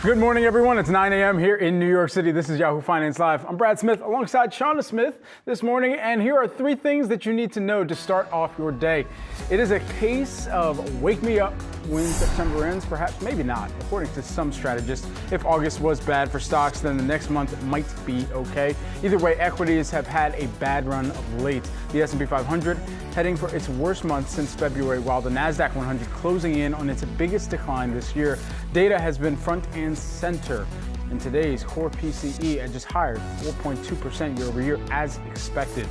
Good morning, everyone. It's 9 a.m. here in New York City. This is Yahoo Finance Live. I'm Brad Smith alongside Shauna Smith this morning, and here are three things that you need to know to start off your day. It is a case of wake me up when September ends, perhaps, maybe not. According to some strategists, if August was bad for stocks, then the next month might be okay. Either way, equities have had a bad run of late. The S&P 500 heading for its worst month since February, while the NASDAQ 100 closing in on its biggest decline this year. Data has been front and center in today's core PCE at just higher 4.2% year over year as expected.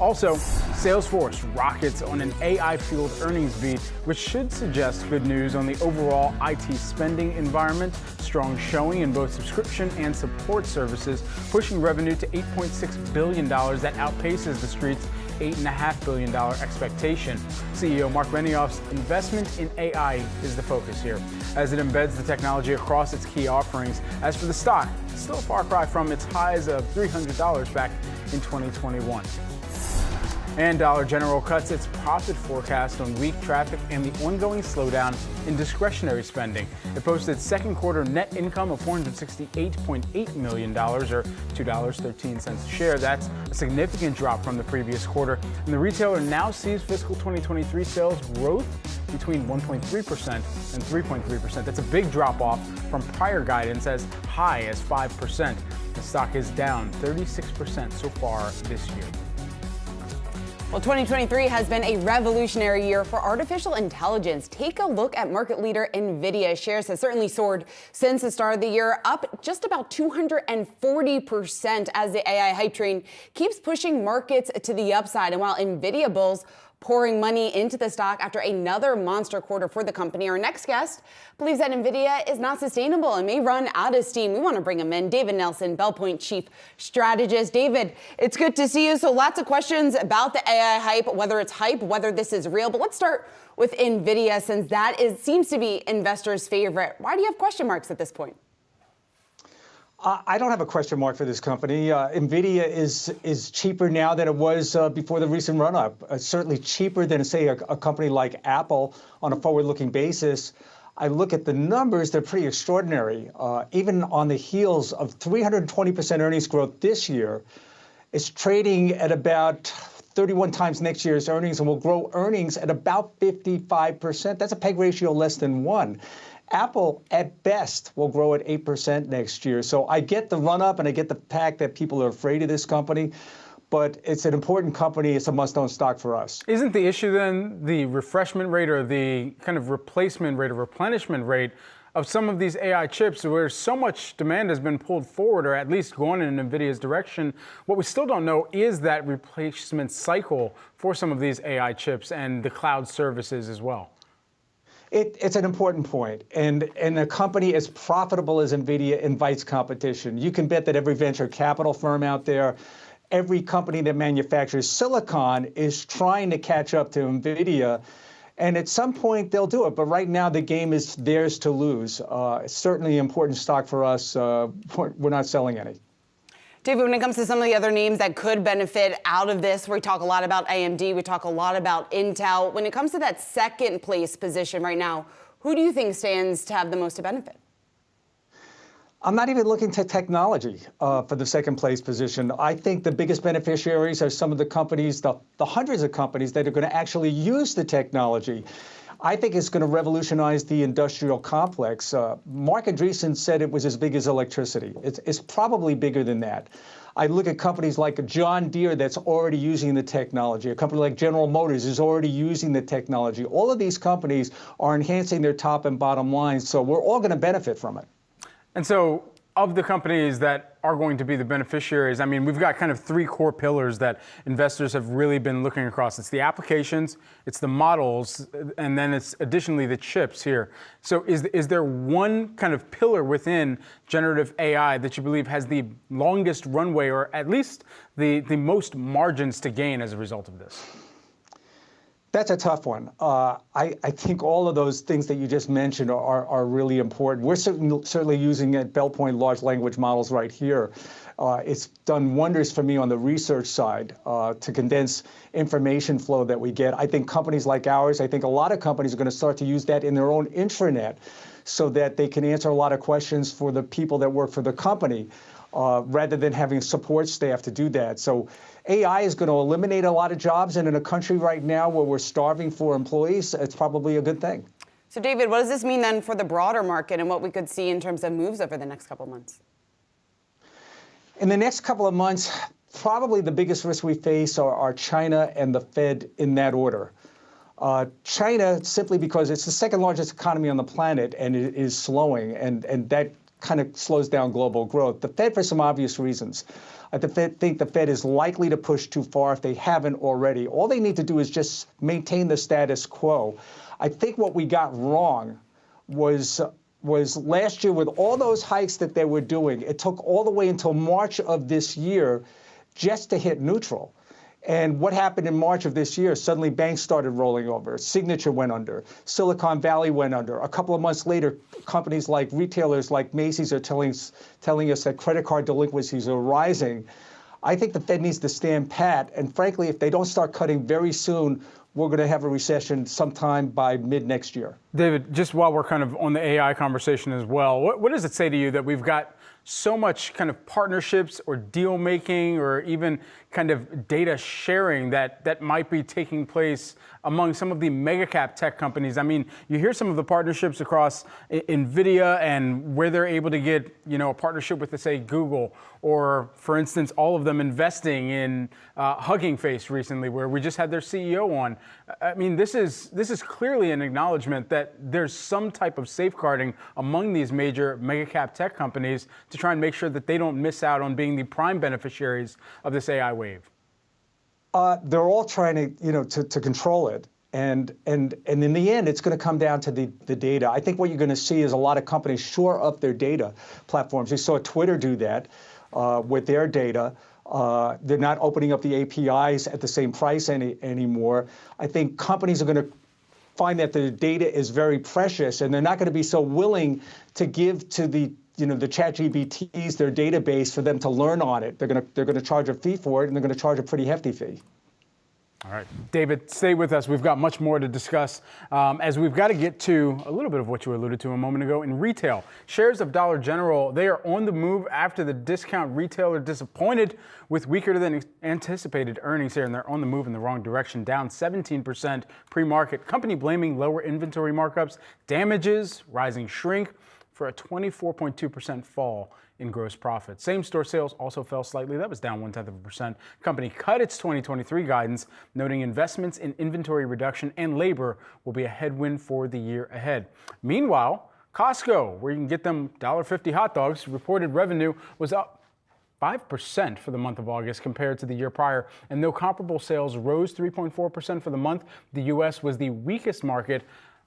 Also, Salesforce rockets on an AI-fueled earnings beat, which should suggest good news on the overall IT spending environment. Strong showing in both subscription and support services, pushing revenue to $8.6 billion. That outpaces the street's $8.5 billion expectation. CEO Mark Benioff's investment in AI is the focus here, as it embeds the technology across its key offerings. As for the stock, it's still a far cry from its highs of $300 back in 2021. And Dollar General cuts its profit forecast on weak traffic and the ongoing slowdown in discretionary spending. It posted second quarter net income of $468.8 million, or $2.13 a share. That's a significant drop from the previous quarter. And the retailer now sees fiscal 2023 sales growth between 1.3% and 3.3%. That's a big drop off from prior guidance as high as 5%. The stock is down 36% so far this year. Well, 2023 has been a revolutionary year for artificial intelligence. Take a look at market leader NVIDIA. Shares have certainly soared since the start of the year, up just about 240% as the AI hype train keeps pushing markets to the upside. And while NVIDIA bulls pouring money into the stock after another monster quarter for the company, our next guest believes that NVIDIA is not sustainable and may run out of steam. We want to bring him in. David Nelson, Bellpoint Chief Strategist. David, it's good to see you. So lots of questions about the AI hype, whether it's hype, whether this is real. But let's start with NVIDIA, since that seems to be investors' favorite. Why do you have question marks at this point? I don't have a question mark for this company. NVIDIA is cheaper now than it was before the recent run-up. Certainly cheaper than, say, a company like Apple on a forward-looking basis. I look at the numbers, they're pretty extraordinary. Even on the heels of 320% earnings growth this year, it's trading at about 31 times next year's earnings and will grow earnings at about 55%. That's a PEG ratio less than 1. Apple, at best, will grow at 8% next year. So I get the run-up and I get the fact that people are afraid of this company, but it's an important company. It's a must-own stock for us. Isn't the issue then the refreshment rate or the kind of replacement rate or replenishment rate of some of these AI chips where so much demand has been pulled forward or at least gone in NVIDIA's direction? What we still don't know is that replacement cycle for some of these AI chips and the cloud services as well. It's an important point, and a company as profitable as NVIDIA invites competition. You can bet that every venture capital firm out there, every company that manufactures silicon is trying to catch up to NVIDIA, and at some point they'll do it. But right now the game is theirs to lose. It's certainly an important stock for us. We're not selling any. David, when it comes to some of the other names that could benefit out of this, we talk a lot about AMD, we talk a lot about Intel. When it comes to that second place position right now, who do you think stands to have the most to benefit? I'm not even looking to technology for the second place position. I think the biggest beneficiaries are some of the companies, the hundreds of companies that are going to actually use the technology. I think it's going to revolutionize the industrial complex. Mark Andreessen said it was as big as electricity. It's probably bigger than that. I look at companies like John Deere that's already using the technology. A company like General Motors is already using the technology. All of these companies are enhancing their top and bottom lines, so we're all going to benefit from it. And so of the companies that are going to be the beneficiaries, I mean, we've got kind of three core pillars that investors have really been looking across. It's the applications, it's the models, and then it's additionally the chips here. So is there one kind of pillar within generative AI that you believe has the longest runway or at least the most margins to gain as a result of this? That's a tough one. I think all of those things that you just mentioned are really important. We're certainly using at Bell Point large language models right here. It's done wonders for me on the research side to condense information flow that we get. I think companies like ours, I think a lot of companies are going to start to use that in their own intranet so that they can answer a lot of questions for the people that work for the company rather than having support staff to do that. So AI is going to eliminate a lot of jobs, and in a country right now where we're starving for employees, it's probably a good thing. So David, what does this mean then for the broader market and what we could see in terms of moves over the next couple of months? In the next couple of months, probably the biggest risk we face are China and the Fed in that order. China, simply because it's the second largest economy on the planet and it is slowing, and that kind of slows down global growth. The Fed for some obvious reasons. I think the Fed is likely to push too far if they haven't already. All they need to do is just maintain the status quo. I think what we got wrong was last year with all those hikes that they were doing, it took all the way until March of this year just to hit neutral. And what happened in March of this year? Suddenly banks started rolling over. Signature went under. Silicon Valley went under. A couple of months later, companies like retailers like Macy's are telling us that credit card delinquencies are rising. I think the Fed needs to stand pat. And frankly, if they don't start cutting very soon, we're going to have a recession sometime by mid next year. David, just while we're kind of on the AI conversation as well, what does it say to you that we've got so much kind of partnerships or deal making or even kind of data sharing that might be taking place among some of the mega cap tech companies? I mean, you hear some of the partnerships across NVIDIA and where they're able to get, a partnership with, say, Google, or for instance, all of them investing in Hugging Face recently, where we just had their CEO on. I mean, this is clearly an acknowledgement that there's some type of safeguarding among these major mega cap tech companies to try and make sure that they don't miss out on being the prime beneficiaries of this AI wave. They're all trying to control it. And in the end, it's going to come down to the data. I think what you're going to see is a lot of companies shore up their data platforms. You saw Twitter do that with their data. They're not opening up the APIs at the same price anymore. I think companies are going to find that the data is very precious, and they're not going to be so willing to give to the ChatGPTs their database for them to learn on it. They're going to charge a fee for it, and they're going to charge a pretty hefty fee. All right, David, stay with us. We've got much more to discuss as we've got to get to a little bit of what you alluded to a moment ago in retail. Shares of Dollar General, they are on the move after the discount retailer disappointed with weaker than anticipated earnings here, and they're on the move in the wrong direction, down 17% pre-market. Company blaming lower inventory markups, damages, rising shrink for a 24.2% fall in gross profit. Same-store sales also fell slightly. That was down 0.1%. Company cut its 2023 guidance, noting investments in inventory reduction and labor will be a headwind for the year ahead. Meanwhile, Costco, where you can get them $1.50 hot dogs, reported revenue was up 5% for the month of August compared to the year prior. And though comparable sales rose 3.4% for the month, the U.S. was the weakest market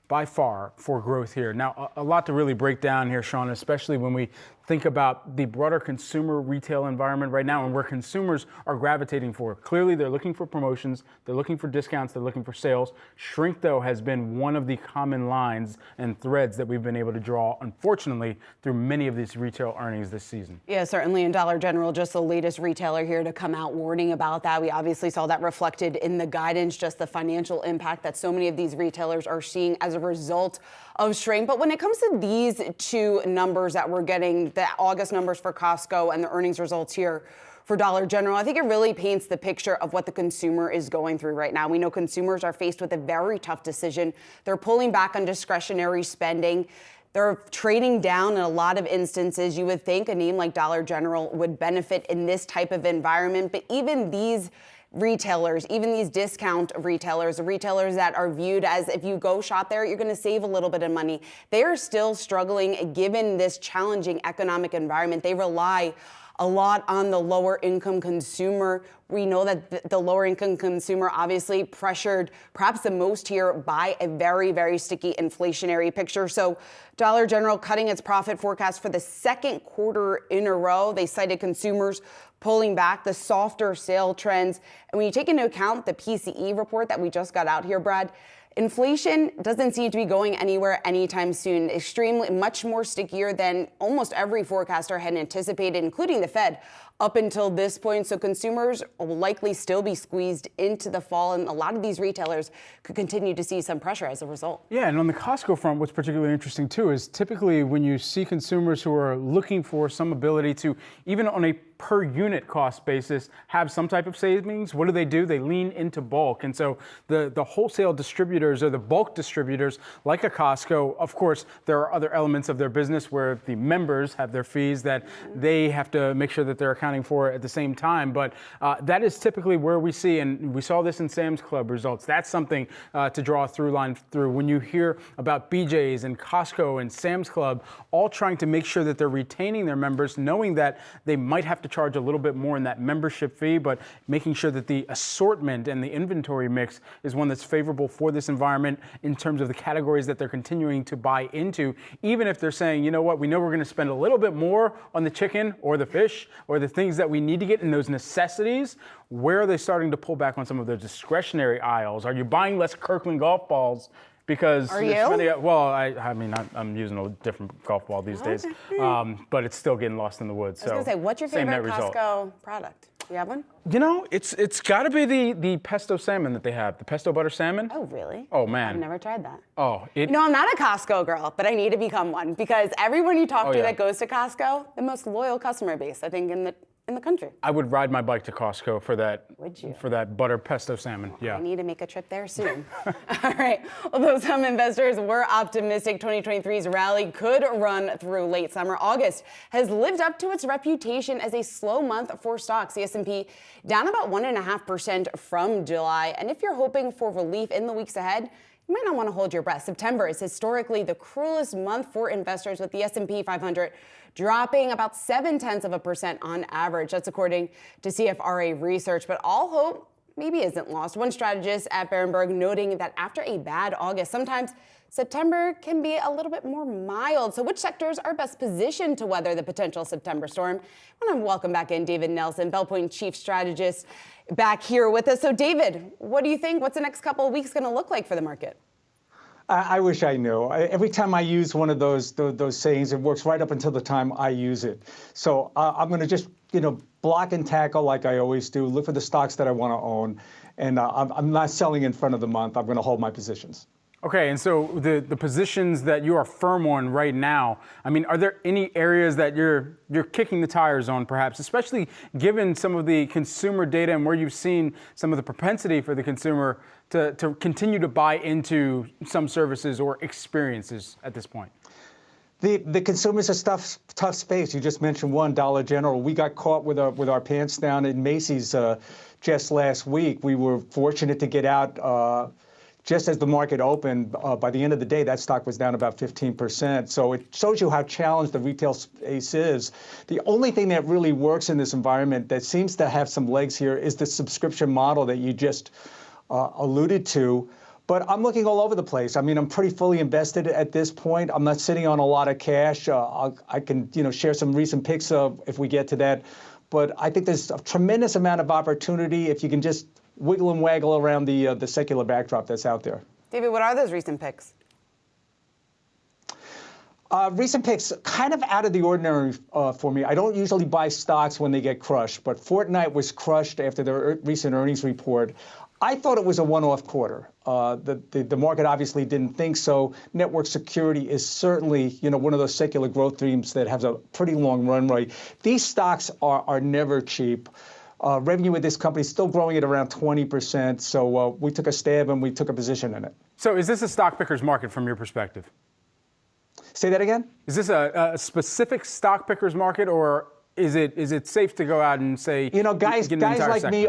by far for growth here. Now, a lot to really break down here, Sean, especially when we think about the broader consumer retail environment right now and where consumers are gravitating for. Clearly, they're looking for promotions, they're looking for discounts, they're looking for sales. Shrink, though, has been one of the common lines and threads that we've been able to draw, unfortunately, through many of these retail earnings this season. Yeah, certainly. And Dollar General, just the latest retailer here to come out warning about that. We obviously saw that reflected in the guidance, just the financial impact that so many of these retailers are seeing as a result of shrink. But when it comes to these two numbers that we're getting, the August numbers for Costco and the earnings results here for Dollar General, I think it really paints the picture of what the consumer is going through right now. We know consumers are faced with a very tough decision. They're pulling back on discretionary spending. They're trading down in a lot of instances. You would think a name like Dollar General would benefit in this type of environment, but even these retailers, even these discount retailers, the retailers that are viewed as if you go shop there, you're going to save a little bit of money. They are still struggling given this challenging economic environment. They rely a lot on the lower income consumer. We know that the lower income consumer obviously pressured perhaps the most here by a very, very sticky inflationary picture. So Dollar General cutting its profit forecast for the second quarter in a row. They cited consumers pulling back, the softer sale trends. And when you take into account the PCE report that we just got out here, Brad, inflation doesn't seem to be going anywhere anytime soon. Extremely much more stickier than almost every forecaster had anticipated, including the Fed, up until this point. So consumers will likely still be squeezed into the fall, and a lot of these retailers could continue to see some pressure as a result. Yeah, and on the Costco front, what's particularly interesting too is typically when you see consumers who are looking for some ability to, even on a per unit cost basis, have some type of savings, what do? They lean into bulk. And so the wholesale distributors or the bulk distributors like a Costco, of course, there are other elements of their business where the members have their fees that they have to make sure that they're accounting for at the same time. But that is typically where we see, and we saw this in Sam's Club results. That's something to draw a through line through. When you hear about BJ's and Costco and Sam's Club all trying to make sure that they're retaining their members, knowing that they might have to charge a little bit more in that membership fee, but making sure that the assortment and the inventory mix is one that's favorable for this environment in terms of the categories that they're continuing to buy into, even if they're saying, you know what, we know we're going to spend a little bit more on the chicken or the fish or the things that we need to get in those necessities. Where are they starting to pull back on some of their discretionary aisles? Are you buying less Kirkland golf balls? Because are you? Well, I mean, I'm using a different golf ball these days, but it's still getting lost in the woods. I was going to say, what's your favorite Costco product? Do you have one? You know, it's got to be the pesto salmon that they have, the pesto butter salmon. Oh, really? Oh, man. I've never tried that. Oh, I'm not a Costco girl, but I need to become one because everyone you talk to that goes to Costco, the most loyal customer base, I think, in the country. I would ride my bike to Costco for that. Would you? For that butter pesto salmon, yeah. I need to make a trip there soon. All right. Although some investors were optimistic 2023's rally could run through late summer, August has lived up to its reputation as a slow month for stocks. The S&P down about 1.5% from July. And if you're hoping for relief in the weeks ahead, you might not want to hold your breath. September is historically the cruelest month for investors, with the S&P 500 dropping about 0.7% on average. That's according to CFRA research. But all hope maybe isn't lost. One strategist at Berenberg noting that after a bad August, sometimes September can be a little bit more mild. So which sectors are best positioned to weather the potential September storm? I want to welcome back in David Nelson, Bellpoint Chief Strategist, back here with us. So David, what do you think? What's the next couple of weeks going to look like for the market? I wish I knew. Every time I use one of those sayings, it works right up until the time I use it. So I'm going to just, block and tackle like I always do. Look for the stocks that I want to own, and I'm not selling in front of the month. I'm going to hold my positions. Okay, and so the positions that you are firm on right now, I mean, are there any areas that you're kicking the tires on, perhaps, especially given some of the consumer data and where you've seen some of the propensity for the consumer to continue to buy into some services or experiences at this point? The consumers are tough space. You just mentioned one, Dollar General. We got caught with our pants down in Macy's just last week. We were fortunate to get out just as the market opened. By the end of the day, that stock was down about 15%. So it shows you how challenged the retail space is. The only thing that really works in this environment that seems to have some legs here is the subscription model that you just alluded to. But I'm looking all over the place. I mean, I'm pretty fully invested at this point. I'm not sitting on a lot of cash. I can, share some recent picks if we get to that. But I think there's a tremendous amount of opportunity if you can just wiggle and waggle around the secular backdrop that's out there. David, what are those recent picks? Recent picks, kind of out of the ordinary for me. I don't usually buy stocks when they get crushed, but Fortnite was crushed after their recent earnings report. I thought it was a one-off quarter. The market obviously didn't think so. Network security is certainly, one of those secular growth themes that has a pretty long runway. These stocks are never cheap. Revenue with this company is still growing at around 20%. So we took a stab and we took a position in it. So is this a stock picker's market from your perspective? Say that again? Is this a specific stock picker's market, or is it safe to go out and say, guys like me,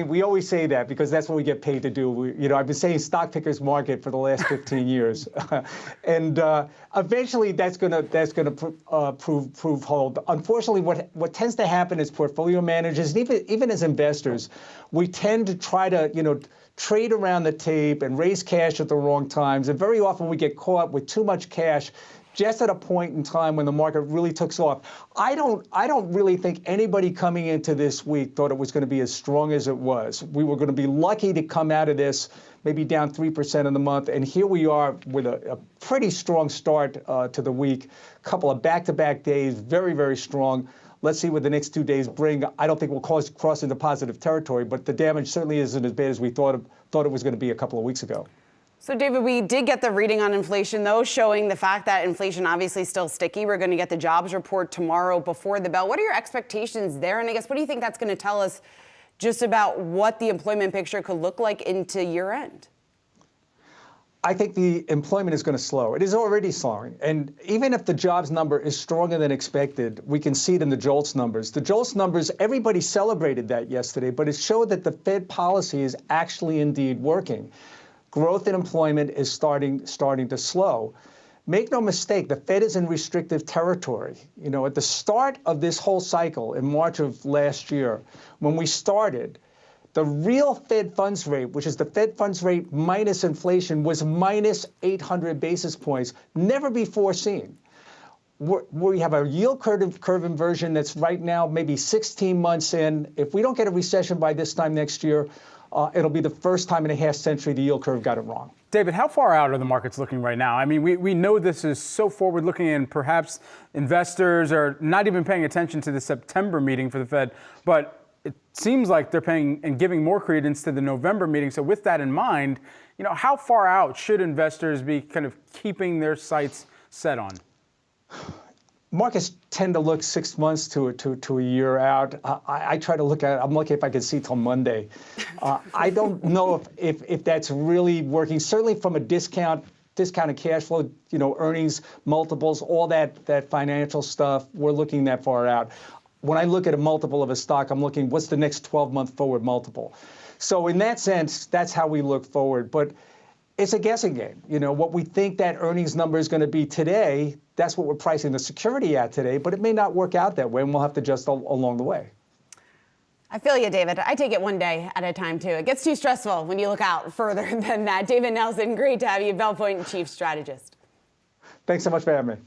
we always say that because that's what we get paid to do. I've been saying stock pickers market for the last 15 years, and eventually that's gonna prove hold. Unfortunately, what tends to happen is portfolio managers, and even as investors, we tend to try to trade around the tape and raise cash at the wrong times, and very often we get caught with too much cash just at a point in time when the market really took off. I don't really think anybody coming into this week thought it was going to be as strong as it was. We were going to be lucky to come out of this maybe down 3% in the month, and here we are with a pretty strong start to the week. A couple of back-to-back days, very, very strong. Let's see what the next 2 days bring. I don't think we'll cross into positive territory, but the damage certainly isn't as bad as we thought it was going to be a couple of weeks ago. So, David, we did get the reading on inflation, though, showing the fact that inflation obviously still sticky. We're going to get the jobs report tomorrow before the bell. What are your expectations there? And I guess, what do you think that's going to tell us just about what the employment picture could look like into year end? I think the employment is going to slow. It is already slowing. And even if the jobs number is stronger than expected, we can see it in the JOLTS numbers. The JOLTS numbers, everybody celebrated that yesterday, but it showed that the Fed policy is actually indeed working. Growth in employment is starting to slow. Make no mistake, the Fed is in restrictive territory. You know, at the start of this whole cycle in March of last year, when we started, the real Fed funds rate, which is the Fed funds rate minus inflation, was minus 800 basis points, never before seen. We have a yield curve inversion that's right now maybe 16 months in. If we don't get a recession by this time next year, it'll be the first time in a half century the yield curve got it wrong. David, how far out are the markets looking right now? I mean, we know this is so forward-looking, and perhaps investors are not even paying attention to the September meeting for the Fed, but it seems like they're paying and giving more credence to the November meeting. So with that in mind, you know, how far out should investors be kind of keeping their sights set on? Markets tend to look 6 months to a year out. I try to look at it. I'm lucky if I can see till Monday. I don't know if that's really working. Certainly from a discounted cash flow, you know, earnings, multiples, all that financial stuff, we're looking that far out. When I look at a multiple of a stock, I'm looking, what's the next 12-month forward multiple? So in that sense, that's how we look forward. But it's a guessing game. You know, what we think that earnings number is going to be today, that's what we're pricing the security at today, but it may not work out that way, and we'll have to adjust along the way. I feel you, David. I take it one day at a time, too. It gets too stressful when you look out further than that. David Nelson, great to have you, Bell Point Chief Strategist. Thanks so much for having me.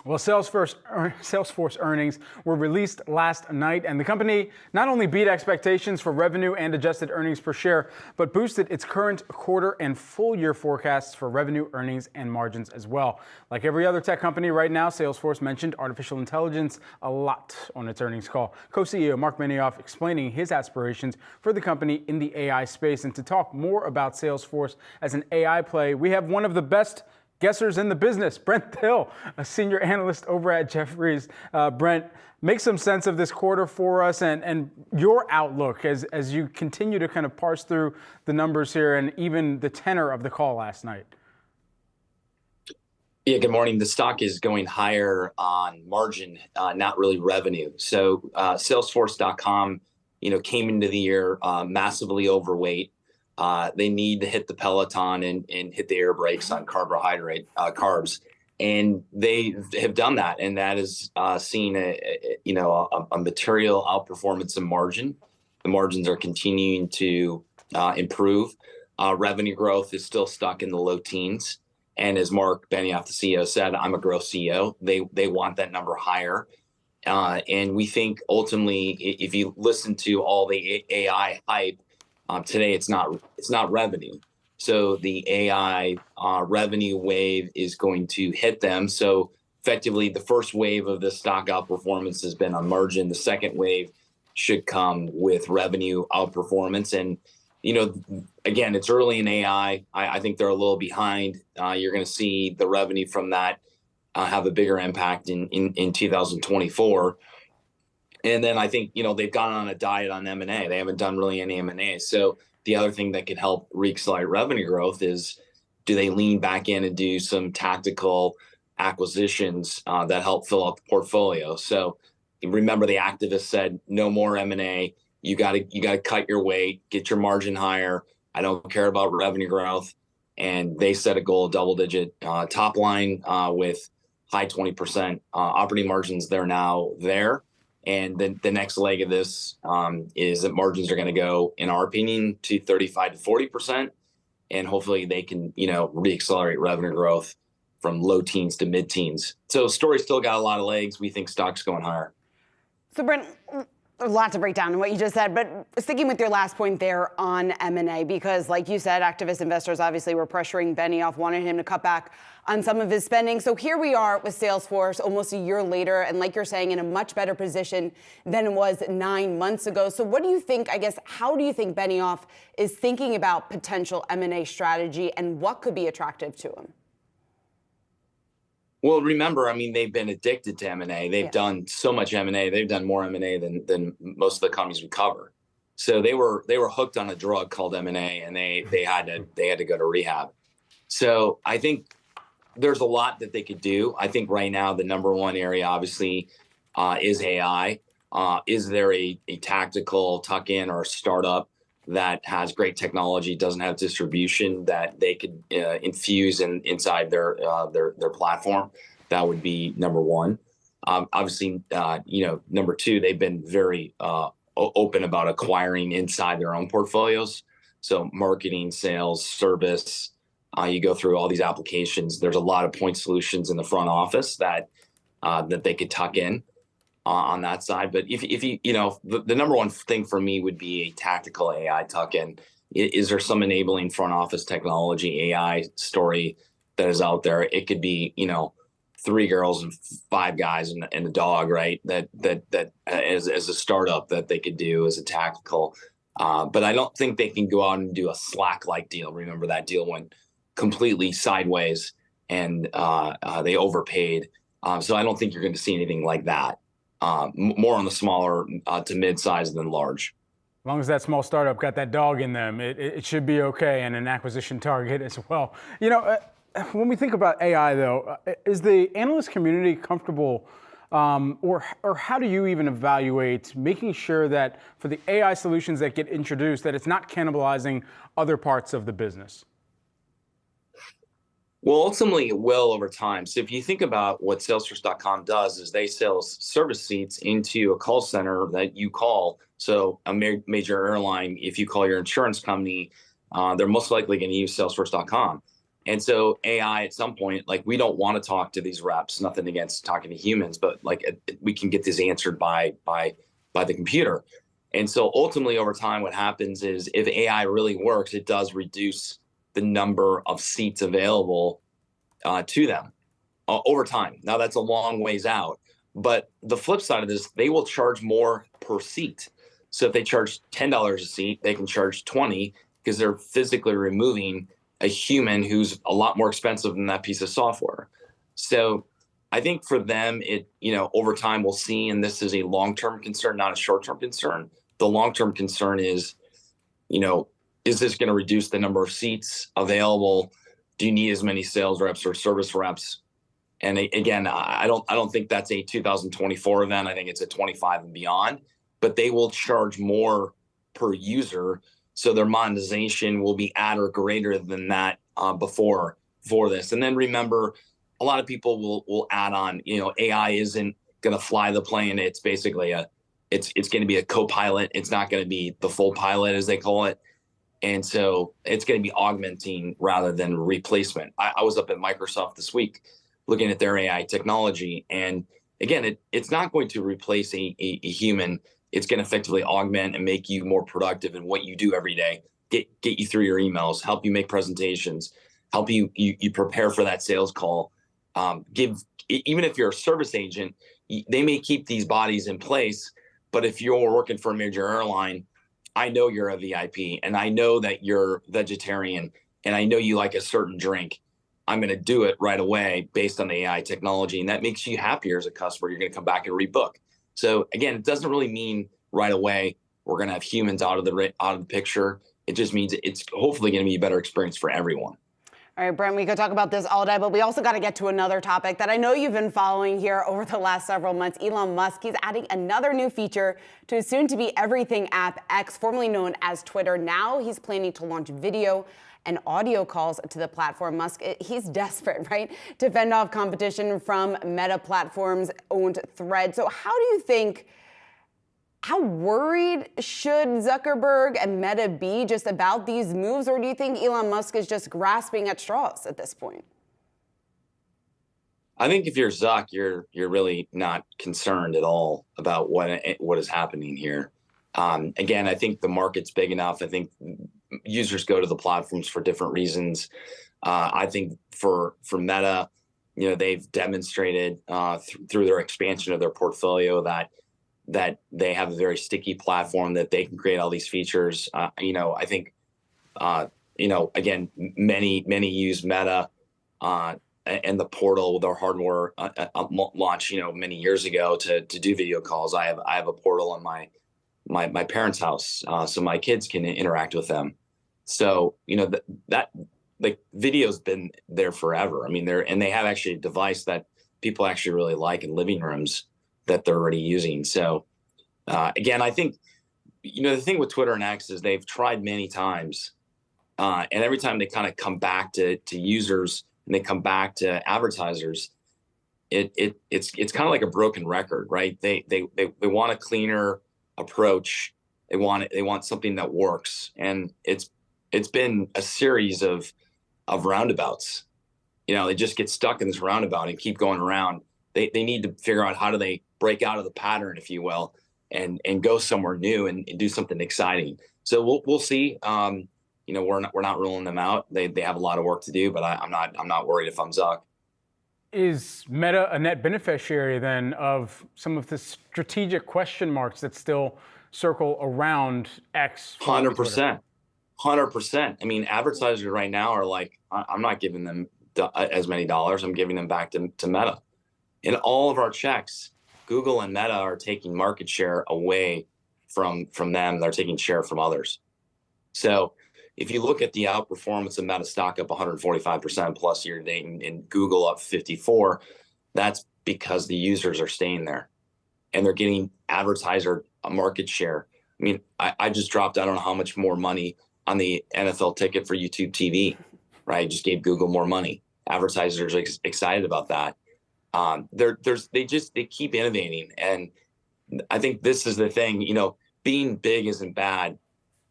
Well, Salesforce earnings were released last night, and the company not only beat expectations for revenue and adjusted earnings per share, but boosted its current quarter and full year forecasts for revenue, earnings, and margins as well. Like every other tech company right now, Salesforce mentioned artificial intelligence a lot on its earnings call. Co-CEO Mark Benioff explaining his aspirations for the company in the AI space. And to talk more about Salesforce as an AI play, we have one of the best guessers in the business, Brent Thill, a senior analyst over at Jefferies. Brent, make some sense of this quarter for us and your outlook as you continue to kind of parse through the numbers here and even the tenor of the call last night. Yeah, good morning. The stock is going higher on margin, not really revenue. So Salesforce.com, came into the year massively overweight. They need to hit the Peloton and hit the air brakes on carbs, and they have done that, and that has seen a material outperformance in margin. The margins are continuing to improve. Revenue growth is still stuck in the low teens, and as Mark Benioff, the CEO, said, "I'm a growth CEO." They want that number higher, and we think ultimately, if you listen to all the AI hype. Today, it's not revenue. So the AI revenue wave is going to hit them. So effectively, the first wave of the stock outperformance has been on margin. The second wave should come with revenue outperformance. And, again, it's early in AI. I think they're a little behind. You're going to see the revenue from that have a bigger impact in 2024. And then I think, they've gone on a diet on M&A. They haven't done really any M&A. So the other thing that could help reaccelerate revenue growth is, do they lean back in and do some tactical acquisitions that help fill out the portfolio? So remember, the activists said, no more M&A. You got to cut your weight, get your margin higher. I don't care about revenue growth. And they set a goal of double-digit top line with high 20% operating margins. They're now there. And then the next leg of this is that margins are going to go, in our opinion, to 35 to 40%. And hopefully they can, reaccelerate revenue growth from low teens to mid teens. So story still got a lot of legs. We think stock's going higher. So Brent, there's a lot to break down in what you just said, but sticking with your last point there on M&A, because like you said, activist investors obviously were pressuring Benioff, wanted him to cut back on some of his spending. So here we are with Salesforce almost a year later, and like you're saying, in a much better position than it was 9 months ago. So what do you think, I guess, how do you think Benioff is thinking about potential M&A strategy and what could be attractive to him? Well, remember, I mean, they've been addicted to M&A. They've done so much M&A. They've done more M&A than most of the companies we cover. So they were hooked on a drug called M&A, and they had to go to rehab. So I think there's a lot that they could do. I think right now the number one area obviously is AI. Is there a tactical tuck-in or a startup that has great technology, doesn't have distribution, that they could infuse inside their platform? That would be number one. Obviously, number two, they've been very open about acquiring inside their own portfolios. So marketing, sales, service, you go through all these applications. There's a lot of point solutions in the front office that they could tuck in on that side. But if you the number one thing for me would be a tactical AI tuck-in. Is there some enabling front office technology AI story that is out there? It could be 3 girls and 5 guys and a dog, right? That as a startup that they could do as a tactical. But I don't think they can go out and do a Slack-like deal. Remember that deal went completely sideways and they overpaid. So I don't think you're going to see anything like that. More on the smaller to mid-size than large. As long as that small startup got that dog in them, it should be okay, and an acquisition target as well. When we think about AI, though, is the analyst community comfortable, or how do you even evaluate making sure that for the AI solutions that get introduced, that it's not cannibalizing other parts of the business? Well, ultimately, it will over time. So if you think about what Salesforce.com does is they sell service seats into a call center that you call. So a major airline, if you call your insurance company, they're most likely going to use Salesforce.com. And so AI at some point, like, we don't want to talk to these reps, nothing against talking to humans, but like we can get this answered by the computer. And so ultimately over time, what happens is if AI really works, it does reduce the number of seats available to them over time. Now that's a long ways out, but the flip side of this, they will charge more per seat. So if they charge $10 a seat, they can charge 20 because they're physically removing a human who's a lot more expensive than that piece of software. So I think for them, over time we'll see, and this is a long-term concern, not a short-term concern. The long-term concern is, is this going to reduce the number of seats available? Do you need as many sales reps or service reps? And again, I don't think that's a 2024 event. I think it's a 25 and beyond. But they will charge more per user, so their monetization will be at or greater than that before this. And then remember, a lot of people will add on. AI isn't going to fly the plane. It's basically it's going to be a co-pilot. It's not going to be the full pilot, as they call it. And so it's going to be augmenting rather than replacement. I was up at Microsoft this week looking at their AI technology. And again, it's not going to replace a human. It's going to effectively augment and make you more productive in what you do every day, get you through your emails, help you make presentations, help you prepare for that sales call. Even if you're a service agent, they may keep these bodies in place. But if you're working for a major airline, I know you're a VIP, and I know that you're vegetarian, and I know you like a certain drink. I'm going to do it right away based on the AI technology, and that makes you happier as a customer. You're going to come back and rebook. So again, it doesn't really mean right away we're going to have humans out of the picture. It just means it's hopefully going to be a better experience for everyone. All right, Brent, we could talk about this all day, but we also got to get to another topic that I know you've been following here over the last several months. Elon Musk, he's adding another new feature to his soon-to-be everything app, X, formerly known as Twitter. Now he's planning to launch video and audio calls to the platform. Musk, he's desperate, right, to fend off competition from Meta Platforms' owned Thread. So how worried should Zuckerberg and Meta be just about these moves, or do you think Elon Musk is just grasping at straws at this point? I think if you're Zuck, you're really not concerned at all about what is happening here. Again, I think the market's big enough. I think users go to the platforms for different reasons. I think for Meta, they've demonstrated through their expansion of their portfolio that they have a very sticky platform, that they can create all these features. I think again, many use Meta and the portal with our hardware launch many years ago to do video calls. I have a portal on my parents' house, so my kids can interact with them. So that like video's been there forever. I mean, they have actually a device that people actually really like in living rooms that they're already using. So again, I think the thing with Twitter and X is they've tried many times, and every time they kind of come back to users and they come back to advertisers, it's kind of like a broken record, right? They want a cleaner approach. They want something that works, and it's been a series of roundabouts. They just get stuck in this roundabout and keep going around. They need to figure out how do they break out of the pattern, if you will, and go somewhere new and do something exciting. So we'll see. We're not ruling them out. They have a lot of work to do, but I'm not worried if I'm Zuck. Is Meta a net beneficiary then of some of the strategic question marks that still circle around X? 100%. 100%. I mean, advertisers right now are like, I'm not giving them as many dollars. I'm giving them back to Meta. In all of our checks, Google and Meta are taking market share away from them. They're taking share from others. So if you look at the outperformance of Meta stock up 145% plus year to date, and Google up 54%, that's because the users are staying there and they're getting advertiser market share. I mean, I just dropped, I don't know how much more money on the NFL ticket for YouTube TV, right? Just gave Google more money. Advertisers are excited about that. They keep innovating. And I think this is the thing, being big isn't bad.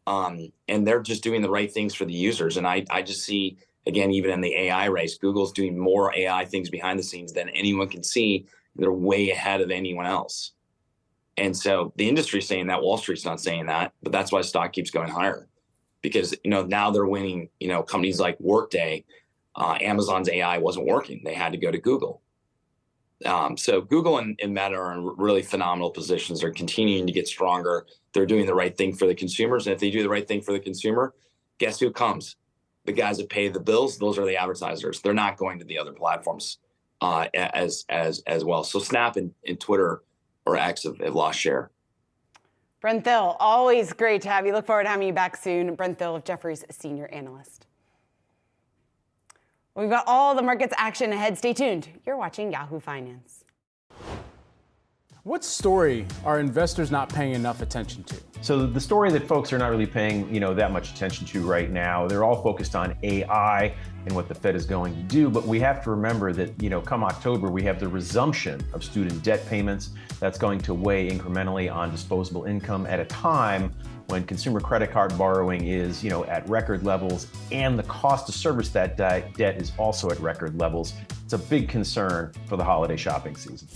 And they're just doing the right things for the users. And I just see, again, even in the AI race, Google's doing more AI things behind the scenes than anyone can see. They're way ahead of anyone else. And so the industry's saying that, Wall Street's not saying that, but that's why stock keeps going higher. Because, now they're winning, companies like Workday, Amazon's AI wasn't working. They had to go to Google. So Google and Meta are in really phenomenal positions. They're continuing to get stronger. They're doing the right thing for the consumers. And if they do the right thing for the consumer, guess who comes? The guys that pay the bills, those are the advertisers. They're not going to the other platforms as well. So Snap and Twitter or X have lost share. Brent Thill, always great to have you. Look forward to having you back soon. Brent Thill of Jefferies, senior analyst. We've got all the markets action ahead. Stay tuned. You're watching Yahoo Finance. What story are investors not paying enough attention to? So the story that folks are not really paying, that much attention to right now, they're all focused on AI and what the Fed is going to do. But we have to remember that, come October, we have the resumption of student debt payments. That's going to weigh incrementally on disposable income at a time when consumer credit card borrowing is, at record levels, and the cost to service that debt is also at record levels. It's a big concern for the holiday shopping season.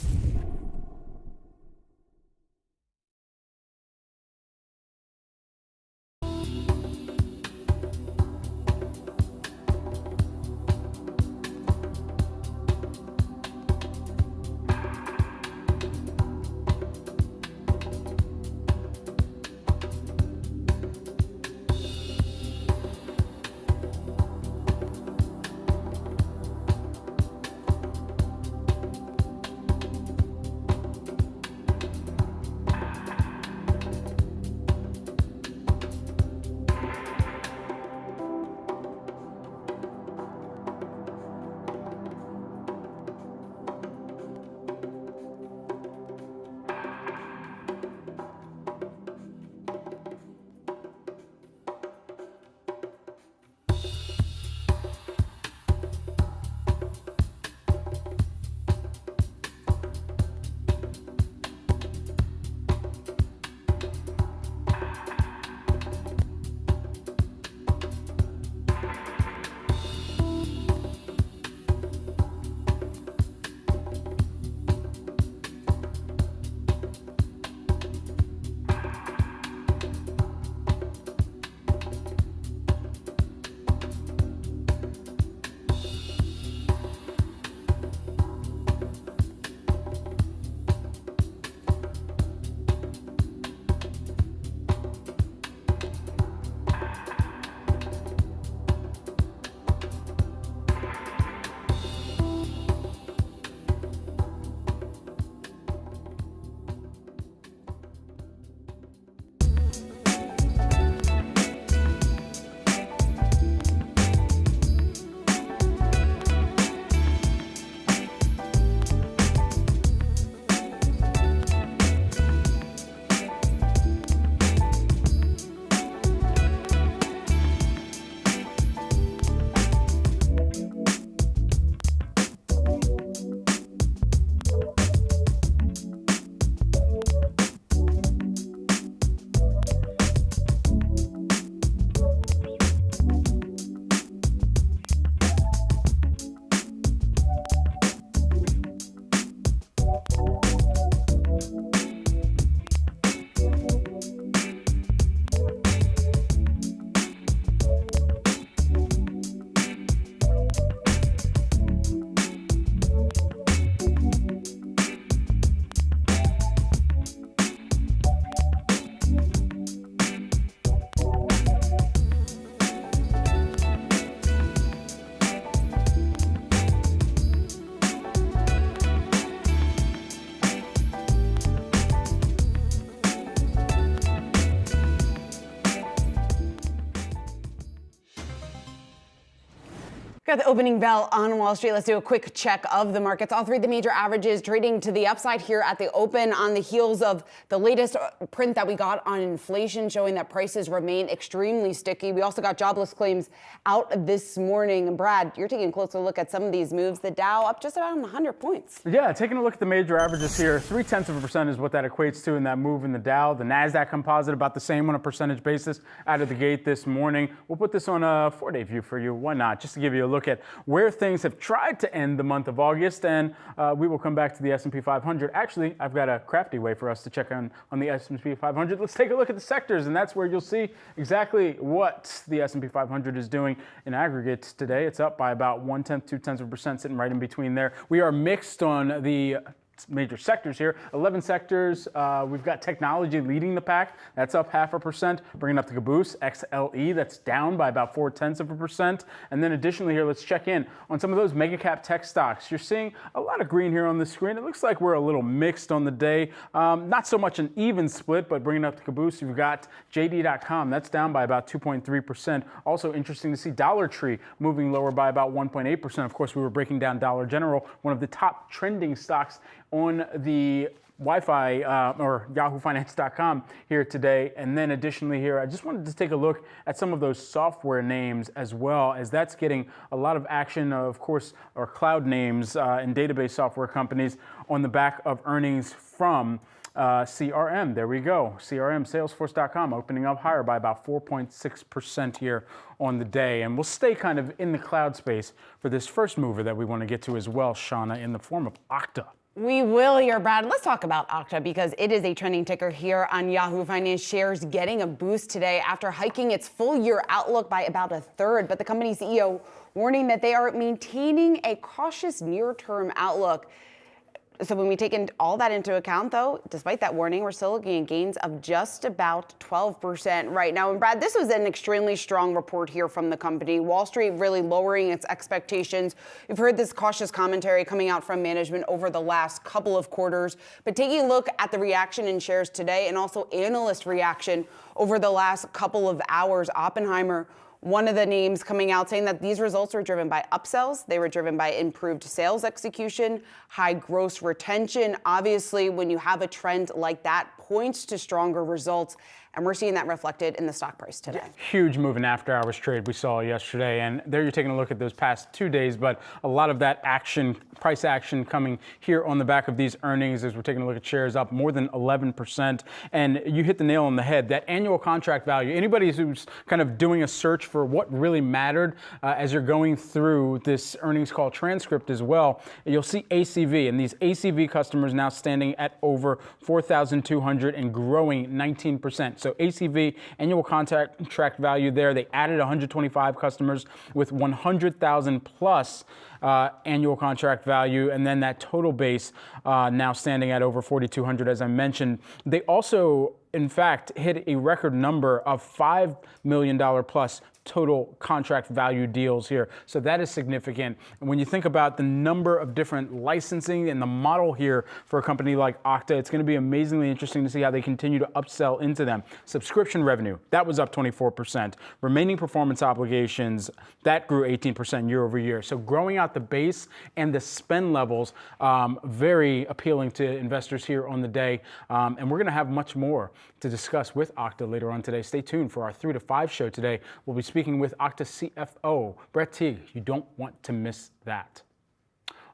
Got the opening bell on Wall Street. Let's do a quick check of the markets. All three of the major averages trading to the upside here at the open on the heels of the latest print that we got on inflation, showing that prices remain extremely sticky. We also got jobless claims out this morning. Brad, you're taking a closer look at some of these moves. The Dow up just about 100 points. Yeah, taking a look at the major averages here, 0.3% is what that equates to in that move in the Dow. The NASDAQ composite about the same on a percentage basis out of the gate this morning. We'll put this on a 4-day view for you. Why not? Just to give you a look at where things have tried to end the month of August, and we will come back to the S&P 500. Actually, I've got a crafty way for us to check on the S&P 500. Let's take a look at the sectors, and that's where you'll see exactly what the S&P 500 is doing in aggregate today. It's up by about 0.1%, 0.2%, sitting right in between there. We are mixed on the major sectors here. 11 sectors. We've got technology leading the pack. That's up 0.5%, bringing up the caboose. XLE, that's down by about 0.4%. And then additionally here, let's check in on some of those mega cap tech stocks. You're seeing a lot of green here on the screen. It looks like we're a little mixed on the day. Not so much an even split, but bringing up the caboose, you've got JD.com. That's down by about 2.3%. Also interesting to see Dollar Tree moving lower by about 1.8%. Of course, we were breaking down Dollar General, one of the top trending stocks on the Wi-Fi or YahooFinance.com here today. And then additionally here, I just wanted to take a look at some of those software names as well, as that's getting a lot of action, of course, or cloud names and database software companies on the back of earnings from CRM. There we go. CRM, Salesforce.com, opening up higher by about 4.6% here on the day. And we'll stay kind of in the cloud space for this first mover that we want to get to as well, Shauna, in the form of Okta. We will here, Brad. Let's talk about Okta because it is a trending ticker here on Yahoo Finance. Shares getting a boost today after hiking its full year outlook by about a third. But the company's CEO warning that they are maintaining a cautious near-term outlook. So when we take all that into account, though, despite that warning, we're still looking at gains of just about 12% right now. And Brad, this was an extremely strong report here from the company. Wall Street really lowering its expectations. We've heard this cautious commentary coming out from management over the last couple of quarters. But taking a look at the reaction in shares today and also analyst reaction over the last couple of hours, Oppenheimer, one of the names coming out saying that these results were driven by upsells. They were driven by improved sales execution, high gross retention. Obviously, when you have a trend like that, points to stronger results. And we're seeing that reflected in the stock price today. Huge move in after hours trade we saw yesterday. And there you're taking a look at those past 2 days, but a lot of that action, price action coming here on the back of these earnings as we're taking a look at shares up more than 11%. And you hit the nail on the head. That annual contract value, anybody who's kind of doing a search for what really mattered as you're going through this earnings call transcript as well, you'll see ACV. And these ACV customers now standing at over 4,200 and growing 19%. So ACV, annual contract value there, they added 125 customers with 100,000 plus annual contract value, and then that total base now standing at over 4,200, as I mentioned. They also, in fact, hit a record number of $5 million plus total contract value deals here. So that is significant. And when you think about the number of different licensing and the model here for a company like Okta, it's going to be amazingly interesting to see how they continue to upsell into them. Subscription revenue, that was up 24%. Remaining performance obligations, that grew 18% year over year. So growing out the base and the spend levels, very appealing to investors here on the day. And we're going to have much more to discuss with Okta later on today. Stay tuned for our 3 to 5 show today. We'll be speaking with Okta CFO, Brett Teague. You don't want to miss that.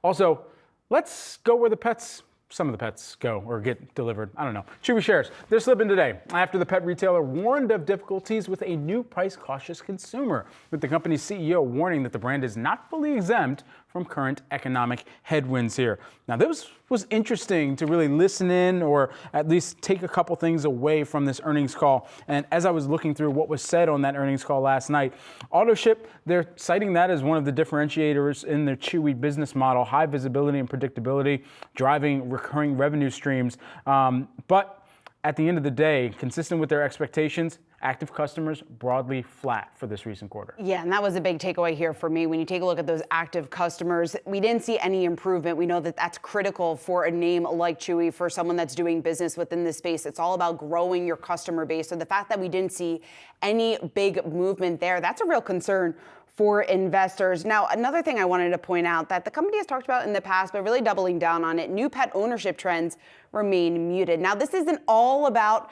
Also, let's go where the pets, some of the pets go or get delivered. I don't know. Chewy shares, they're slipping today after the pet retailer warned of difficulties with a new price-cautious consumer, with the company's CEO warning that the brand is not fully exempt from current economic headwinds here. Now, this was interesting to really listen in or at least take a couple things away from this earnings call. And as I was looking through what was said on that earnings call last night, AutoShip, they're citing that as one of the differentiators in their Chewy business model, high visibility and predictability, driving recurring revenue streams. But at the end of the day, consistent with their expectations, active customers broadly flat for this recent quarter. Yeah, and that was a big takeaway here for me. When you take a look at those active customers, we didn't see any improvement. We know that that's critical for a name like Chewy, for someone that's doing business within this space. It's all about growing your customer base. So the fact that we didn't see any big movement there, that's a real concern for investors. Now, another thing I wanted to point out that the company has talked about in the past, but really doubling down on it, new pet ownership trends remain muted. Now, this isn't all about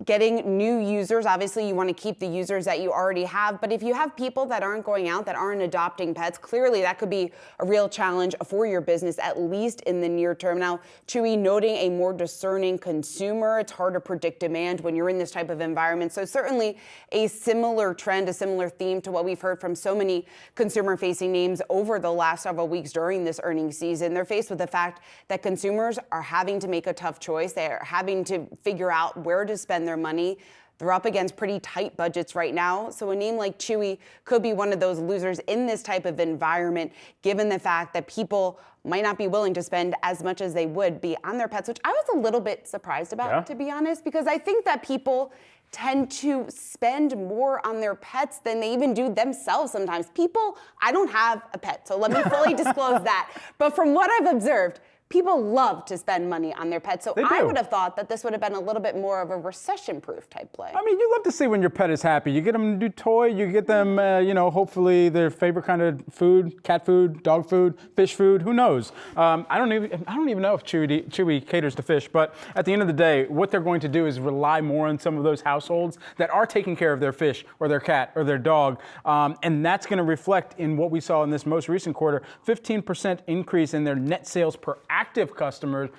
getting new users. Obviously, you want to keep the users that you already have. But if you have people that aren't going out, that aren't adopting pets, clearly that could be a real challenge for your business, at least in the near term. Now, Chewy noting a more discerning consumer. It's hard to predict demand when you're in this type of environment. So certainly a similar trend, a similar theme to what we've heard from so many consumer-facing names over the last several weeks during this earnings season. They're faced with the fact that consumers are having to make a tough choice. They're having to figure out where to spend their money. They're up against pretty tight budgets right now. So a name like Chewy could be one of those losers in this type of environment, given the fact that people might not be willing to spend as much as they would be on their pets, which I was a little bit surprised about, to be honest, because I think that people tend to spend more on their pets than they even do themselves sometimes. I don't have a pet, so let me fully disclose that. But from what I've observed, people love to spend money on their pets. So I would have thought that this would have been a little bit more of a recession-proof type play. I mean, you love to see when your pet is happy. You get them a new toy, you get them, hopefully their favorite kind of food, cat food, dog food, fish food, who knows? I don't even know if Chewy caters to fish, but at the end of the day, what they're going to do is rely more on some of those households that are taking care of their fish or their cat or their dog. And that's going to reflect in what we saw in this most recent quarter, 15% increase in their net sales per active customers,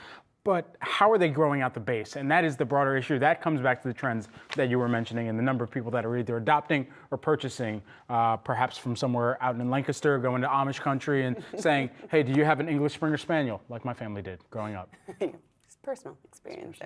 but how are they growing out the base? And that is the broader issue. That comes back to the trends that you were mentioning and the number of people that are either adopting or purchasing, perhaps from somewhere out in Lancaster, going to Amish country and saying, hey, do you have an English Springer Spaniel, like my family did growing up? Personal experience.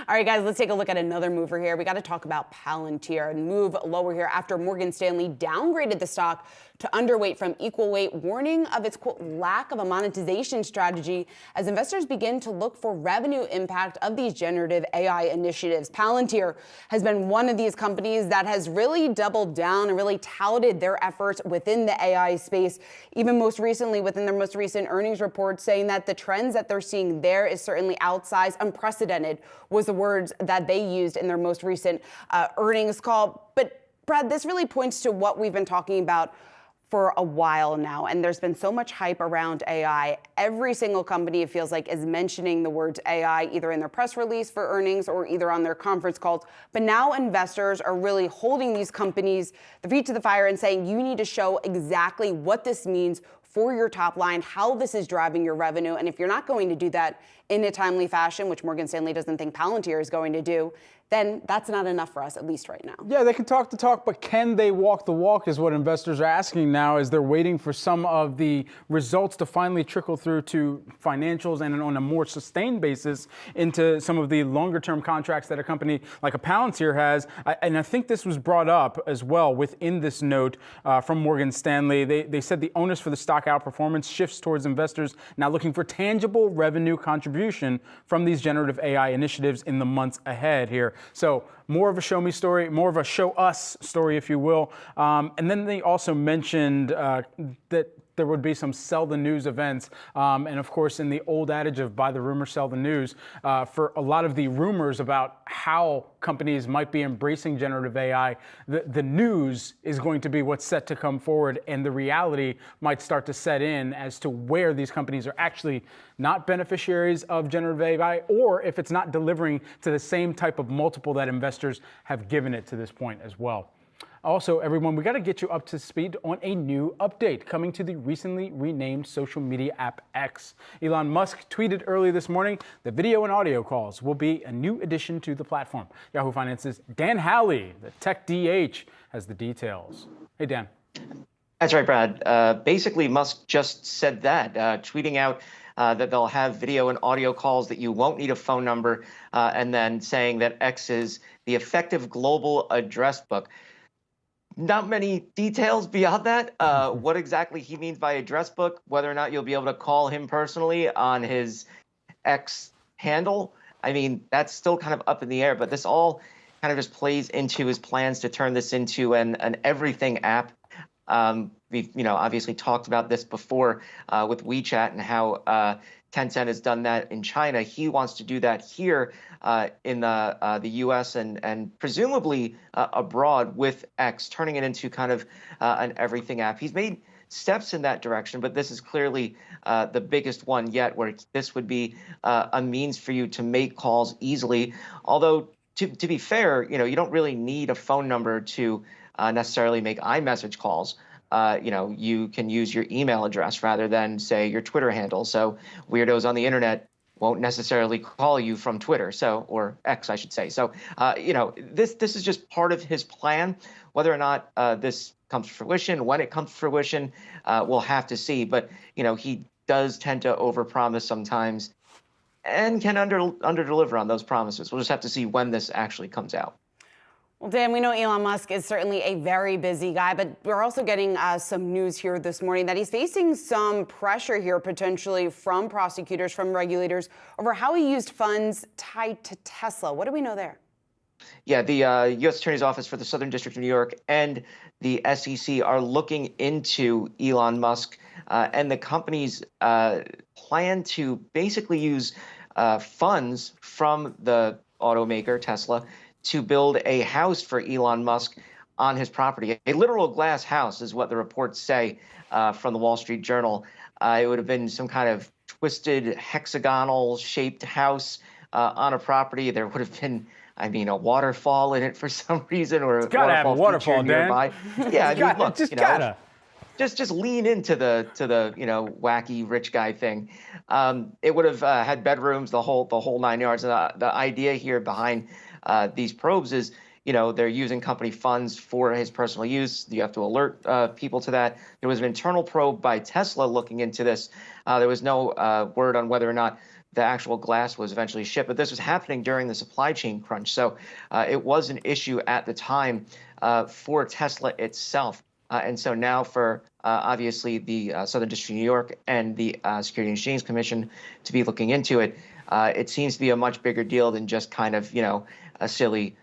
All right, guys, let's take a look at another mover here. We got to talk about Palantir and move lower here after Morgan Stanley downgraded the stock to underweight from equal weight, warning of its, quote, lack of a monetization strategy as investors begin to look for revenue impact of these generative AI initiatives. Palantir has been one of these companies that has really doubled down and really touted their efforts within the AI space, even most recently within their most recent earnings report, saying that the trends that they're seeing there is certainly outsized. Unprecedented was the words that they used in their most recent earnings call. But Brad, this really points to what we've been talking about for a while now, and there's been so much hype around AI. Every single company, it feels like, is mentioning the words AI either in their press release for earnings or either on their conference calls. But now investors are really holding these companies the feet to the fire and saying, you need to show exactly what this means for your top line, how this is driving your revenue. And if you're not going to do that in a timely fashion, which Morgan Stanley doesn't think Palantir is going to do, then that's not enough for us, at least right now. Yeah, they can talk the talk, but can they walk the walk is what investors are asking now as they're waiting for some of the results to finally trickle through to financials and on a more sustained basis into some of the longer term contracts that a company like a Palantir has. And I think this was brought up as well within this note from Morgan Stanley. They said the onus for the stock outperformance shifts towards investors now looking for tangible revenue contribution from these generative AI initiatives in the months ahead here. So more of a show me story, more of a show us story, if you will. And then they also mentioned that there would be some sell the news events. And of course, in the old adage of buy the rumor, sell the news, for a lot of the rumors about how companies might be embracing generative AI, the news is going to be what's set to come forward, and the reality might start to set in as to where these companies are actually not beneficiaries of generative AI, or if it's not delivering to the same type of multiple that investors have given it to this point as well. Also, everyone, we got to get you up to speed on a new update coming to the recently renamed social media app X. Elon Musk tweeted early this morning that video and audio calls will be a new addition to the platform. Yahoo Finance's Dan Halley, the tech DH, has the details. Hey, Dan. That's right, Brad. Basically, Musk just said that, tweeting out that they'll have video and audio calls, that you won't need a phone number, and then saying that X is the effective global address book. Not many details beyond that. What exactly he means by address book, whether or not you'll be able to call him personally on his X handle, I mean, that's still kind of up in the air. But this all kind of just plays into his plans to turn this into an everything app. We've obviously talked about this before with WeChat and how Tencent has done that in China. He wants to do that here in the U.S. and presumably abroad with X, turning it into kind of an everything app. He's made steps in that direction, but this is clearly the biggest one yet, where this would be a means for you to make calls easily. Although, to be fair, you don't really need a phone number to necessarily make iMessage calls. You can use your email address rather than, say, your Twitter handle. So weirdos on the internet won't necessarily call you from Twitter, or X, I should say. So, this is just part of his plan. Whether or not this comes to fruition, when it comes to fruition, we'll have to see. But, he does tend to overpromise sometimes and can underdeliver on those promises. We'll just have to see when this actually comes out. Well, Dan, we know Elon Musk is certainly a very busy guy, but we're also getting some news here this morning that he's facing some pressure here potentially from prosecutors, from regulators, over how he used funds tied to Tesla. What do we know there? Yeah, the U.S. Attorney's Office for the Southern District of New York and the SEC are looking into Elon Musk and the company's plan to basically use funds from the automaker Tesla to build a house for Elon Musk on his property. A literal glass house is what the reports say from the Wall Street Journal. It would have been some kind of twisted hexagonal shaped house on a property. There would have been, a waterfall in it for some reason, or gotta have a waterfall, nearby. Dan. Yeah, look, gotta. Just lean into the wacky rich guy thing. It would have had bedrooms, the whole 9 yards. The idea here behind these probes is, they're using company funds for his personal use. You have to alert people to that. There was an internal probe by Tesla looking into this. There was no word on whether or not the actual glass was eventually shipped, but this was happening during the supply chain crunch. So it was an issue at the time for Tesla itself. And so now for obviously the Southern District of New York and the Security and Exchange Commission to be looking into it, it seems to be a much bigger deal than just kind of, a silly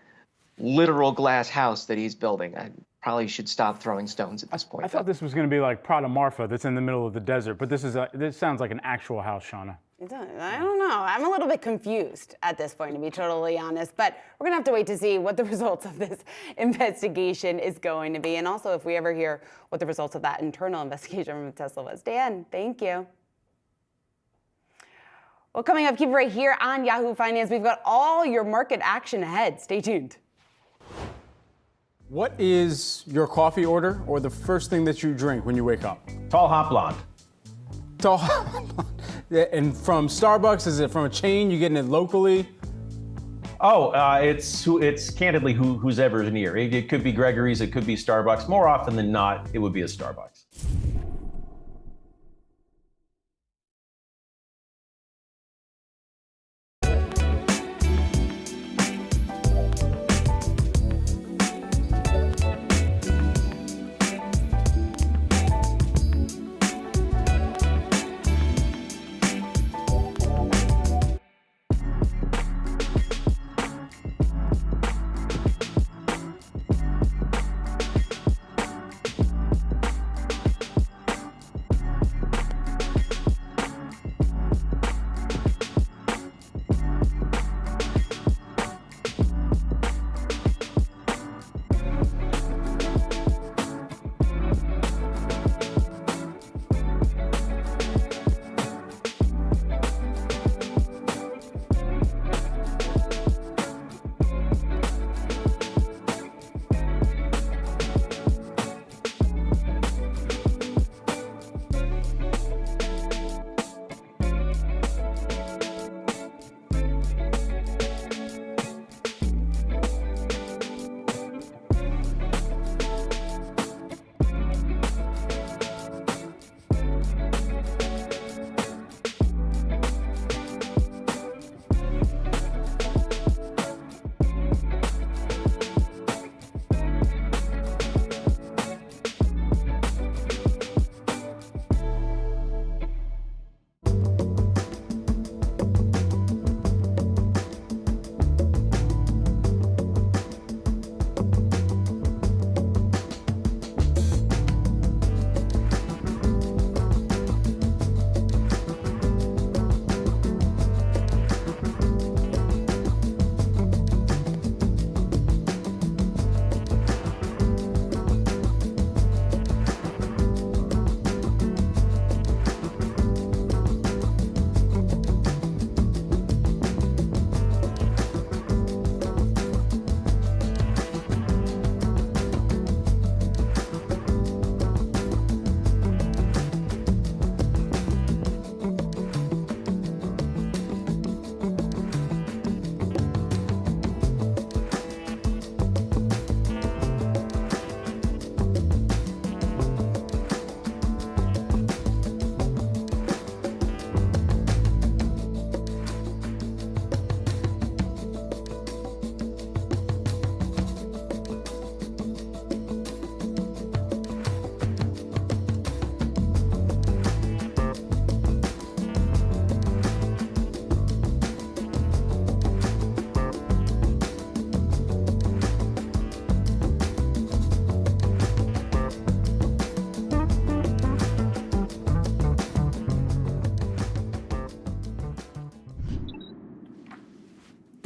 literal glass house that he's building. I probably should stop throwing stones at this point. I thought this was going to be like Prada Marfa that's in the middle of the desert, but this sounds like an actual house, Shauna. I don't know. I'm a little bit confused at this point, to be totally honest. But we're going to have to wait to see what the results of this investigation is going to be. And also if we ever hear what the results of that internal investigation from Tesla was. Dan, thank you. Well, coming up, keep it right here on Yahoo Finance. We've got all your market action ahead. Stay tuned. What is your coffee order or the first thing that you drink when you wake up? Tall hot blonde. Tall hot blonde. And from Starbucks, is it from a chain? You getting it locally? Oh, it's candidly who's ever near. It could be Gregory's, it could be Starbucks. More often than not, it would be a Starbucks.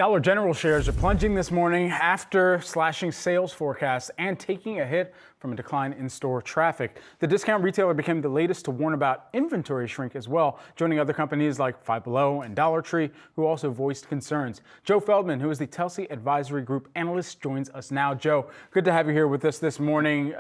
Dollar General shares are plunging this morning after slashing sales forecasts and taking a hit from a decline in store traffic. The discount retailer became the latest to warn about inventory shrink as well, joining other companies like Five Below and Dollar Tree, who also voiced concerns. Joe Feldman, who is the Telsey Advisory Group analyst, joins us now. Joe, good to have you here with us this morning.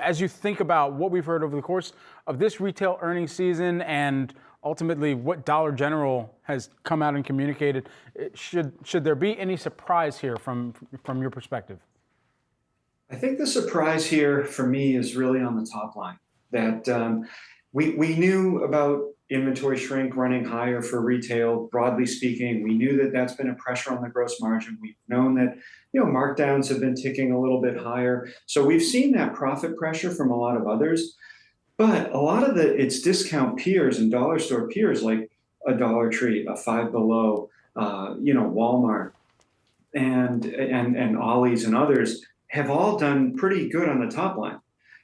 As you think about what we've heard over the course of this retail earnings season and ultimately what Dollar General has come out and communicated, should there be any surprise here from your perspective? I think the surprise here for me is really on the top line, that we knew about inventory shrink running higher for retail, broadly speaking. We knew that that's been a pressure on the gross margin. We've known that markdowns have been ticking a little bit higher. So we've seen that profit pressure from a lot of others. But a lot of its discount peers and dollar store peers like a Dollar Tree, a Five Below, Walmart, and Ollie's and others have all done pretty good on the top line.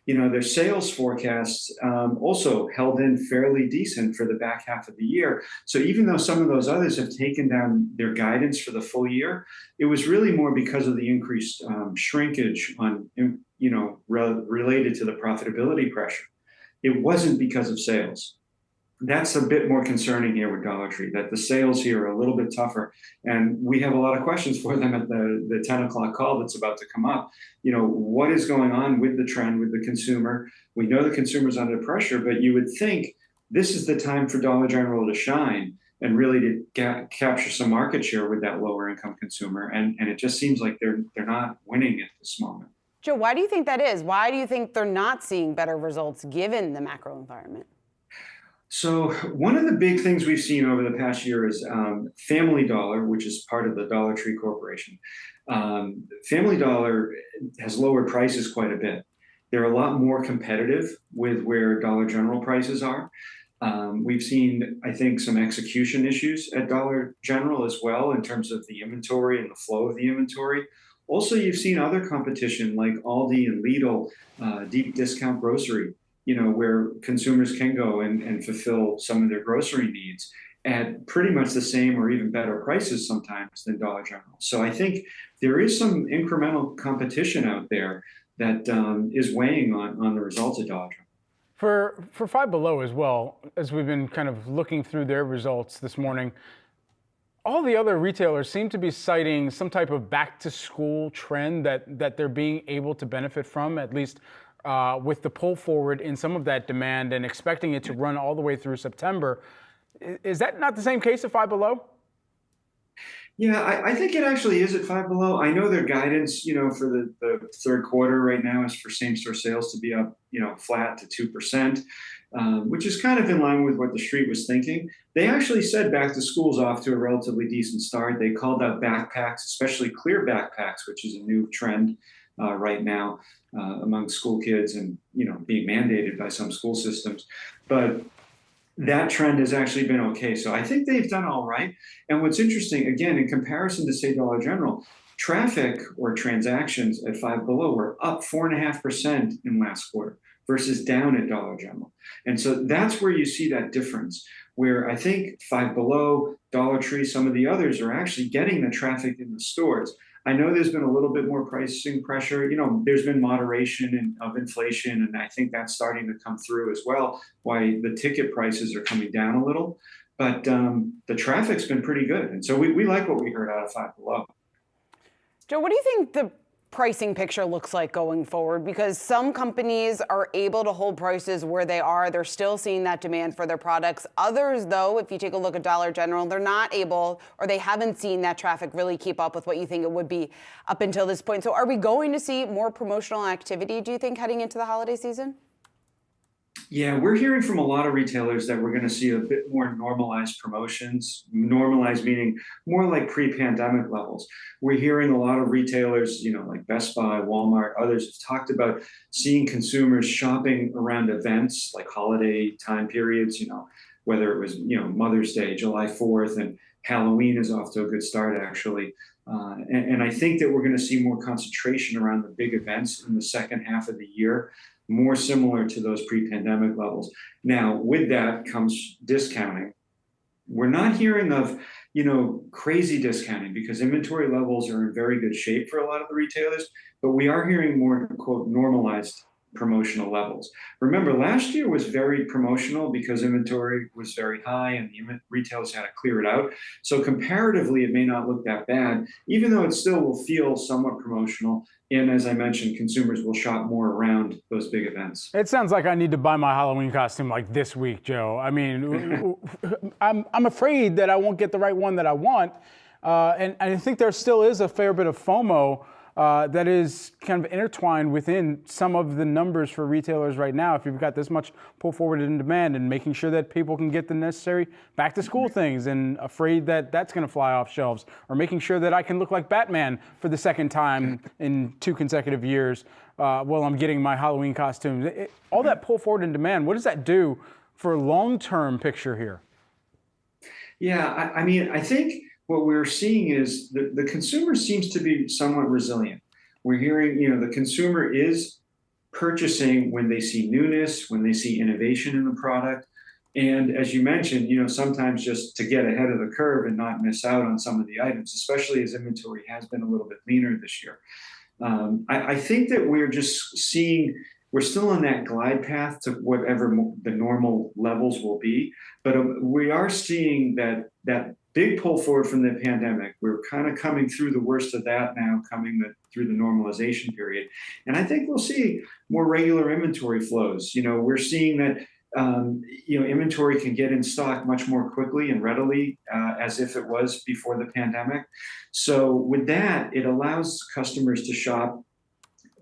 Their sales forecasts also held in fairly decent for the back half of the year. So even though some of those others have taken down their guidance for the full year, it was really more because of the increased shrinkage on, related to the profitability pressure. It wasn't because of sales. That's a bit more concerning here with Dollar Tree, that the sales here are a little bit tougher. And we have a lot of questions for them at the 10 o'clock call that's about to come up. What is going on with the trend, with the consumer? We know the consumer's under pressure, but you would think this is the time for Dollar General to shine and really to capture some market share with that lower income consumer. And it just seems like they're not winning at this moment. Joe, why do you think that is? Why do you think they're not seeing better results given the macro environment? So one of the big things we've seen over the past year is Family Dollar, which is part of the Dollar Tree Corporation. Family Dollar has lowered prices quite a bit. They're a lot more competitive with where Dollar General prices are. We've seen, I think, some execution issues at Dollar General as well in terms of the inventory and the flow of the inventory. Also, you've seen other competition like Aldi and Lidl, deep discount grocery, where consumers can go and fulfill some of their grocery needs at pretty much the same or even better prices sometimes than Dollar General. So I think there is some incremental competition out there that is weighing on the results of Dollar General. For Five Below as well, as we've been kind of looking through their results this morning, all the other retailers seem to be citing some type of back-to-school trend that they're being able to benefit from, at least with the pull forward in some of that demand and expecting it to run all the way through September. Is that not the same case at Five Below? Yeah, I think it actually is at Five Below. I know their guidance, for the third quarter right now is for same-store sales to be up, flat to 2%, which is kind of in line with what the street was thinking. They actually said back to school's off to a relatively decent start. They called out backpacks, especially clear backpacks, which is a new trend right now among school kids and, being mandated by some school systems. But that trend has actually been okay. So I think they've done all right. And what's interesting, again, in comparison to, say, Dollar General, traffic or transactions at Five Below were up 4.5% in last quarter versus down at Dollar General. And so that's where you see that difference, where I think Five Below, Dollar Tree, some of the others are actually getting the traffic in the stores. I know there's been a little bit more pricing pressure. There's been moderation of inflation, and I think that's starting to come through as well, why the ticket prices are coming down a little. But the traffic's been pretty good. And so we like what we heard out of Five Below. Joe, what do you think the pricing picture looks like going forward? Because some companies are able to hold prices where they are. They're still seeing that demand for their products. Others, though, if you take a look at Dollar General, they're not able, or they haven't seen that traffic really keep up with what you think it would be up until this point. So are we going to see more promotional activity, do you think, heading into the holiday season? Yeah, we're hearing from a lot of retailers that we're going to see a bit more normalized promotions, normalized meaning more like pre-pandemic levels. We're hearing a lot of retailers, like Best Buy, Walmart, others have talked about seeing consumers shopping around events like holiday time periods, whether it was, Mother's Day, July 4th, and Halloween is off to a good start, actually. And I think that we're going to see more concentration around the big events in the second half of the year, more similar to those pre-pandemic levels. Now, with that comes discounting. we're not hearing of, crazy discounting because inventory levels are in very good shape for a lot of the retailers, but we are hearing more, quote, normalized promotional levels. Remember, last year was very promotional because inventory was very high and the retailers had to clear it out. So comparatively, it may not look that bad, even though it still will feel somewhat promotional. And as I mentioned, consumers will shop more around those big events. It sounds like I need to buy my Halloween costume like this week, Joe. I mean, I'm afraid that I won't get the right one that I want. And I think there still is a fair bit of FOMO that is kind of intertwined within some of the numbers for retailers right now. If you've got this much pull forward in demand and making sure that people can get the necessary back to school things and afraid that that's going to fly off shelves, or making sure that I can look like Batman for the second time in 2 consecutive years while I'm getting my Halloween costume. All that pull forward in demand, what does that do for a long-term picture here? Yeah, I mean, I think what we're seeing is the consumer seems to be somewhat resilient. We're hearing, the consumer is purchasing when they see newness, when they see innovation in the product. And as you mentioned, sometimes just to get ahead of the curve and not miss out on some of the items, especially as inventory has been a little bit leaner this year. I think that we're just seeing, we're still on that glide path to whatever the normal levels will be, but we are seeing that big pull forward from the pandemic. We're kind of coming through the worst of that now, through the normalization period. And I think we'll see more regular inventory flows. We're seeing that, inventory can get in stock much more quickly and readily as if it was before the pandemic. So with that, it allows customers to shop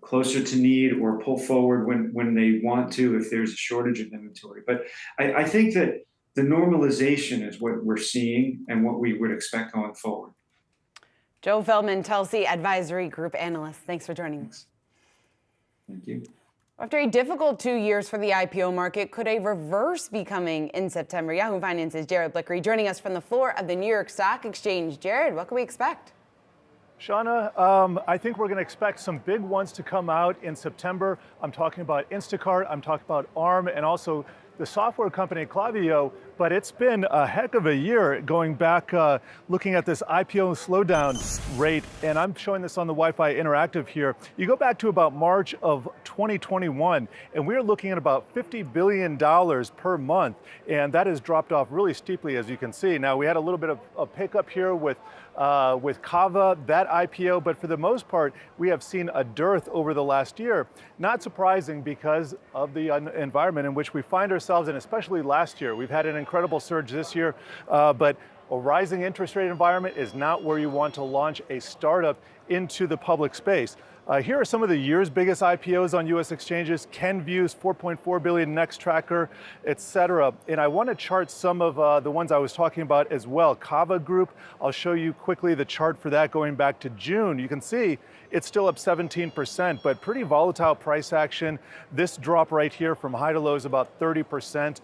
closer to need or pull forward when they want to, if there's a shortage of inventory. But I think that the normalization is what we're seeing and what we would expect going forward. Joe Feldman, Telsey Advisory Group Analyst. Thanks for joining us. Thank you. After a difficult 2 years for the IPO market, could a reverse be coming in September? Yahoo Finance's Jared Blickery joining us from the floor of the New York Stock Exchange. Jared, what can we expect? Shauna, I think we're going to expect some big ones to come out in September. I'm talking about Instacart, I'm talking about ARM, and also the software company Klaviyo, but it's been a heck of a year going back, looking at this IPO slowdown rate, and I'm showing this on the Wi-Fi Interactive here. You go back to about March of 2021, and we're looking at about $50 billion per month, and that has dropped off really steeply, as you can see. Now, we had a little bit of a pickup here with Kava, that IPO, but for the most part, we have seen a dearth over the last year. Not surprising because of the environment in which we find ourselves, and especially last year. We've had an incredible surge this year, but a rising interest rate environment is not where you want to launch a startup into the public space. Here are some of the year's biggest IPOs on U.S. exchanges: Kenvue's $4.4 billion, Nextracker, etc. And I want to chart some of the ones I was talking about as well. Kava Group, I'll show you quickly the chart for that going back to June. You can see it's still up 17%, but pretty volatile price action. This drop right here from high to low is about 30%.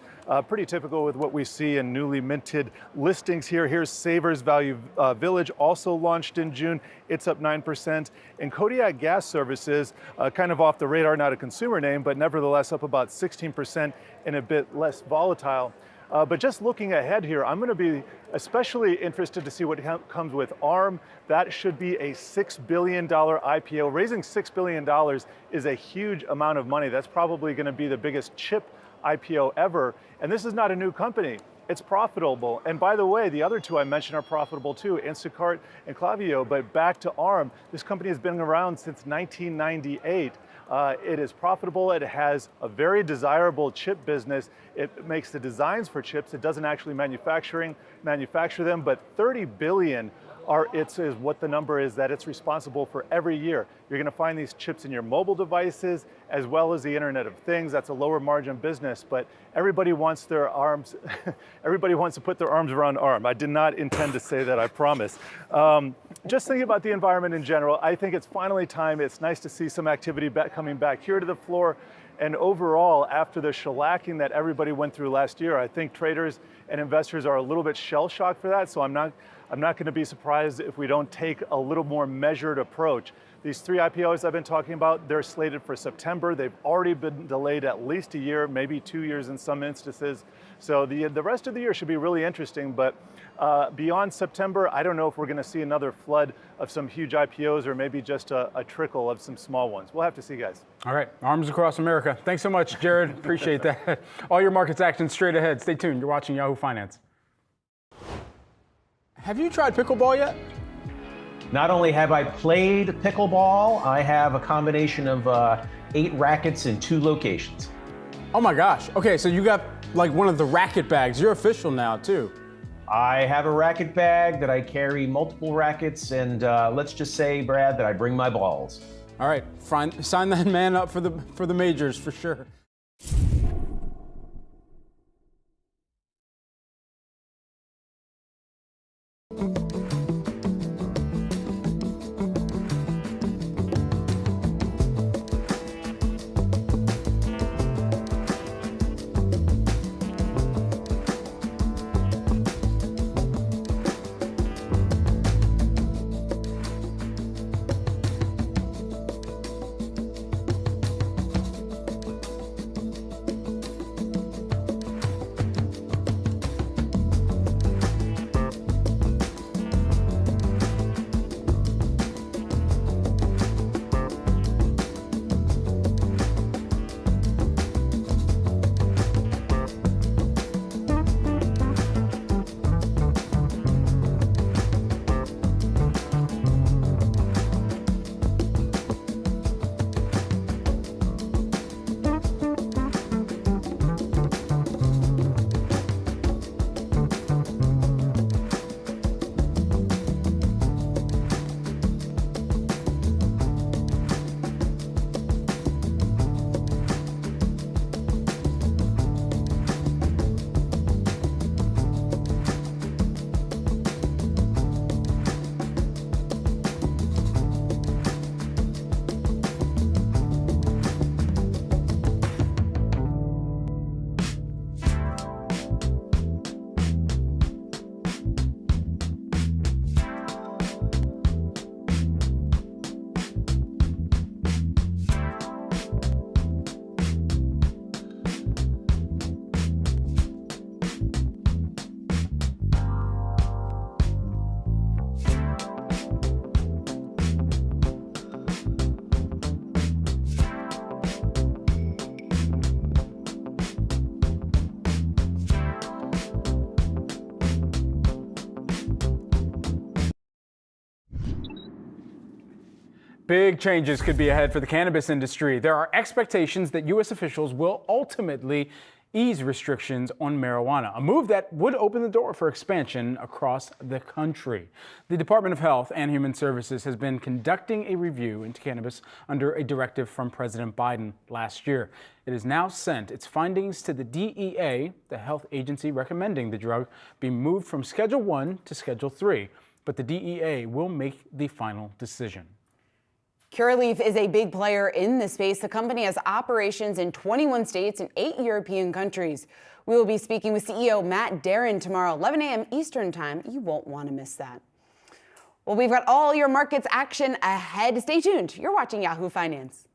Pretty typical with what we see in newly minted listings here. Here's Savers Value Village, also launched in June. It's up 9%. And Kodiak Gas Services, kind of off the radar, not a consumer name, but nevertheless up about 16% and a bit less volatile. But just looking ahead here, I'm going to be especially interested to see what comes with ARM. That should be a $6 billion IPO. Raising $6 billion is a huge amount of money. That's probably going to be the biggest chip IPO ever. And this is not a new company. It's profitable. And by the way, the other two I mentioned are profitable too, Instacart and Klaviyo. But back to ARM, this company has been around since 1998. It is profitable. It has a very desirable chip business. It makes the designs for chips. It doesn't actually manufacture them, but 30 billion is what the number is that it's responsible for every year. You're going to find these chips in your mobile devices as well as the Internet of Things. That's a lower margin business, but everybody wants their arms, everybody wants to put their arms around ARM. I did not intend to say that, I promise. Just thinking about the environment in general, I think it's finally time. It's nice to see some activity coming back here to the floor. And overall, after the shellacking that everybody went through last year, I think traders and investors are a little bit shell-shocked for that. So I'm not going to be surprised if we don't take a little more measured approach. These 3 IPOs I've been talking about, they're slated for September. They've already been delayed at least a year, maybe 2 years in some instances. So the rest of the year should be really interesting, but beyond September, I don't know if we're gonna see another flood of some huge IPOs or maybe just a trickle of some small ones. We'll have to see, guys. All right, arms across America. Thanks so much, Jared. Appreciate that. All your markets action straight ahead. Stay tuned. You're watching Yahoo Finance. Have you tried pickleball yet? Not only have I played pickleball, I have a combination of 8 rackets in 2 locations. Oh my gosh. Okay, so you got like one of the racket bags. You're official now too. I have a racket bag that I carry multiple rackets, and let's just say, Brad, that I bring my balls. All right, fine. Sign that man up for the majors for sure. Big changes could be ahead for the cannabis industry. There are expectations that U.S. officials will ultimately ease restrictions on marijuana, a move that would open the door for expansion across the country. The Department of Health and Human Services has been conducting a review into cannabis under a directive from President Biden last year. It has now sent its findings to the DEA, the health agency recommending the drug be moved from Schedule 1 to Schedule 3, but the DEA will make the final decision. Curaleaf is a big player in this space. The company has operations in 21 states and 8 European countries. We will be speaking with CEO Matt Darin tomorrow, 11 a.m. Eastern Time. You won't want to miss that. Well, we've got all your markets action ahead. Stay tuned. You're watching Yahoo Finance.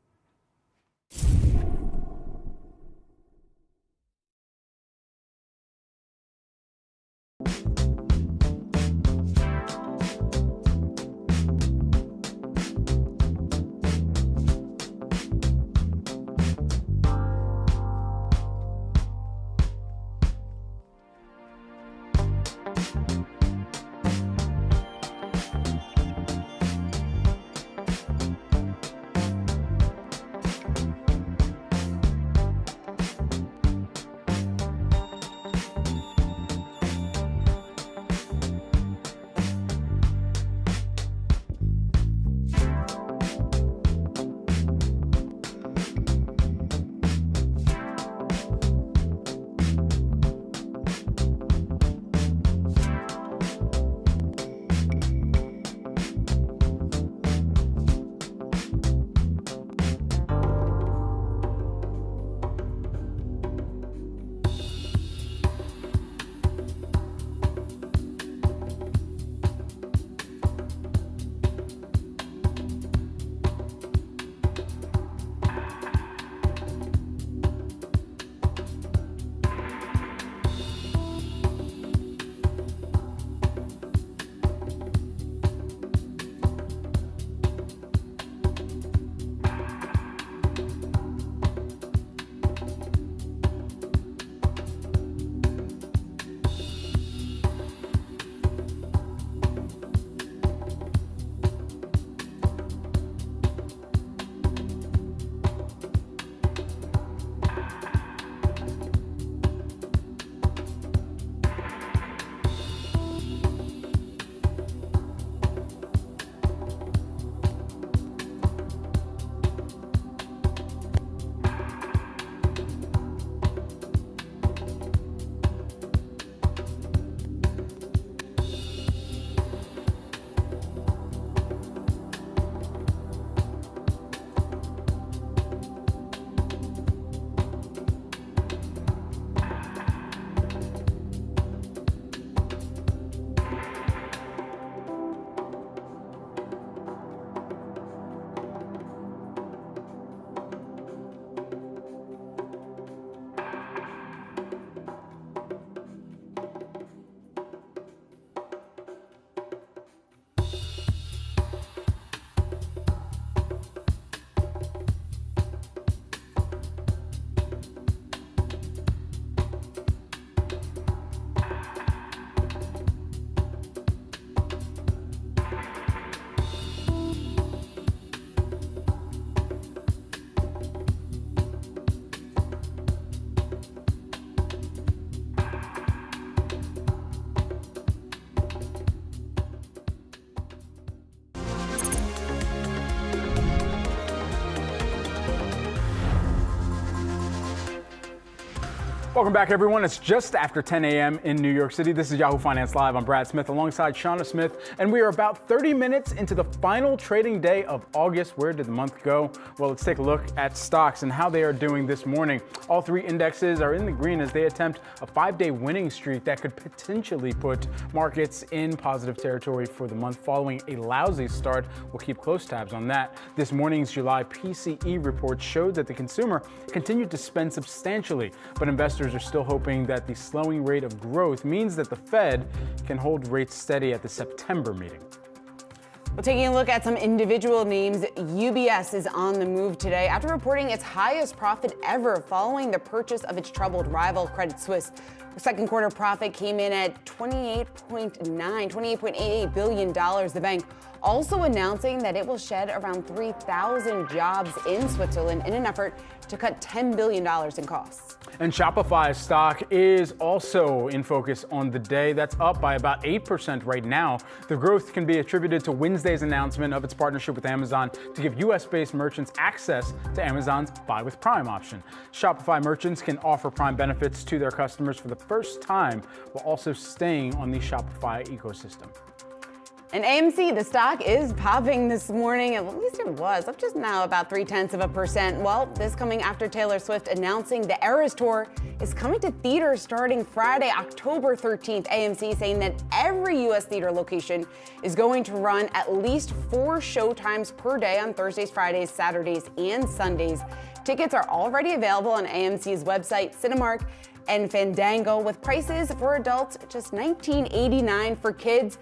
Welcome back, everyone. It's just after 10 a.m. in New York City. This is Yahoo Finance Live. I'm Brad Smith alongside Shauna Smith, and we are about 30 minutes into the final trading day of August. Where did the month go? Well, let's take a look at stocks and how they are doing this morning. All three indexes are in the green as they attempt a 5-day winning streak that could potentially put markets in positive territory for the month following a lousy start. We'll keep close tabs on that. This morning's July PCE report showed that the consumer continued to spend substantially, but investors are still hoping that the slowing rate of growth means that the Fed can hold rates steady at the September meeting. Well, taking a look at some individual names, UBS is on the move today after reporting its highest profit ever following the purchase of its troubled rival Credit Suisse. The second quarter profit came in at $28.88 billion. The bank also announcing that it will shed around 3,000 jobs in Switzerland in an effort to cut $10 billion in costs. And Shopify stock is also in focus on the day. That's up by about 8% right now. The growth can be attributed to Wednesday's announcement of its partnership with Amazon to give US-based merchants access to Amazon's Buy with Prime option. Shopify merchants can offer Prime benefits to their customers for the first time while also staying on the Shopify ecosystem. And AMC, the stock is popping this morning, at least it was, up just now about 0.3%. Well, this coming after Taylor Swift announcing the Eras Tour is coming to theaters starting Friday, October 13th. AMC saying that every U.S. theater location is going to run at least 4 showtimes per day on Thursdays, Fridays, Saturdays, and Sundays. Tickets are already available on AMC's website, Cinemark, and Fandango, with prices for adults just $19.89, for kids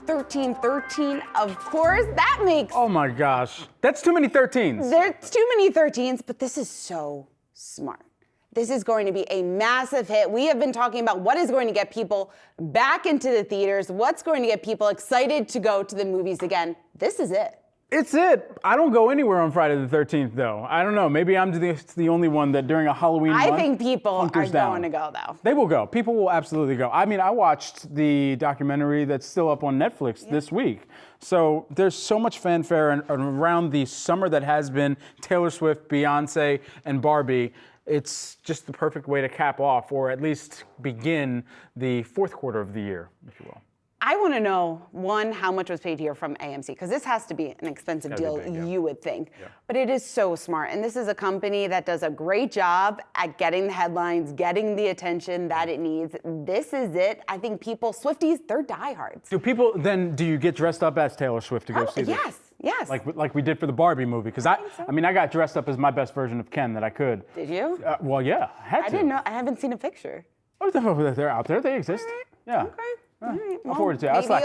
$13.13, of course. That makes... Oh my gosh. That's too many 13s. There's too many 13s, but this is so smart. This is going to be a massive hit. We have been talking about what is going to get people back into the theaters, what's going to get people excited to go to the movies again. This is it. It's it. I don't go anywhere on Friday the 13th, though. I don't know. Maybe I'm the only one that during a Halloween month I think people are hunkers down. going to go, though. They will go. People will absolutely go. I mean, I watched the documentary that's still up on Netflix this week. So there's so much fanfare around the summer that has been Taylor Swift, Beyonce, and Barbie. It's just the perfect way to cap off, or at least begin the fourth quarter of the year, if you will. I want to know, one, how much was paid here from AMC, because this has to be an expensive deal, you would think. Yeah. But it is so smart. And this is a company that does a great job at getting the headlines, getting the attention that it needs. This is it. I think people, Swifties, they're diehards. Do you get dressed up as Taylor Swift to go see this? Yes. Like we did for the Barbie movie, because I got dressed up as my best version of Ken that I could. Did you? Well, yeah, I had to. I didn't know. I haven't seen a picture. Oh, they're out there. They exist. All right. Yeah. Okay. All right. I'll forward it to you. I'll slack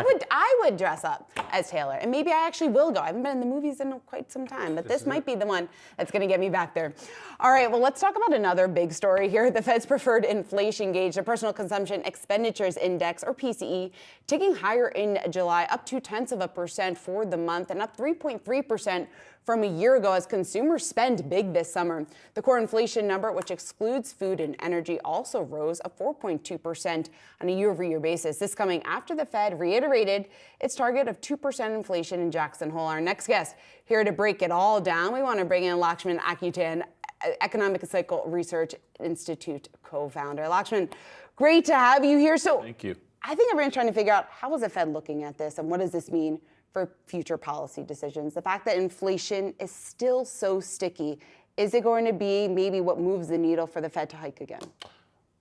it. I would dress up as Taylor, and maybe I actually will go. I haven't been in the movies in quite some time, but this might be the one that's going to get me back there. All right, well, let's talk about another big story here. The Fed's preferred inflation gauge, the Personal Consumption Expenditures Index, or PCE, ticking higher in July, up 0.2% for the month, and up 3.3% from a year ago as consumers spend big this summer. The core inflation number, which excludes food and energy, also rose a 4.2% on a year-over-year basis. This coming after the Fed reiterated its target of 2% inflation in Jackson Hole. Our next guest here to break it all down, we want to bring in Lakshman Akutan, Economic Cycle Research Institute co-founder. Lakshman, great to have you here. So thank you. I think everyone's trying to figure out, how is the Fed looking at this and what does this mean for future policy decisions? The fact that inflation is still so sticky, is it going to be maybe what moves the needle for the Fed to hike again?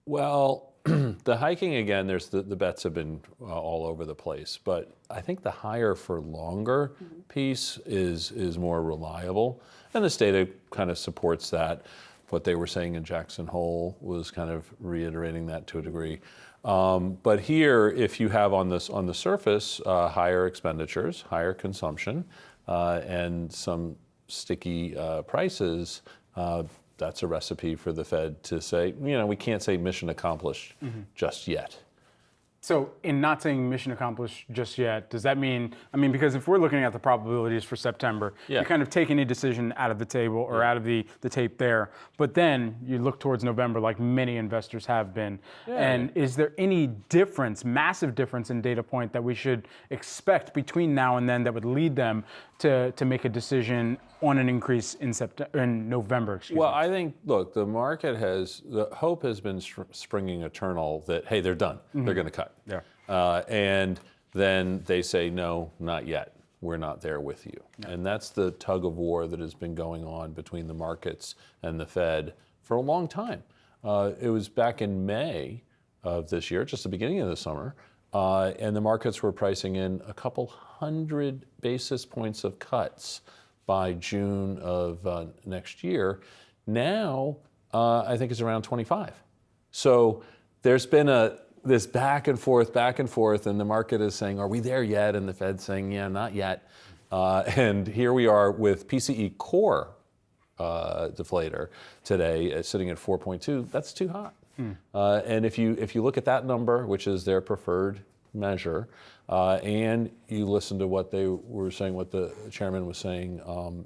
Well, the hiking again, the bets have been all over the place, but I think the higher for longer piece is more reliable, and this data kind of supports that. What they were saying in Jackson Hole was kind of reiterating that to a degree. But here, if you have on the surface higher expenditures, higher consumption, and some sticky prices, that's a recipe for the Fed to say, we can't say mission accomplished just yet. Do people then, do you get dressed up as Taylor Swift to go see this? Well, I think the So in not saying mission accomplished just yet, does that mean, because if we're looking at the probabilities for September, you kind of take any decision out of the table or out of the tape there, but then you look towards November like many investors have been. And is there any difference, massive difference in data point that we should expect between now and then that would lead them to make a decision on an increase in November? Well, I think, look, the hope has been springing eternal that, hey, they're done. They're going to cut. Yeah. And then they say, no, not yet. We're not there with you. Yeah. And that's the tug of war that has been going on between the markets and the Fed for a long time. It was back in May of this year, just the beginning of the summer, and the markets were pricing in a couple hundred basis points of cuts by June of next year. Now, I think it's around 25. So there's been this back and forth, and the market is saying, are we there yet? And the Fed's saying, yeah, not yet. And here we are with PCE core deflator today, sitting at 4.2. That's too hot. And if you look at that number, which is their preferred measure, and you listen to what they were saying, what the chairman was saying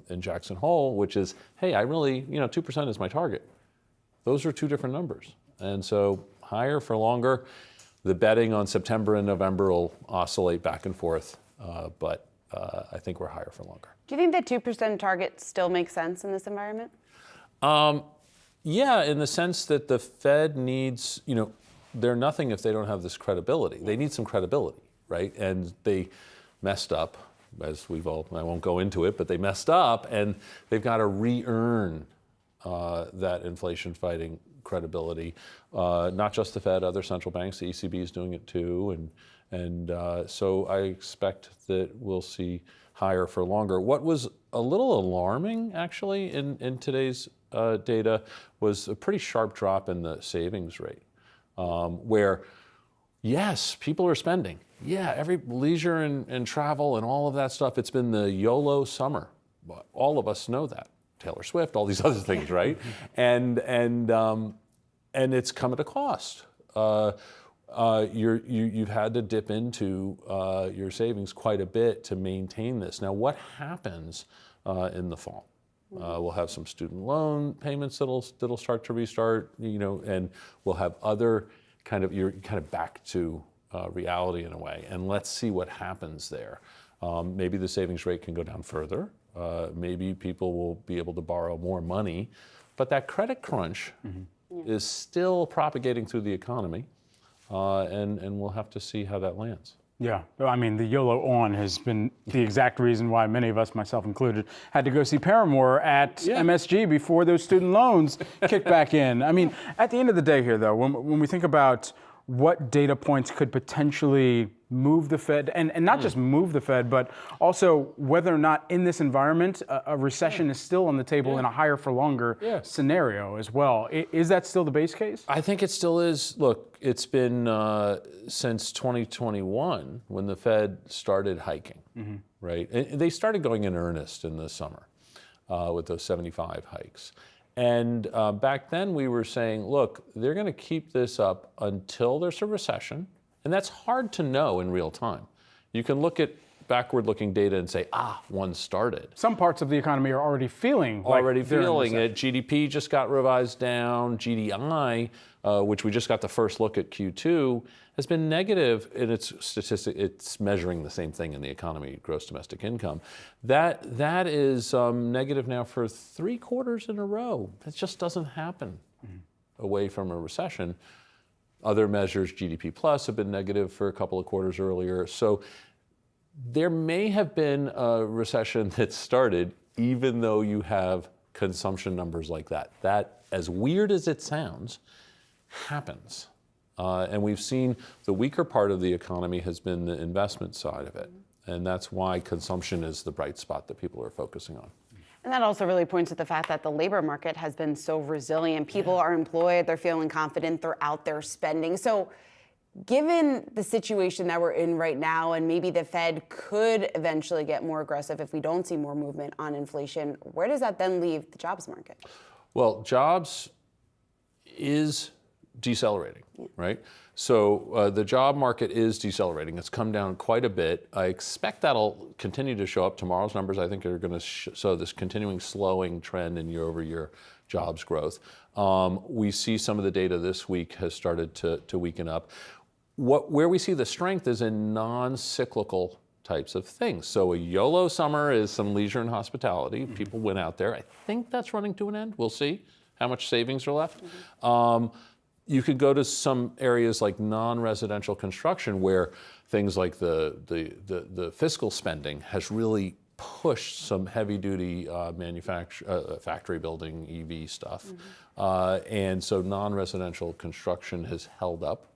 in Jackson Hole, which is, hey, I really, 2% is my target. Those are two different numbers. And so higher for longer. The betting on September and November will oscillate back and forth, but I think we're higher for longer. Do you think the 2% target still makes sense in this environment? Yeah, in the sense that the Fed needs, they're nothing if they don't have this credibility. They need some credibility, right? And they messed up, as I won't go into it, but they messed up, and they've got to re-earn that inflation fighting credibility. Not just the Fed, other central banks, the ECB is doing it too, and so I expect that we'll see higher for longer. What was a little alarming, actually, in today's data was a pretty sharp drop in the savings rate, where, yes, people are spending. Yeah, every leisure and travel and all of that stuff, it's been the YOLO summer. All of us know that. Taylor Swift, all these other things, right? And it's come at a cost. You've had to dip into your savings quite a bit to maintain this. Now, what happens in the fall? We'll have some student loan payments that'll start to restart, and we'll have other you're kind of back to reality in a way. And let's see what happens there. Maybe the savings rate can go down further. Maybe people will be able to borrow more money, but that credit crunch is still propagating through the economy, and we'll have to see how that lands. Yeah, the YOLO on has been the exact reason why many of us, myself included, had to go see Paramore at MSG before those student loans kicked back in. At the end of the day here, though, when we think about what data points could potentially move the Fed, and not just move the Fed, but also whether or not in this environment a recession is still on the table in a higher for longer scenario as well. Is that still the base case? I think it still is. Look, it's been since 2021 when the Fed started hiking, right? And they started going in earnest in the summer with those 75 hikes. And back then we were saying, look, they're going to keep this up until there's a recession. And that's hard to know in real time. You can look at backward-looking data and say, one started. Some parts of the economy are already feeling it. GDP just got revised down. GDI, which we just got the first look at Q2, has been negative in its statistic. It's measuring the same thing in the economy, gross domestic income. That is negative now for 3 quarters in a row. It just doesn't happen away from a recession. Other measures, GDP plus, have been negative for a couple of quarters earlier. So there may have been a recession that started even though you have consumption numbers like that. That, as weird as it sounds, happens. And we've seen the weaker part of the economy has been the investment side of it. And that's why consumption is the bright spot that people are focusing on. And that also really points to the fact that the labor market has been so resilient. People are employed, they're feeling confident, they're out there spending. So given the situation that we're in right now, and maybe the Fed could eventually get more aggressive if we don't see more movement on inflation, where does that then leave the jobs market? Well, jobs is decelerating, right? So the job market is decelerating. It's come down quite a bit. I expect that'll continue to show up. Tomorrow's numbers, I think, are going to show this continuing slowing trend in year-over-year jobs growth. We see some of the data this week has started to weaken up. Where we see the strength is in non-cyclical types of things. So a YOLO summer is some leisure and hospitality. People went out there. I think that's running to an end. We'll see how much savings are left. You could go to some areas like non-residential construction where things like the fiscal spending has really pushed some heavy-duty factory building EV stuff. And so non-residential construction has held up.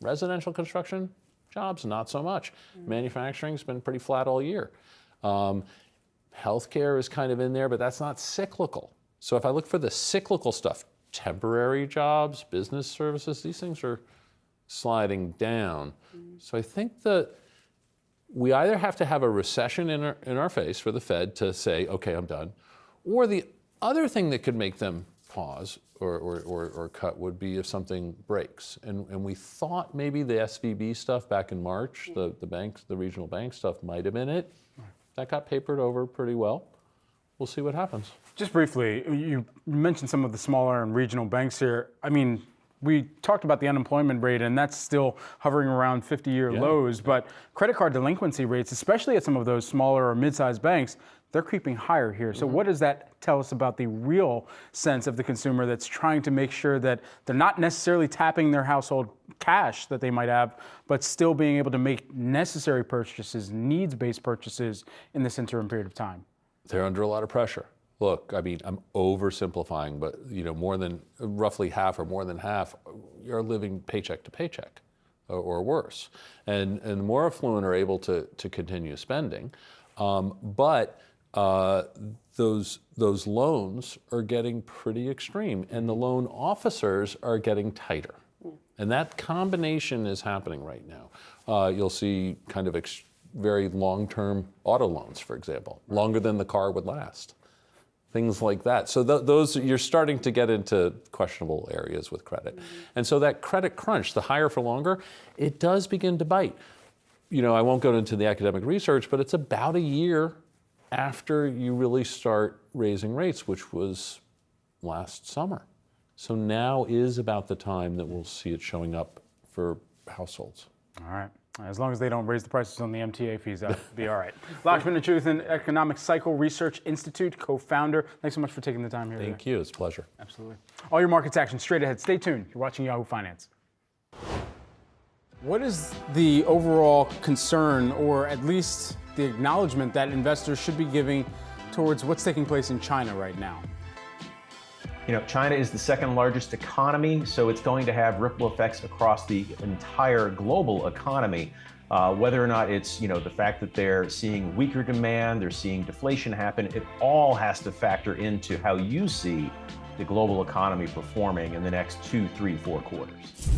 Residential construction, jobs, not so much. Manufacturing's been pretty flat all year. Healthcare is kind of in there, but that's not cyclical. So if I look for the cyclical stuff, temporary jobs, business services, these things are sliding down. So I think that we either have to have a recession in our face for the Fed to say, okay, I'm done, or the other thing that could make them pause or cut would be if something breaks. And we thought maybe the SVB stuff back in March, the banks, the regional bank stuff might have been it. That got papered over pretty well. We'll see what happens. Just briefly, you mentioned some of the smaller and regional banks here. I mean, we talked about the unemployment rate, and that's still hovering around 50-year lows, but credit card delinquency rates, especially at some of those smaller or mid-sized banks, they're creeping higher here. So what does that tell us about the real sense of the consumer that's trying to make sure that they're not necessarily tapping their household cash that they might have, but still being able to make necessary purchases, needs-based purchases in this interim period of time? They're under a lot of pressure. Look, I mean, I'm oversimplifying, but more than roughly half or more than half are living paycheck to paycheck or worse. And the more affluent are able to continue spending. But those loans are getting pretty extreme, and the loan officers are getting tighter. And that combination is happening right now. You'll see kind of very long-term auto loans, for example, longer than the car would last. Things like that. So those, you're starting to get into questionable areas with credit. And so that credit crunch, the higher for longer, it does begin to bite. I won't go into the academic research, but it's about a year after you really start raising rates, which was last summer. So now is about the time that we'll see it showing up for households. All right. As long as they don't raise the prices on the MTA fees, that'll be all right. Lakshman Achuthan, Economic Cycle Research Institute co-founder. Thanks so much for taking the time here. Thank you. It's a pleasure. Absolutely. All your markets action straight ahead. Stay tuned. You're watching Yahoo Finance. What is the overall concern, or at least the acknowledgement that investors should be giving towards what's taking place in China right now? China is the second largest economy, so it's going to have ripple effects across the entire global economy. Whether or not it's, the fact that they're seeing weaker demand, they're seeing deflation happen, it all has to factor into how you see the global economy performing in the next 2, 3, 4 quarters.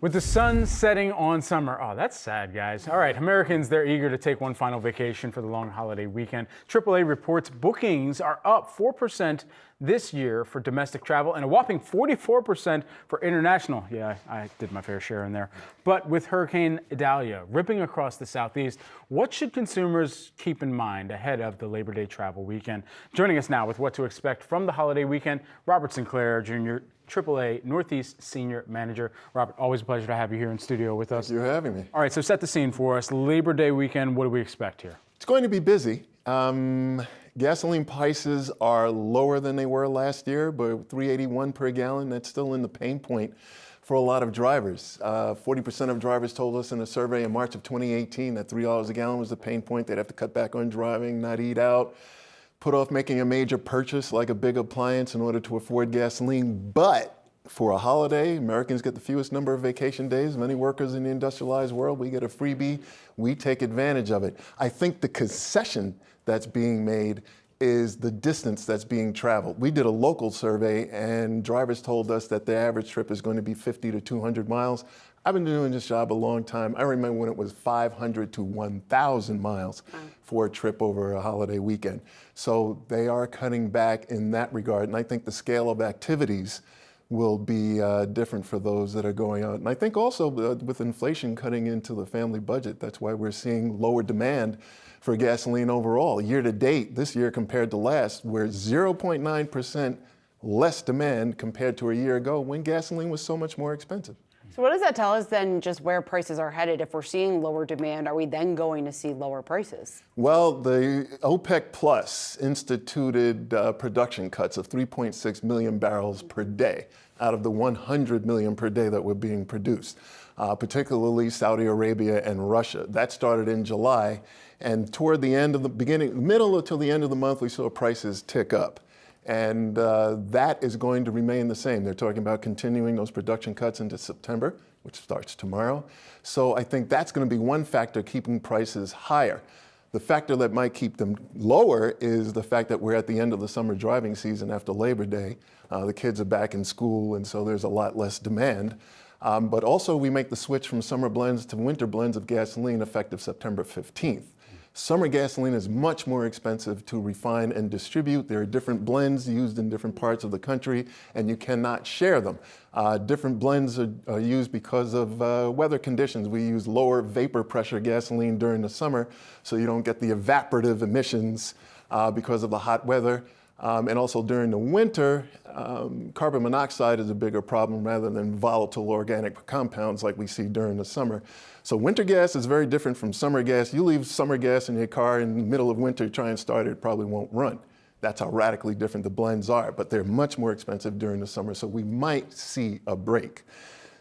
With the sun setting on summer. Oh, that's sad, guys. All right, Americans, they're eager to take one final vacation for the long holiday weekend. AAA reports bookings are up 4% this year for domestic travel and a whopping 44% for international. Yeah, I did my fair share in there. But with Hurricane Idalia ripping across the southeast, what should consumers keep in mind ahead of the Labor Day travel weekend? Joining us now with what to expect from the holiday weekend, Robert Sinclair Jr., AAA Northeast Senior Manager. Robert, always a pleasure to have you here in studio with us. Thank you for having me. All right, so set the scene for us. Labor Day weekend, what do we expect here? It's going to be busy. Gasoline prices are lower than they were last year, but $3.81 per gallon, that's still in the pain point for a lot of drivers. 40% of drivers told us in a survey in March of 2018 that $3 a gallon was the pain point. They'd have to cut back on driving, not eat out, put off making a major purchase like a big appliance in order to afford gasoline. But for a holiday, Americans get the fewest number of vacation days. Many workers in the industrialized world, we get a freebie. We take advantage of it. I think the concession that's being made is the distance that's being traveled. We did a local survey and drivers told us that the average trip is going to be 50 to 200 miles. I've been doing this job a long time. I remember when it was 500 to 1,000 miles for a trip over a holiday weekend. So they are cutting back in that regard. And I think the scale of activities will be different for those that are going out. And I think also with inflation cutting into the family budget, that's why we're seeing lower demand for gasoline overall. Year to date, this year compared to last, we're 0.9% less demand compared to a year ago when gasoline was so much more expensive. So what does that tell us then, just where prices are headed? If we're seeing lower demand, are we then going to see lower prices? Well, the OPEC Plus instituted production cuts of 3.6 million barrels per day out of the 100 million per day that were being produced, particularly Saudi Arabia and Russia. That started in July, and toward the end of middle till the end of the month, we saw prices tick up. And that is going to remain the same. They're talking about continuing those production cuts into September, which starts tomorrow. So I think that's going to be one factor keeping prices higher. The factor that might keep them lower is the fact that we're at the end of the summer driving season after Labor Day. The kids are back in school, and so there's a lot less demand. But also we make the switch from summer blends to winter blends of gasoline effective September 15th. Summer gasoline is much more expensive to refine and distribute. There are different blends used in different parts of the country, and you cannot share them. Different blends are used because of weather conditions. We use lower vapor pressure gasoline during the summer, so you don't get the evaporative emissions because of the hot weather. And also during the winter, carbon monoxide is a bigger problem rather than volatile organic compounds like we see during the summer. So winter gas is very different from summer gas. You leave summer gas in your car in the middle of winter, try and start it, probably won't run. That's how radically different the blends are, but they're much more expensive during the summer, so we might see a break.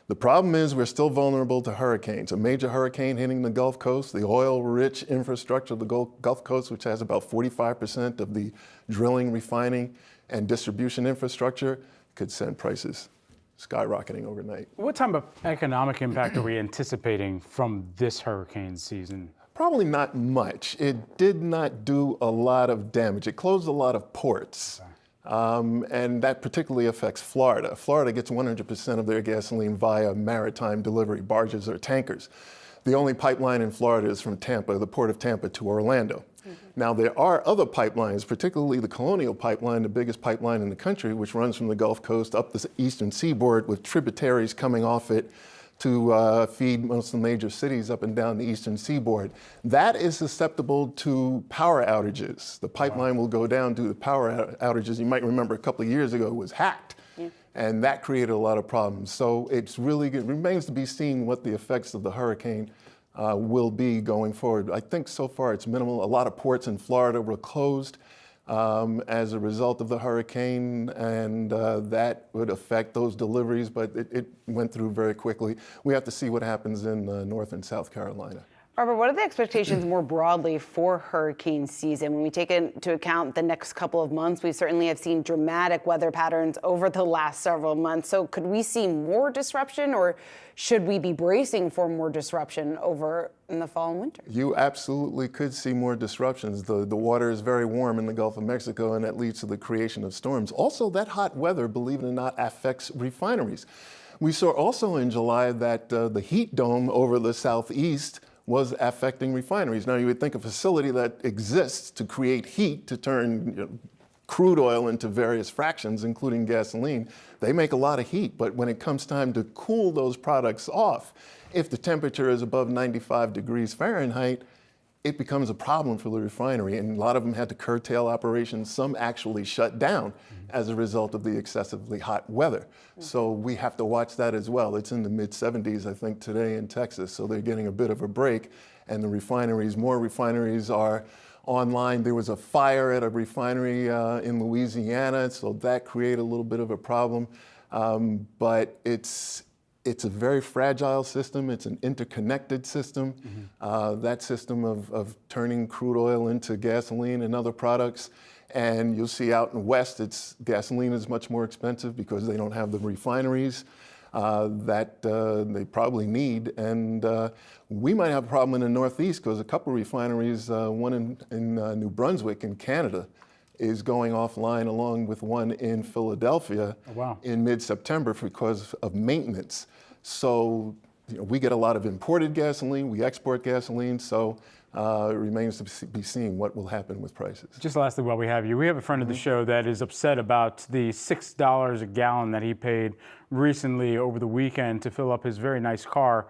The problem is we're still vulnerable to hurricanes. A major hurricane hitting the Gulf Coast, the oil-rich infrastructure of the Gulf Coast, which has about 45% of the drilling, refining, and distribution infrastructure, could send prices skyrocketing overnight. What type of economic impact are we anticipating from this hurricane season? Probably not much. It did not do a lot of damage. It closed a lot of ports. And that particularly affects Florida. Florida gets 100% of their gasoline via maritime delivery, barges or tankers. The only pipeline in Florida is from Tampa, the port of Tampa, to Orlando. Now, there are other pipelines, particularly the Colonial Pipeline, the biggest pipeline in the country, which runs from the Gulf Coast up the eastern seaboard with tributaries coming off it to feed most of the major cities up and down the eastern seaboard. That is susceptible to power outages. The pipeline will go down due to power outages. You might remember a couple of years ago it was hacked, and that created a lot of problems. So it remains to be seen what the effects of the hurricane will be going forward. I think so far it's minimal. A lot of ports in Florida were closed as a result of the hurricane, and that would affect those deliveries, but it went through very quickly. We have to see what happens in North and South Carolina. Robert, what are the expectations more broadly for hurricane season? When we take into account the next couple of months, we certainly have seen dramatic weather patterns over the last several months. So could we see more disruption, or should we be bracing for more disruption over in the fall and winter? You absolutely could see more disruptions. The water is very warm in the Gulf of Mexico, and that leads to the creation of storms. Also, that hot weather, believe it or not, affects refineries. We saw also in July that the heat dome over the southeast was affecting refineries. Now, you would think a facility that exists to create heat to turn crude oil into various fractions, including gasoline, they make a lot of heat. But when it comes time to cool those products off, if the temperature is above 95 degrees Fahrenheit, it becomes a problem for the refinery. And a lot of them had to curtail operations. Some actually shut down as a result of the excessively hot weather. So we have to watch that as well. It's in the mid 70s, I think, today in Texas. So they're getting a bit of a break. And the refineries, more refineries are online. There was a fire at a refinery in Louisiana, so that created a little bit of a problem. But it's a very fragile system. It's an interconnected system. That system of turning crude oil into gasoline and other products. And you'll see out in the West, gasoline is much more expensive because they don't have the refineries that they probably need. And we might have a problem in the Northeast because a couple of refineries, one in New Brunswick in Canada, is going offline along with one in Philadelphia in mid-September because of maintenance. So we get a lot of imported gasoline, we export gasoline, so it remains to be seen what will happen with prices. Just lastly, while we have you, we have a friend of the show that is upset about the $6 a gallon that he paid recently over the weekend to fill up his very nice car.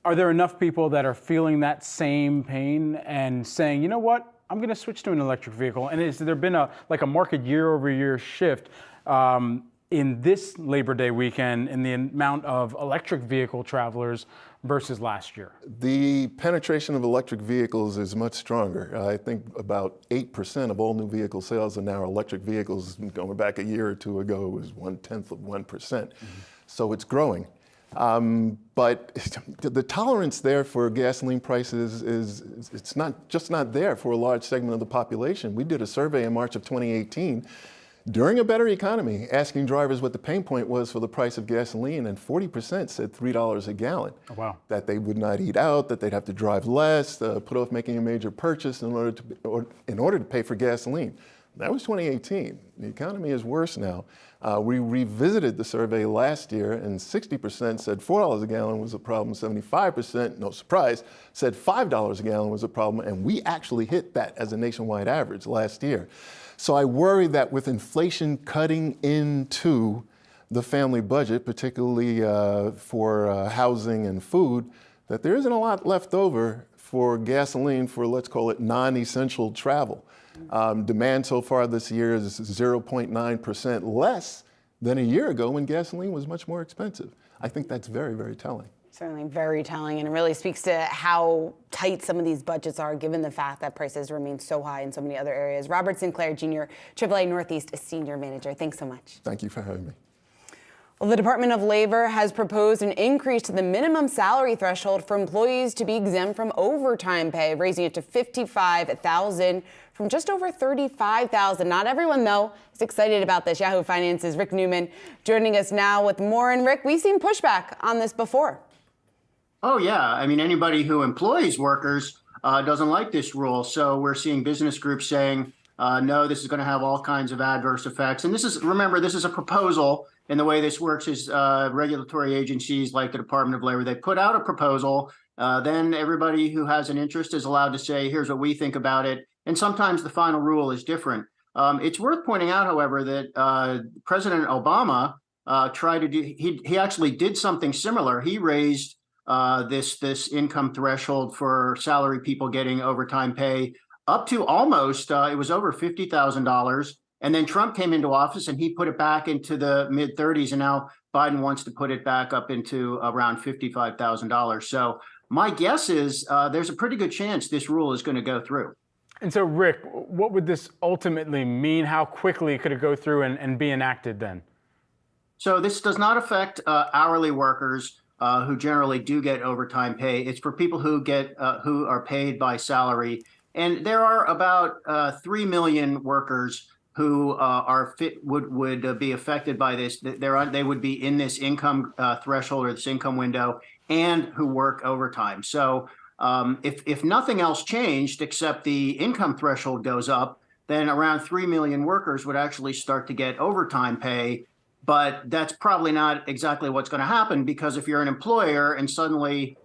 Are there enough people that are feeling that same pain and saying, you know what, I'm going to switch to an electric vehicle? And has there been a market year-over-year shift in this Labor Day weekend in the amount of electric vehicle travelers versus last year? The penetration of electric vehicles is much stronger. I think about 8% of all new vehicle sales are now electric vehicles. Going back a year or two ago, it was 0.1%. So it's growing. But the tolerance there for gasoline prices it's not there for a large segment of the population. We did a survey in March of 2018 during a better economy, asking drivers what the pain point was for the price of gasoline, and 40% said $3 a gallon. Oh, wow. That they would not eat out, that they'd have to drive less, put off making a major purchase in order to pay for gasoline. That was 2018. The economy is worse now. We revisited the survey last year, and 60% said $4 a gallon was a problem. 75%, no surprise, said $5 a gallon was a problem, and we actually hit that as a nationwide average last year. So I worry that with inflation cutting into the family budget, particularly for housing and food, that there isn't a lot left over for gasoline for, let's call it, non-essential travel. Demand so far this year is 0.9% less than a year ago when gasoline was much more expensive. I think that's very, very telling. Certainly very telling, and it really speaks to how tight some of these budgets are given the fact that prices remain so high in so many other areas. Robert Sinclair Jr., AAA Northeast Senior Manager. Thanks so much. Thank you for having me. Well, the Department of Labor has proposed an increase to the minimum salary threshold for employees to be exempt from overtime pay, raising it to $55,000 from just over $35,000. Not everyone, though, is excited about this. Yahoo Finance's Rick Newman joining us now with more. And Rick, we've seen pushback on this before. Oh, yeah. I mean, anybody who employs workers doesn't like this rule. So we're seeing business groups saying, no, this is going to have all kinds of adverse effects. And remember, this is a proposal. And the way this works is regulatory agencies like the Department of Labor, they put out a proposal. Then everybody who has an interest is allowed to say, here's what we think about it. And sometimes the final rule is different. It's worth pointing out, however, that President Obama he actually did something similar. He raised this income threshold for salary people getting overtime pay up to almost, it was over $50,000. And then Trump came into office and he put it back into the mid 30s. And now Biden wants to put it back up into around $55,000. So my guess is there's a pretty good chance this rule is going to go through. And so, Rick, what would this ultimately mean? How quickly could it go through and be enacted then? So this does not affect hourly workers who generally do get overtime pay. It's for people who who are paid by salary. And there are about 3 million workers who would be affected by this. They would be in this income threshold or this income window, and who work overtime. So if nothing else changed except the income threshold goes up, then around 3 million workers would actually start to get overtime pay. But that's probably not exactly what's going to happen, because if you're an employer and suddenly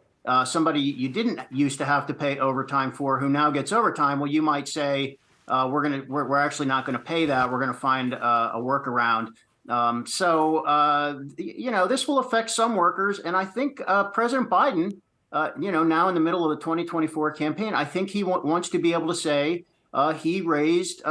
somebody you didn't used to have to pay overtime for who now gets overtime, well, you might say, we're actually not going to pay that. We're going to find a workaround. This will affect some workers. And I think President Biden, now in the middle of the 2024 campaign, I think he wants to be able to say he raised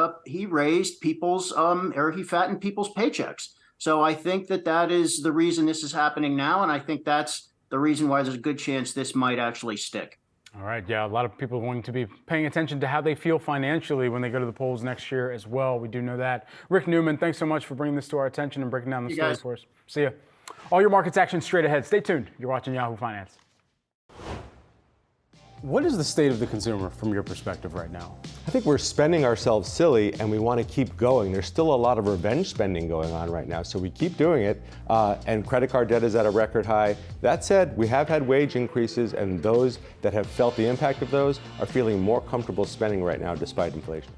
people's or he fattened people's paychecks. So I think that is the reason this is happening now. And I think that's the reason why there's a good chance this might actually stick. All right, yeah, a lot of people are going to be paying attention to how they feel financially when they go to the polls next year as well. We do know that. Rick Newman, thanks so much for bringing this to our attention and breaking down the story for us. See ya. All your markets action straight ahead. Stay tuned. You're watching Yahoo Finance. What is the state of the consumer from your perspective right now? I think we're spending ourselves silly and we want to keep going. There's still a lot of revenge spending going on right now, so we keep doing it, and credit card debt is at a record high. That said, we have had wage increases, and those that have felt the impact of those are feeling more comfortable spending right now despite inflation.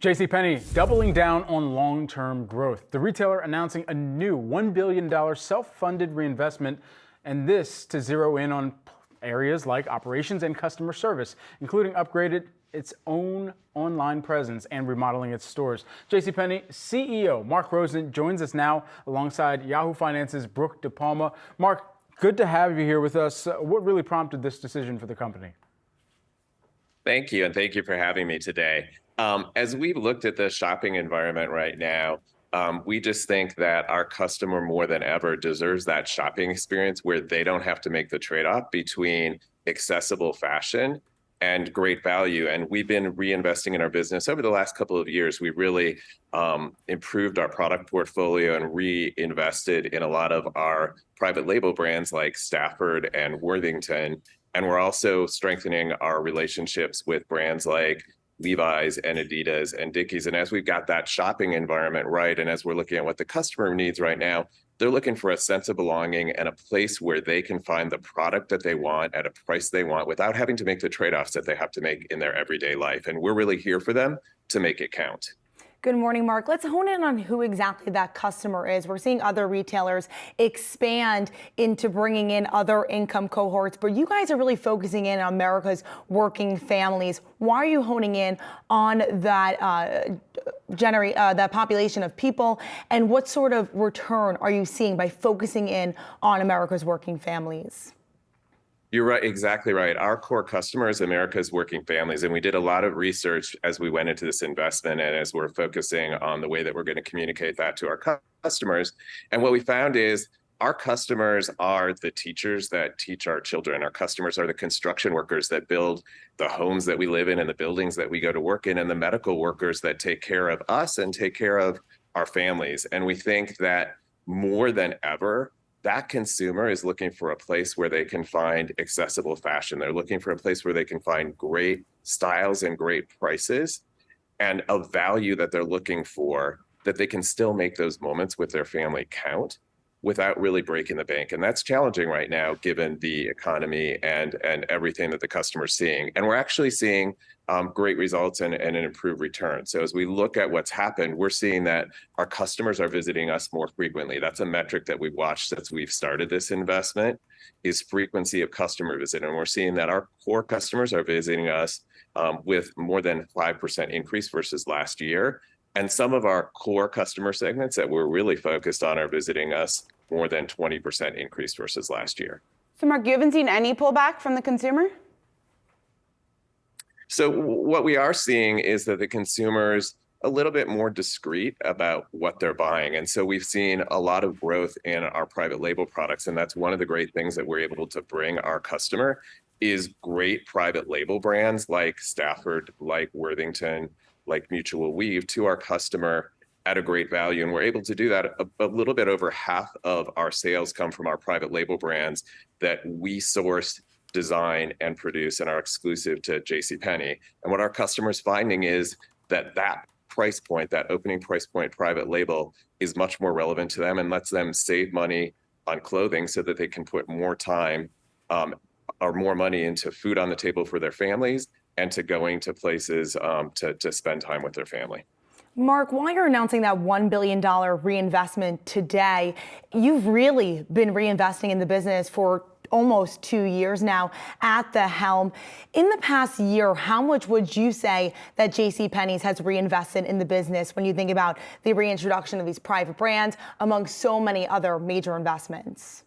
JCPenney doubling down on long-term growth. The retailer announcing a new $1 billion self-funded reinvestment, and this to zero in on areas like operations and customer service, including upgraded its own online presence and remodeling its stores. JCPenney CEO Mark Rosen joins us now alongside Yahoo Finance's Brooke DePalma. Mark, good to have you here with us. What really prompted this decision for the company? Thank you, and thank you for having me today. As we looked at the shopping environment right now, we just think that our customer more than ever deserves that shopping experience where they don't have to make the trade-off between accessible fashion and great value. And we've been reinvesting in our business over the last couple of years. We really improved our product portfolio and reinvested in a lot of our private label brands like Stafford and Worthington. And we're also strengthening our relationships with brands like Levi's and Adidas and Dickies. And as we've got that shopping environment right, and as we're looking at what the customer needs right now, they're looking for a sense of belonging and a place where they can find the product that they want at a price they want without having to make the trade-offs that they have to make in their everyday life. And we're really here for them to make it count. Good morning, Mark. Let's hone in on who exactly that customer is. We're seeing other retailers expand into bringing in other income cohorts, but you guys are really focusing in on America's working families. Why are you honing in on that that population of people, and what sort of return are you seeing by focusing in on America's working families? You're right, exactly right. Our core customer is America's working families, and we did a lot of research as we went into this investment and as we're focusing on the way that we're going to communicate that to our customers. And what we found is our customers are the teachers that teach our children. Our customers are the construction workers that build the homes that we live in and the buildings that we go to work in, and the medical workers that take care of us and take care of our families. And we think that more than ever, that consumer is looking for a place where they can find accessible fashion. They're looking for a place where they can find great styles and great prices and a value that they're looking for, that they can still make those moments with their family count without really breaking the bank. And that's challenging right now, given the economy and everything that the customer's seeing. And we're actually seeing great results and an improved return. So as we look at what's happened, we're seeing that our customers are visiting us more frequently. That's a metric that we've watched since we've started this investment, is frequency of customer visit. And we're seeing that our core customers are visiting us with more than 5% increase versus last year. And some of our core customer segments that we're really focused on are visiting us more than 20% increase versus last year. So Mark, you haven't seen any pullback from the consumer? So what we are seeing is that the consumer's a little bit more discreet about what they're buying. And so we've seen a lot of growth in our private label products. And that's one of the great things that we're able to bring our customer is great private label brands like Stafford, like Worthington, like Mutual Weave to our customer at a great value. And we're able to do that. A little bit over half of our sales come from our private label brands that we source, design, and produce and are exclusive to JCPenney. And what our customers finding is that that price point, that opening price point private label is much more relevant to them and lets them save money on clothing so that they can put more time or more money into food on the table for their families and to going to places to spend time with their family. Mark, while you're announcing that $1 billion reinvestment today, you've really been reinvesting in the business for almost 2 years now at the helm. In the past year, how much would you say that JCPenney's has reinvested in the business when you think about the reintroduction of these private brands among so many other major investments?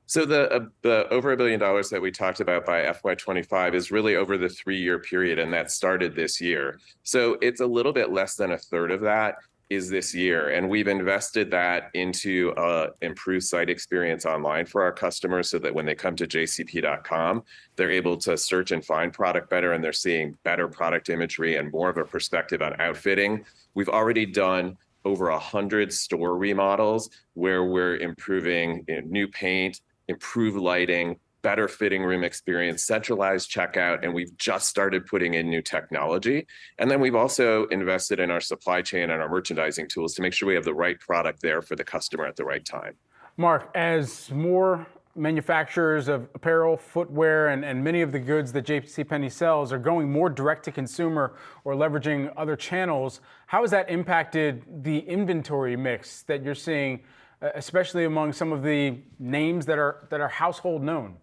So the over $1 billion that we talked about by FY25 is really over the 3-year period, and that started this year. So it's a little bit less than a third of that is this year. And we've invested that into improved site experience online for our customers so that when they come to jcp.com, they're able to search and find product better, and they're seeing better product imagery and more of a perspective on outfitting. We've already done over 100 store remodels where we're improving new paint, improved lighting, better fitting room experience, centralized checkout, and we've just started putting in new technology. And then we've also invested in our supply chain and our merchandising tools to make sure we have the right product there for the customer at the right time. Mark, as more manufacturers of apparel, footwear, and many of the goods that JCPenney sells are going more direct to consumer or leveraging other channels. How has that impacted the inventory mix that you're seeing, especially among some of the names that are household known?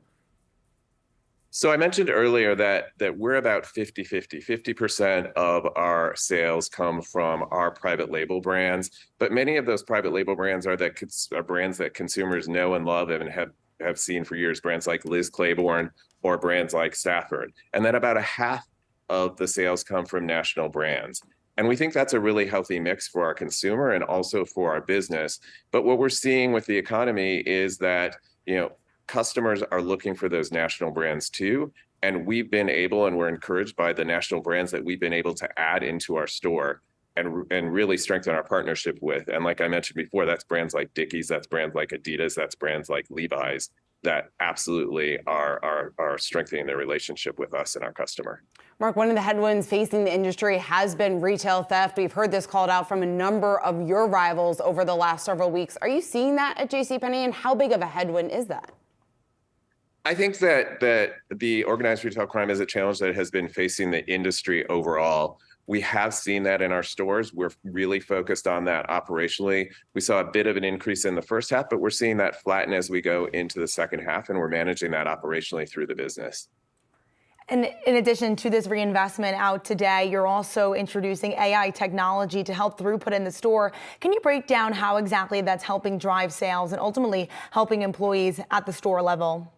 So I mentioned earlier that we're about 50-50. 50% of our sales come from our private label brands, but many of those private label brands are brands that consumers know and love and have seen for years, brands like Liz Claiborne or brands like Stafford. And then about a half of the sales come from national brands. And we think that's a really healthy mix for our consumer and also for our business. But what we're seeing with the economy is that, customers are looking for those national brands too. And we've been able, and we're encouraged by the national brands that we've been able to add into our store and really strengthen our partnership with. And like I mentioned before, that's brands like Dickies, that's brands like Adidas, that's brands like Levi's that absolutely are strengthening their relationship with us and our customer. Mark, one of the headwinds facing the industry has been retail theft. We've heard this called out from a number of your rivals over the last several weeks. Are you seeing that at JCPenney, and how big of a headwind is that? I think that the organized retail crime is a challenge that has been facing the industry overall. We have seen that in our stores. We're really focused on that operationally. We saw a bit of an increase in the first half, but we're seeing that flatten as we go into the second half, and we're managing that operationally through the business. And in addition to this reinvestment out today, you're also introducing AI technology to help throughput in the store. Can you break down how exactly that's helping drive sales and ultimately helping employees at the store level?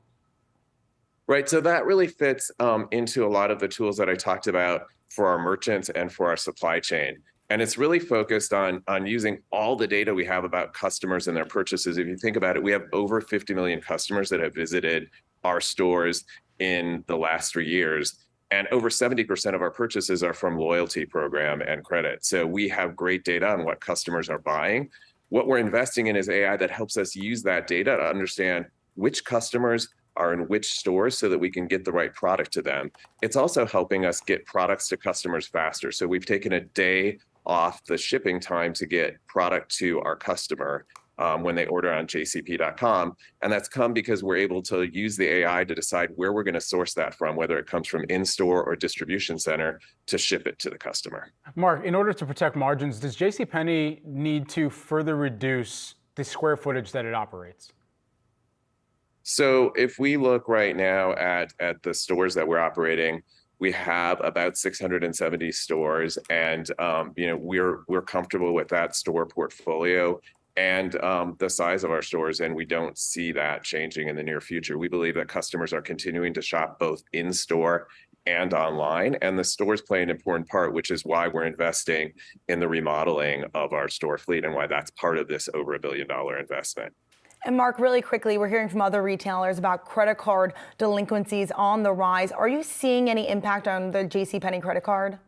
Right, so that really fits into a lot of the tools that I talked about for our merchants and for our supply chain. And it's really focused on using all the data we have about customers and their purchases. If you think about it, we have over 50 million customers that have visited our stores in the last 3 years. And over 70% of our purchases are from loyalty program and credit. So we have great data on what customers are buying. What we're investing in is AI that helps us use that data to understand which customers are in which stores so that we can get the right product to them. It's also helping us get products to customers faster. So we've taken a day off the shipping time to get product to our customer when they order on jcp.com. And that's come because we're able to use the AI to decide where we're going to source that from, whether it comes from in-store or distribution center, to ship it to the customer. Mark, in order to protect margins, does JCPenney need to further reduce the square footage that it operates? So if we look right now at the stores that we're operating, we have about 670 stores, and we're comfortable with that store portfolio and the size of our stores, and we don't see that changing in the near future. We believe that customers are continuing to shop both in store and online, and the stores play an important part, which is why we're investing in the remodeling of our store fleet and why that's part of this over $1 billion investment. And Mark, really quickly, we're hearing from other retailers about credit card delinquencies on the rise. Are you seeing any impact on the JCPenney credit card?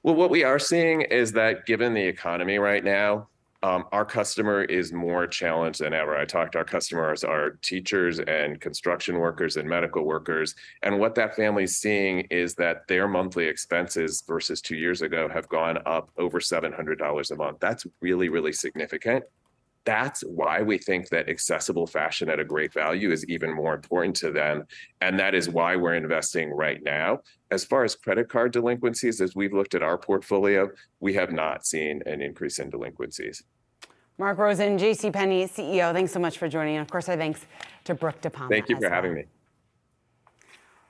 Well, what we are seeing is that given the economy right now, our customer is more challenged than ever. I talked to our customers, our teachers and construction workers and medical workers. And what that family's seeing is that their monthly expenses versus 2 years ago have gone up over $700 a month. That's really, really significant. That's why we think that accessible fashion at a great value is even more important to them. And that is why we're investing right now. As far as credit card delinquencies, as we've looked at our portfolio, we have not seen an increase in delinquencies. Mark Rosen, JCPenney CEO, thanks so much for joining. And of course, our thanks to Brooke DePalma. Thank you for having me.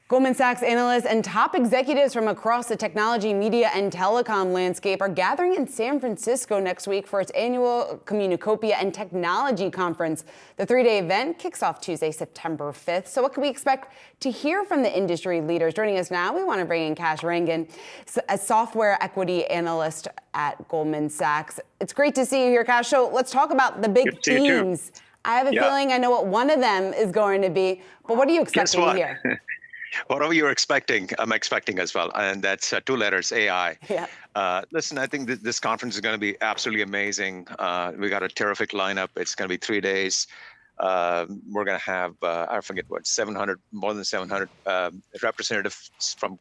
Goldman Sachs analysts and top executives from across the technology, media, and telecom landscape are gathering in San Francisco next week for its annual Communicopia and Technology Conference. The 3-day event kicks off Tuesday, September 5th. So what can we expect to hear from the industry leaders? Joining us now, we want to bring in Kash Rangan, a software equity analyst at Goldman Sachs. It's great to see you here, Kash. So let's talk about the big themes. I have a feeling I know what one of them is going to be, but what are you expecting to hear? Whatever you're expecting, I'm expecting as well. And that's 2 letters, AI. Yeah. Listen, I think this conference is going to be absolutely amazing. We got a terrific lineup. It's going to be 3 days. We're going to have, I forget what, more than 700 representatives from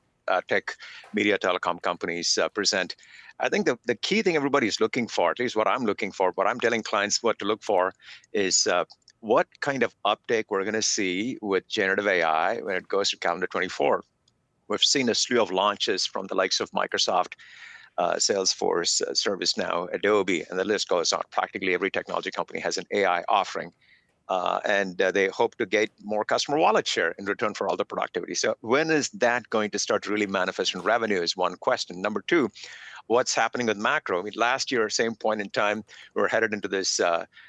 tech, media, telecom companies present. I think the key thing everybody's looking for, at least what I'm looking for, what I'm telling clients what to look for is what kind of uptake we're going to see with generative AI when it goes to calendar 24. We've seen a slew of launches from the likes of Microsoft, Salesforce, ServiceNow, Adobe, and the list goes on. Practically every technology company has an AI offering. And they hope to get more customer wallet share in return for all the productivity. So when is that going to start to really manifest in revenue is one question. Number two, what's happening with macro? I mean, last year, same point in time, we were headed into this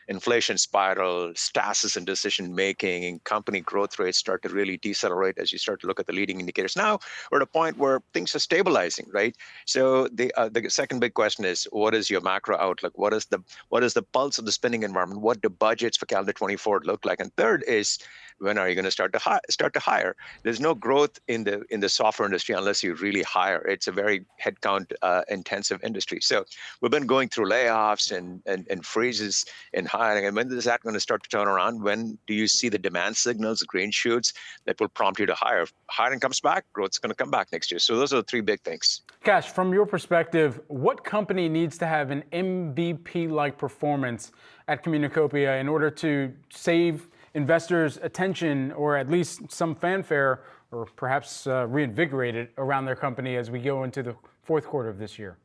inflation spiral, stasis in decision making, and company growth rates start to really decelerate as you start to look at the leading indicators. Now we're at a point where things are stabilizing, right? So the second big question is, what is your macro outlook? What is the pulse of the spending environment? What do budgets for calendar 24 look like? And third is, when are you going to start to hire? There's no growth in the software industry unless you really hire. It's a very headcount intensive industry. So we've been going through layoffs and freezes in hiring. And when is that going to start to turn around? When do you see the demand signals, green shoots that will prompt you to hire? If hiring comes back, growth's going to come back next year. So those are the three big things. Cash, from your perspective, what company needs to have an MVP-like performance at Communicopia in order to save investors' attention, or at least some fanfare, or perhaps reinvigorate it around their company as we go into the fourth quarter of this year?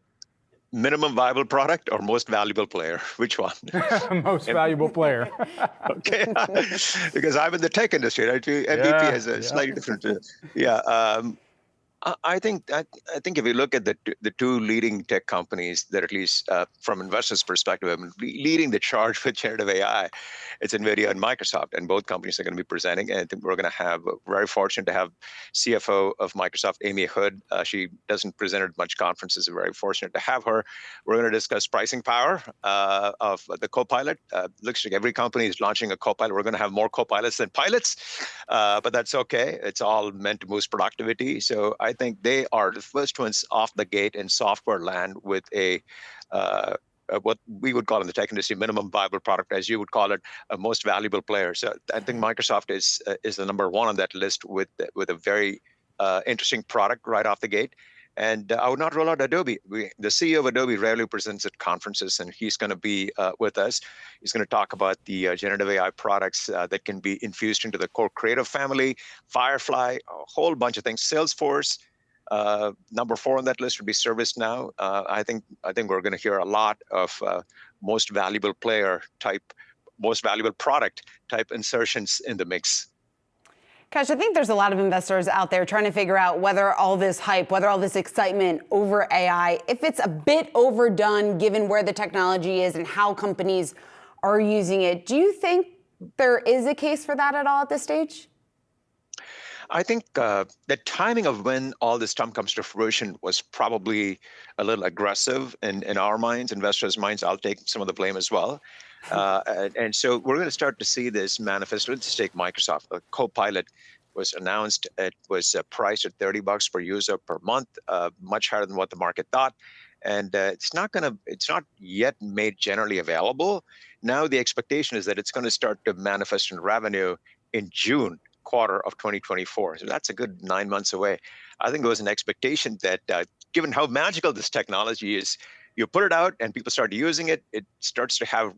Minimum viable product or most valuable player? Which one? Most valuable player. Okay, because I'm in the tech industry, right? MVP has a slightly different. I think if you look at the two leading tech companies that, at least from investors' perspective, have been leading the charge with generative AI, it's NVIDIA and Microsoft, and both companies are going to be presenting. And I think we're going to have, very fortunate to have CFO of Microsoft, Amy Hood. She doesn't present at much conferences. We're very fortunate to have her. We're going to discuss pricing power of the Copilot. Looks like every company is launching a Copilot. We're going to have more Copilots than pilots, but that's okay. It's all meant to boost productivity. So I think they are the first ones off the gate in software land with what we would call in the tech industry minimum viable product, as you would call it, a most valuable player. So I think Microsoft is the number one on that list with a very interesting product right off the gate. And I would not rule out Adobe. The CEO of Adobe rarely presents at conferences, and he's going to be with us. He's going to talk about the generative AI products that can be infused into the core creative family, Firefly, a whole bunch of things, Salesforce. Number 4 on that list would be ServiceNow. I think we're going to hear a lot of most valuable player type, most valuable product type insertions in the mix. Cash, I think there's a lot of investors out there trying to figure out whether all this hype, whether all this excitement over AI, if it's a bit overdone given where the technology is and how companies are using it. Do you think there is a case for that at all at this stage? I think the timing of when all this stuff comes to fruition was probably a little aggressive in our minds, investors' minds. I'll take some of the blame as well. And so we're going to start to see this manifest. Let's take Microsoft. A Copilot was announced. It was priced at $30 per user per month, much higher than what the market thought. And it's not yet made generally available. Now the expectation is that it's going to start to manifest in revenue in June quarter of 2024. So that's a good 9 months away. I think there was an expectation that given how magical this technology is, you put it out and people start using it, it starts to have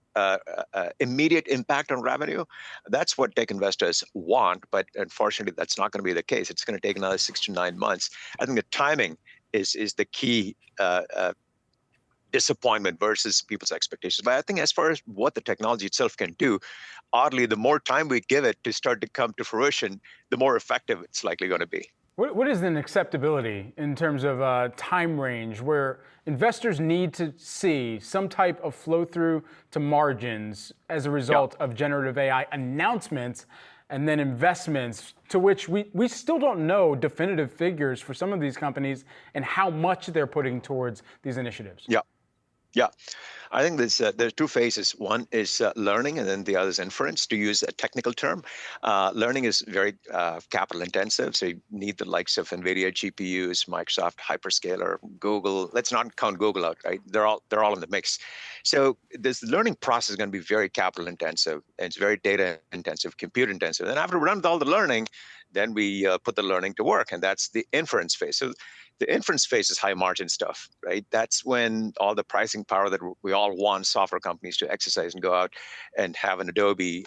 immediate impact on revenue. That's what tech investors want, but unfortunately, that's not going to be the case. It's going to take another 6 to 9 months. I think the timing is the key disappointment versus people's expectations. But I think as far as what the technology itself can do, oddly, the more time we give it to start to come to fruition, the more effective it's likely going to be. What is an acceptability in terms of time range where investors need to see some type of flow through to margins as a result of generative AI announcements and then investments, to which we still don't know definitive figures for some of these companies and how much they're putting towards these initiatives? Yeah, I think there's two phases. One is learning, and then the other is inference, to use a technical term. Learning is very capital intensive, so you need the likes of NVIDIA GPUs, Microsoft hyperscaler, Google. Let's not count Google out, right? They're all in the mix. So this learning process is going to be very capital intensive, and it's very data intensive, compute intensive. And after we're done with all the learning, then we put the learning to work, and that's the inference phase. So The inference phase is high margin stuff, right? That's when all the pricing power that we all want software companies to exercise and go out and have an Adobe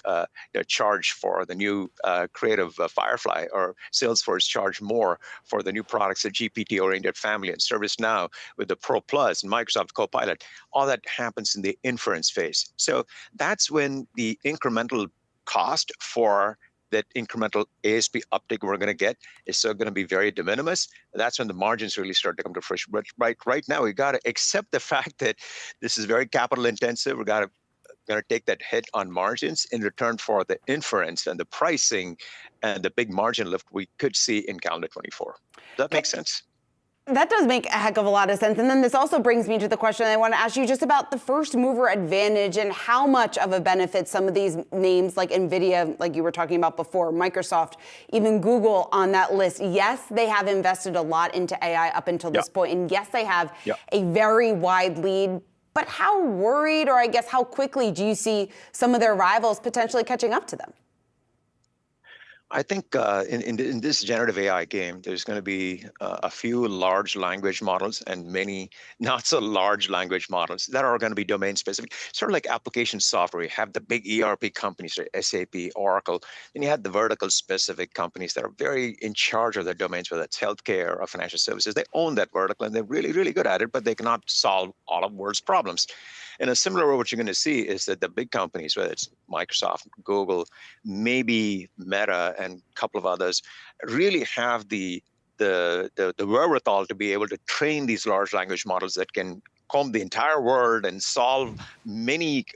charge for the new creative Firefly, or Salesforce charge more for the new products, the GPT-oriented family, and ServiceNow with the Pro Plus and Microsoft Copilot. All that happens in the inference phase. So that's when the incremental cost for that incremental ASP uptick we're going to get is still going to be very de minimis. That's when the margins really start to come to fruition. But right now, we got to accept the fact that this is very capital intensive. We got to going to take that hit on margins in return for the inference and the pricing and the big margin lift we could see in calendar 24. Does that make sense? That does make a heck of a lot of sense. And then this also brings me to the question I want to ask you just about the first mover advantage and how much of a benefit some of these names like NVIDIA, like you were talking about before, Microsoft, even Google on that list. Yes, they have invested a lot into AI up until this point. And yes, they have a very wide lead. But how worried, or I guess how quickly do you see some of their rivals potentially catching up to them? I think in this generative AI game, there's going to be a few large language models and many not so large language models that are going to be domain specific. Sort of like application software, you have the big ERP companies, like SAP, Oracle. Then you have the vertical specific companies that are very in charge of their domains, whether it's healthcare or financial services. They own that vertical and they're really, really good at it, but they cannot solve all of world's problems. In a similar way, what you're going to see is that the big companies, whether it's Microsoft, Google, maybe Meta, and a couple of others, really have the wherewithal to be able to train these large language models that can comb the entire world and solve many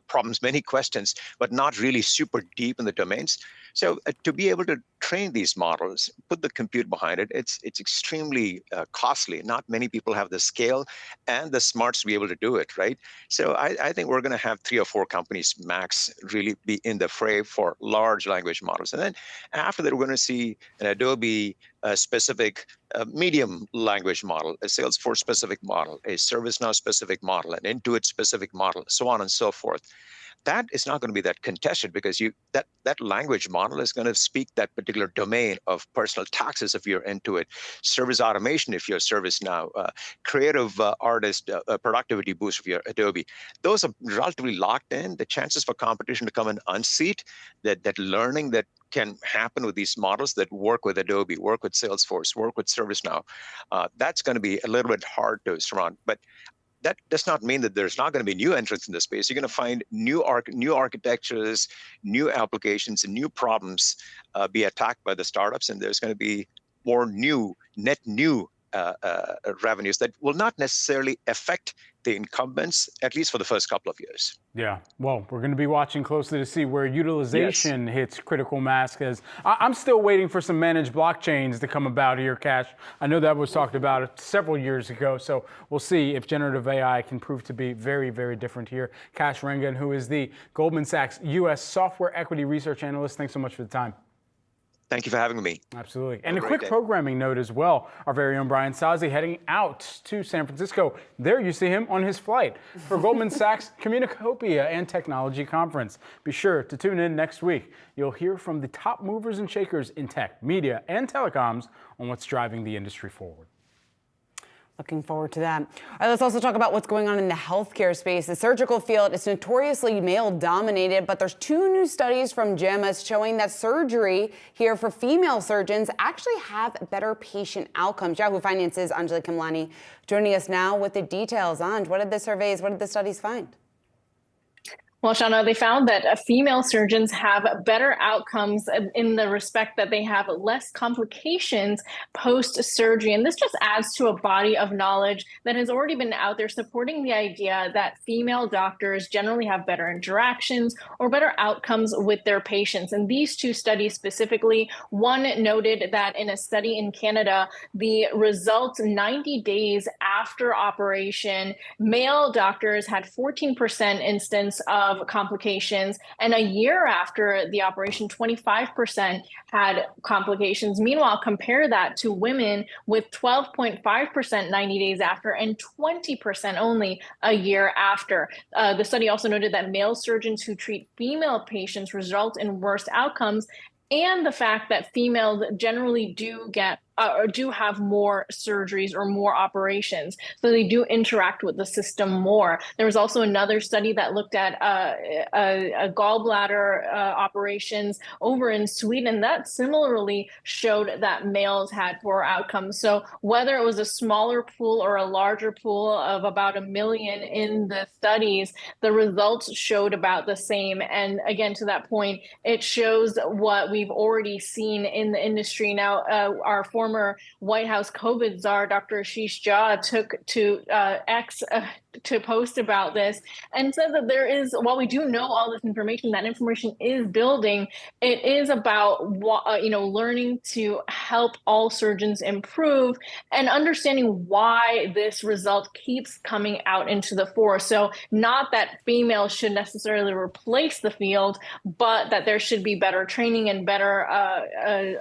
problems, many questions, but not really super deep in the domains. So to be able to train these models, put the compute behind it, it's extremely costly. Not many people have the scale and the smarts to be able to do it, right? So I think we're going to have 3 or 4 companies max really be in the fray for large language models. And then after that, we're going to see an Adobe specific medium language model, a Salesforce specific model, a ServiceNow specific model, an Intuit specific model, so on and so forth. That is not going to be that contested because that language model is going to speak that particular domain of personal taxes if you're Intuit, service automation if you're ServiceNow, creative artist productivity boost if you're Adobe. Those are relatively locked in. The chances for competition to come and unseat that learning that can happen with these models that work with Adobe, work with Salesforce, work with ServiceNow, that's going to be a little bit hard to surround. But that does not mean that there's not going to be new entrants in the space. You're going to find new architectures, new applications, and new problems be attacked by the startups, and there's going to be more net new revenues that will not necessarily affect the incumbents, at least for the first couple of years. Yeah, well, we're going to be watching closely to see where utilization hits critical mass, because I'm still waiting for some managed blockchains to come about here, Cash. I know that was talked about several years ago, so we'll see if generative AI can prove to be very, very different here. Cash Rangan, who is the Goldman Sachs U.S. Software Equity Research Analyst, thanks so much for the time. Thank you for having me. Absolutely. And a quick programming note as well. Our very own Brian Sazi heading out to San Francisco. There you see him on his flight for Goldman Sachs Communicopia and Technology Conference. Be sure to tune in next week. You'll hear from the top movers and shakers in tech, media, and telecoms on what's driving the industry forward. Looking forward to that. All right, let's also talk about what's going on in the healthcare space. The surgical field is notoriously male-dominated, but there's 2 new studies from JAMA showing that surgery here for female surgeons actually have better patient outcomes. Yahoo Finance's Anjali Kamlani joining us now with the details. Anj, what did the studies find? Well, Shauna, they found that female surgeons have better outcomes in the respect that they have less complications post-surgery. And this just adds to a body of knowledge that has already been out there supporting the idea that female doctors generally have better interactions or better outcomes with their patients. And these 2 studies specifically, one noted that in a study in Canada, the results 90 days after operation, male doctors had 14% instance of complications, and a year after the operation, 25% had complications. Meanwhile, compare that to women with 12.5% 90 days after and 20% only a year after. The study also noted that male surgeons who treat female patients result in worse outcomes, and the fact that females generally do get do have more surgeries or more operations. So they do interact with the system more. There was also another study that looked at a gallbladder operations over in Sweden that similarly showed that males had poor outcomes. So whether it was a smaller pool or a larger pool of about 1 million in the studies, the results showed about the same. And again, to that point, it shows what we've already seen in the industry. Now, our former White House COVID czar, Dr. Ashish Jha, took to X to post about this and said that there is, while we do know all this information, that information is building. It is about learning to help all surgeons improve and understanding why this result keeps coming out into the fore. So not that females should necessarily replace the field, but that there should be better training and better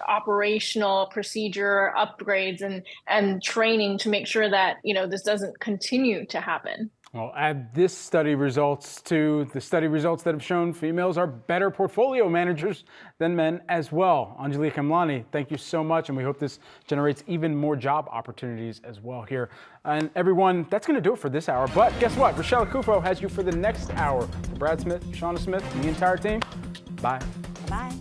operational procedure upgrades and training to make sure that this doesn't continue to happen. Well, add this study results to the study results that have shown females are better portfolio managers than men as well. Anjali Kamlani, thank you so much, and we hope this generates even more job opportunities as well here. And everyone, that's going to do it for this hour. But guess what? Rochelle Kufo has you for the next hour. For Brad Smith, Shauna Smith, and the entire team, bye. Bye.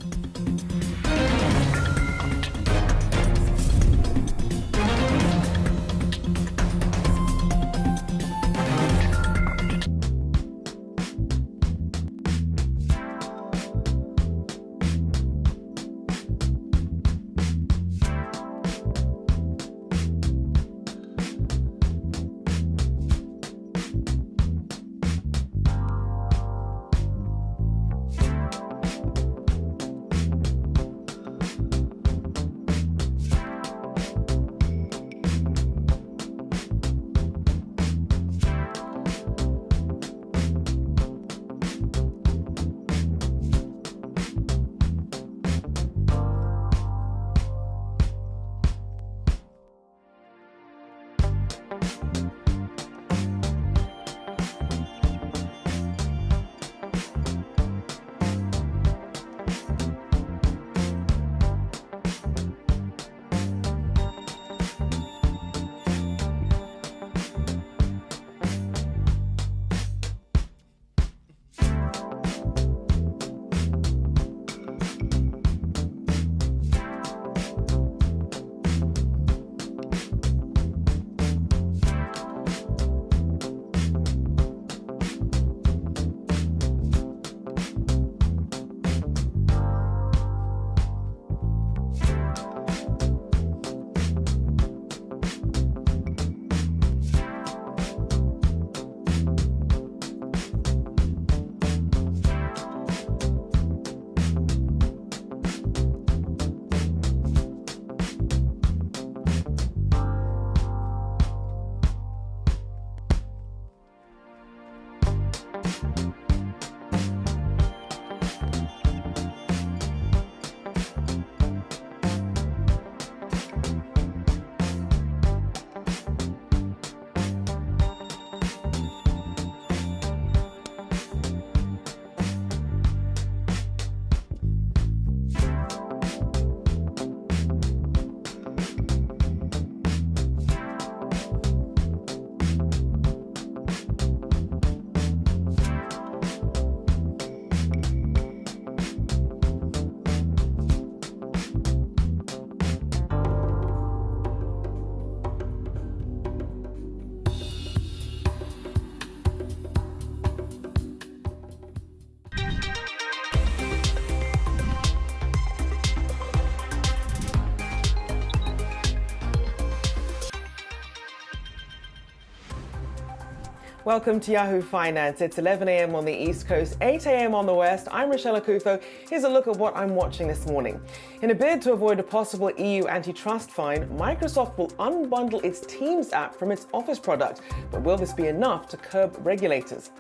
Welcome to Yahoo Finance. It's 11 a.m. on the East Coast, 8 a.m. on the West. I'm Rochelle Kufo. Here's a look at what I'm watching this morning. In a bid to avoid a possible EU antitrust fine, Microsoft will unbundle its Teams app from its Office product. But will this be enough to curb regulators?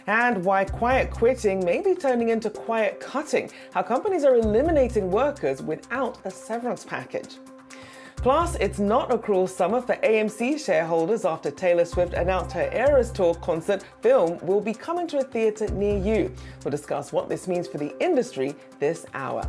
And why quiet quitting may be turning into quiet cutting, how companies are eliminating workers without a severance package. Plus, it's not a cruel summer for AMC shareholders after Taylor Swift announced her Eras Tour concert film will be coming to a theater near you. We'll discuss what this means for the industry this hour.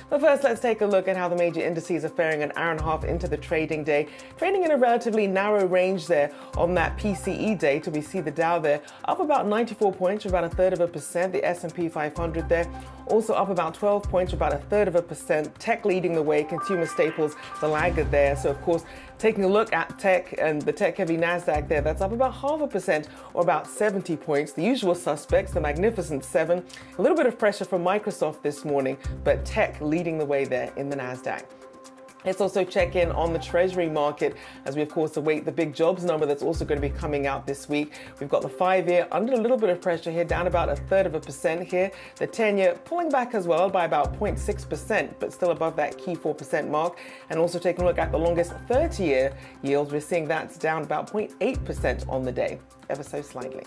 But first, let's take a look at how the major indices are faring an hour and a half into the trading day. Trading in a relatively narrow range there on that PCE data. We see the Dow there up about 94 points, or about 1/3%. The S&P 500 there also up about 12 points, or about 1/3%. Tech leading the way, consumer staples the laggard there. So of course, taking a look at tech and the tech-heavy Nasdaq there, that's up about 0.5%, or about 70 points. The usual suspects, the Magnificent Seven. A little bit of pressure from Microsoft this morning, but tech leading the way there in the Nasdaq. Let's also check in on the Treasury market as we, of course, await the big jobs number that's also going to be coming out this week. We've got the 5-year under a little bit of pressure here, down about 1/3% here. The 10-year pulling back as well by about 0.6%, but still above that key 4% mark. And also taking a look at the longest 30-year yields, we're seeing that's down about 0.8% on the day, ever so slightly.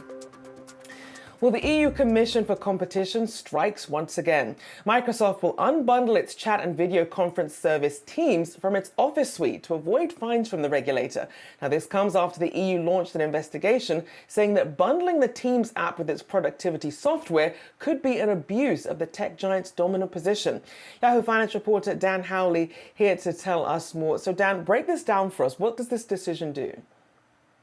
Well, the EU Commission for Competition strikes once again. Microsoft will unbundle its chat and video conference service Teams from its Office suite to avoid fines from the regulator. Now, this comes after the EU launched an investigation saying that bundling the Teams app with its productivity software could be an abuse of the tech giant's dominant position. Yahoo Finance reporter Dan Howley here to tell us more. So, Dan, break this down for us. What does this decision do?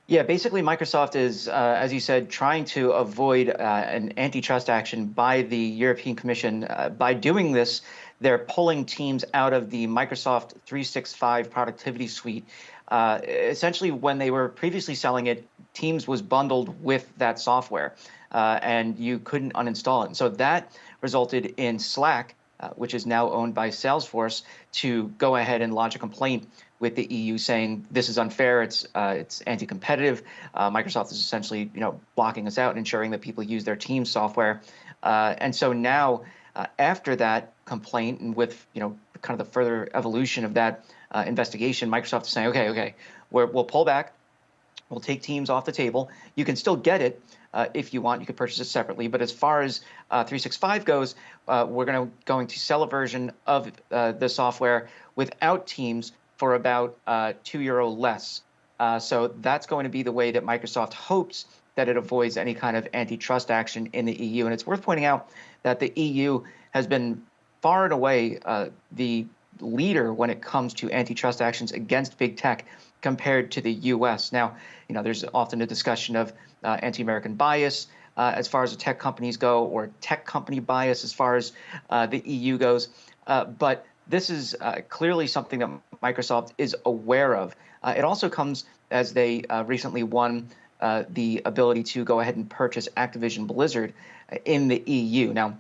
Yeah, basically Microsoft is, as you said, trying to avoid an antitrust action by the European Commission. By doing this, they're pulling Teams out of the Microsoft 365 productivity suite. Essentially, when they were previously selling it, Teams was bundled with that software, and you couldn't uninstall it. And so that resulted in Slack, which is now owned by Salesforce, to go ahead and lodge a complaint with the EU saying this is unfair, it's anti-competitive. Microsoft is essentially, blocking us out and ensuring that people use their Teams software. And so now, after that complaint and with kind of the further evolution of that investigation, Microsoft is saying, okay, we'll pull back, we'll take Teams off the table. You can still get it if you want. You can purchase it separately. But as far as 365 goes, we're going to sell a version of the software without Teams for about €2 less. So that's going to be the way that Microsoft hopes that it avoids any kind of antitrust action in the EU. And it's worth pointing out that the EU has been far and away the leader when it comes to antitrust actions against big tech compared to the US. Now, there's often a discussion of anti-American bias as far as the tech companies go, or tech company bias as far as the EU goes. But this is clearly something that Microsoft is aware of. It also comes as they recently won the ability to go ahead and purchase Activision Blizzard in the EU. Now,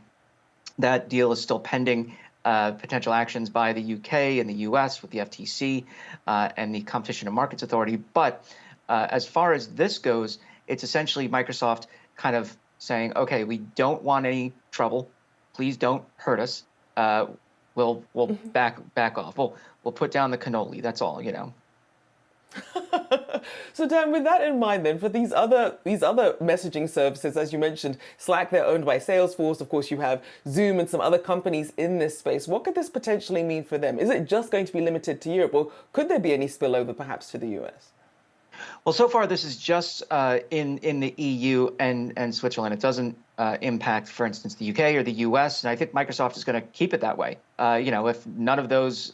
that deal is still pending potential actions by the UK and the US with the FTC and the Competition and Markets Authority. But as far as this goes, it's essentially Microsoft kind of saying, okay, we don't want any trouble. Please don't hurt us. We'll back off. We'll put down the cannoli. That's all, So Dan, with that in mind then, for these other messaging services, as you mentioned, Slack, they're owned by Salesforce. Of course, you have Zoom and some other companies in this space. What could this potentially mean for them? Is it just going to be limited to Europe, or could there be any spillover perhaps to the US? Well, so far this is just in the EU and Switzerland. It doesn't impact, for instance, the UK or the US, and I think Microsoft is going to keep it that way. If none of those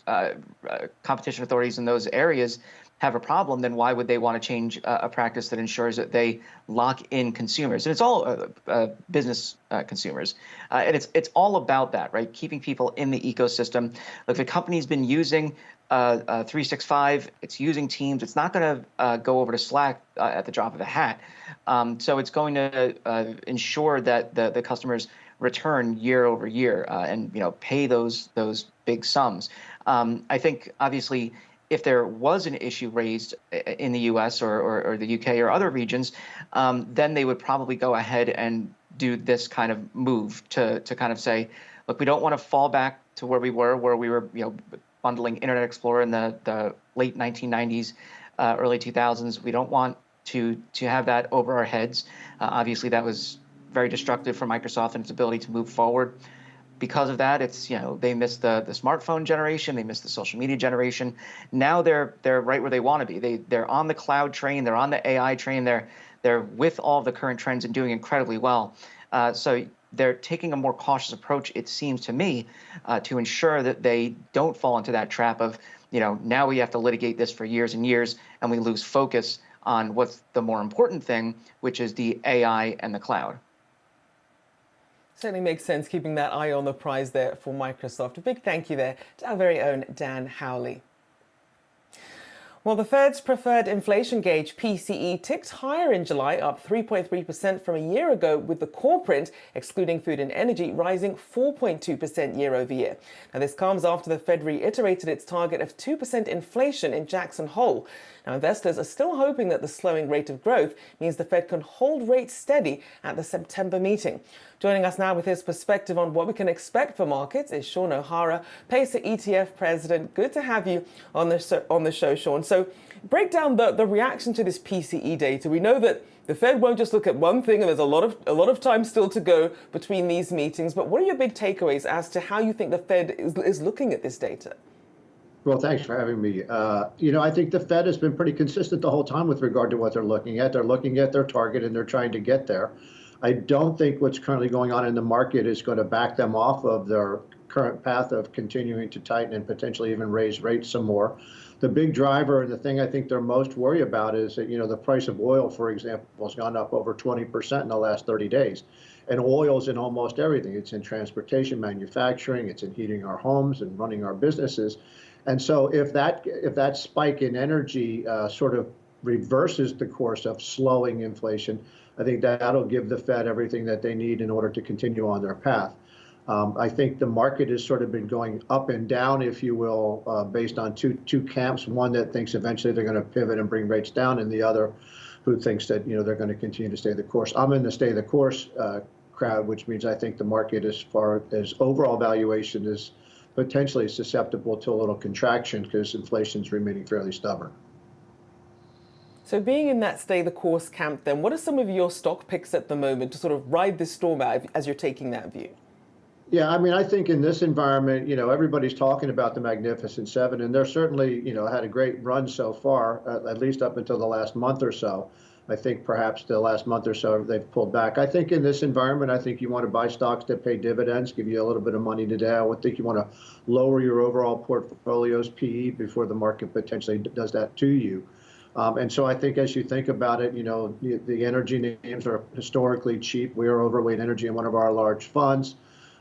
competition authorities in those areas have a problem, then why would they want to change a practice that ensures that they lock in consumers? And it's all business consumers. And it's all about that, right? Keeping people in the ecosystem. Look, the company's been using 365, it's using Teams. It's not going to go over to Slack at the drop of a hat. So it's going to ensure that the customers return year over year and pay those big sums. I think obviously, if there was an issue raised in the US or the UK or other regions, then they would probably go ahead and do this kind of move to kind of say, look, we don't want to fall back to where we were, bundling Internet Explorer in the late 1990s, early 2000s. We don't want to have that over our heads. Obviously, that was very destructive for Microsoft and its ability to move forward. Because of that, it's they missed the smartphone generation, they missed the social media generation. Now they're right where they want to be. They're on the cloud train, they're on the AI train, they're with all the current trends and doing incredibly well. So they're taking a more cautious approach, it seems to me, to ensure that they don't fall into that trap of, now we have to litigate this for years and years, and we lose focus on what's the more important thing, which is the AI and the cloud. Certainly makes sense keeping that eye on the prize there for Microsoft. A big thank you there to our very own Dan Howley. Well, the Fed's preferred inflation gauge, PCE, ticked higher in July, up 3.3% from a year ago, with the core print, excluding food and energy, rising 4.2% year over year. Now, this comes after the Fed reiterated its target of 2% inflation in Jackson Hole. Now, investors are still hoping that the slowing rate of growth means the Fed can hold rates steady at the September meeting. Joining us now with his perspective on what we can expect for markets is Sean O'Hara, Pacer ETF president. Good to have you on the show, Sean. So break down the reaction to this PCE data. We know that the Fed won't just look at one thing, and there's a lot of time still to go between these meetings. But what are your big takeaways as to how you think the Fed is looking at this data? Well, thanks for having me. I think the Fed has been pretty consistent the whole time with regard to what they're looking at. They're looking at their target and they're trying to get there. I don't think what's currently going on in the market is going to back them off of their current path of continuing to tighten and potentially even raise rates some more. The big driver and the thing I think they're most worried about is that, the price of oil, for example, has gone up over 20% in the last 30 days. And oil's in almost everything. It's in transportation, manufacturing, it's in heating our homes and running our businesses. And so if that spike in energy sort of reverses the course of slowing inflation, I think that'll give the Fed everything that they need in order to continue on their path. I think the market has sort of been going up and down, if you will, based on two camps. One that thinks eventually they're going to pivot and bring rates down, and the other who thinks that they're going to continue to stay the course. I'm in the stay the course crowd, which means I think the market, as far as overall valuation, is potentially susceptible to a little contraction because inflation is remaining fairly stubborn. So being in that stay the course camp, then, what are some of your stock picks at the moment to sort of ride this storm out as you're taking that view? Yeah, I mean, I think in this environment, everybody's talking about the Magnificent Seven, and they're certainly, had a great run so far, at least up until the last month or so. I think perhaps the last month or so they've pulled back. I think in this environment, I think you want to buy stocks that pay dividends, give you a little bit of money today. I would think you want to lower your overall portfolio's PE before the market potentially does that to you. And so I think as you think about it, the energy names are historically cheap. We are overweight energy in one of our large funds.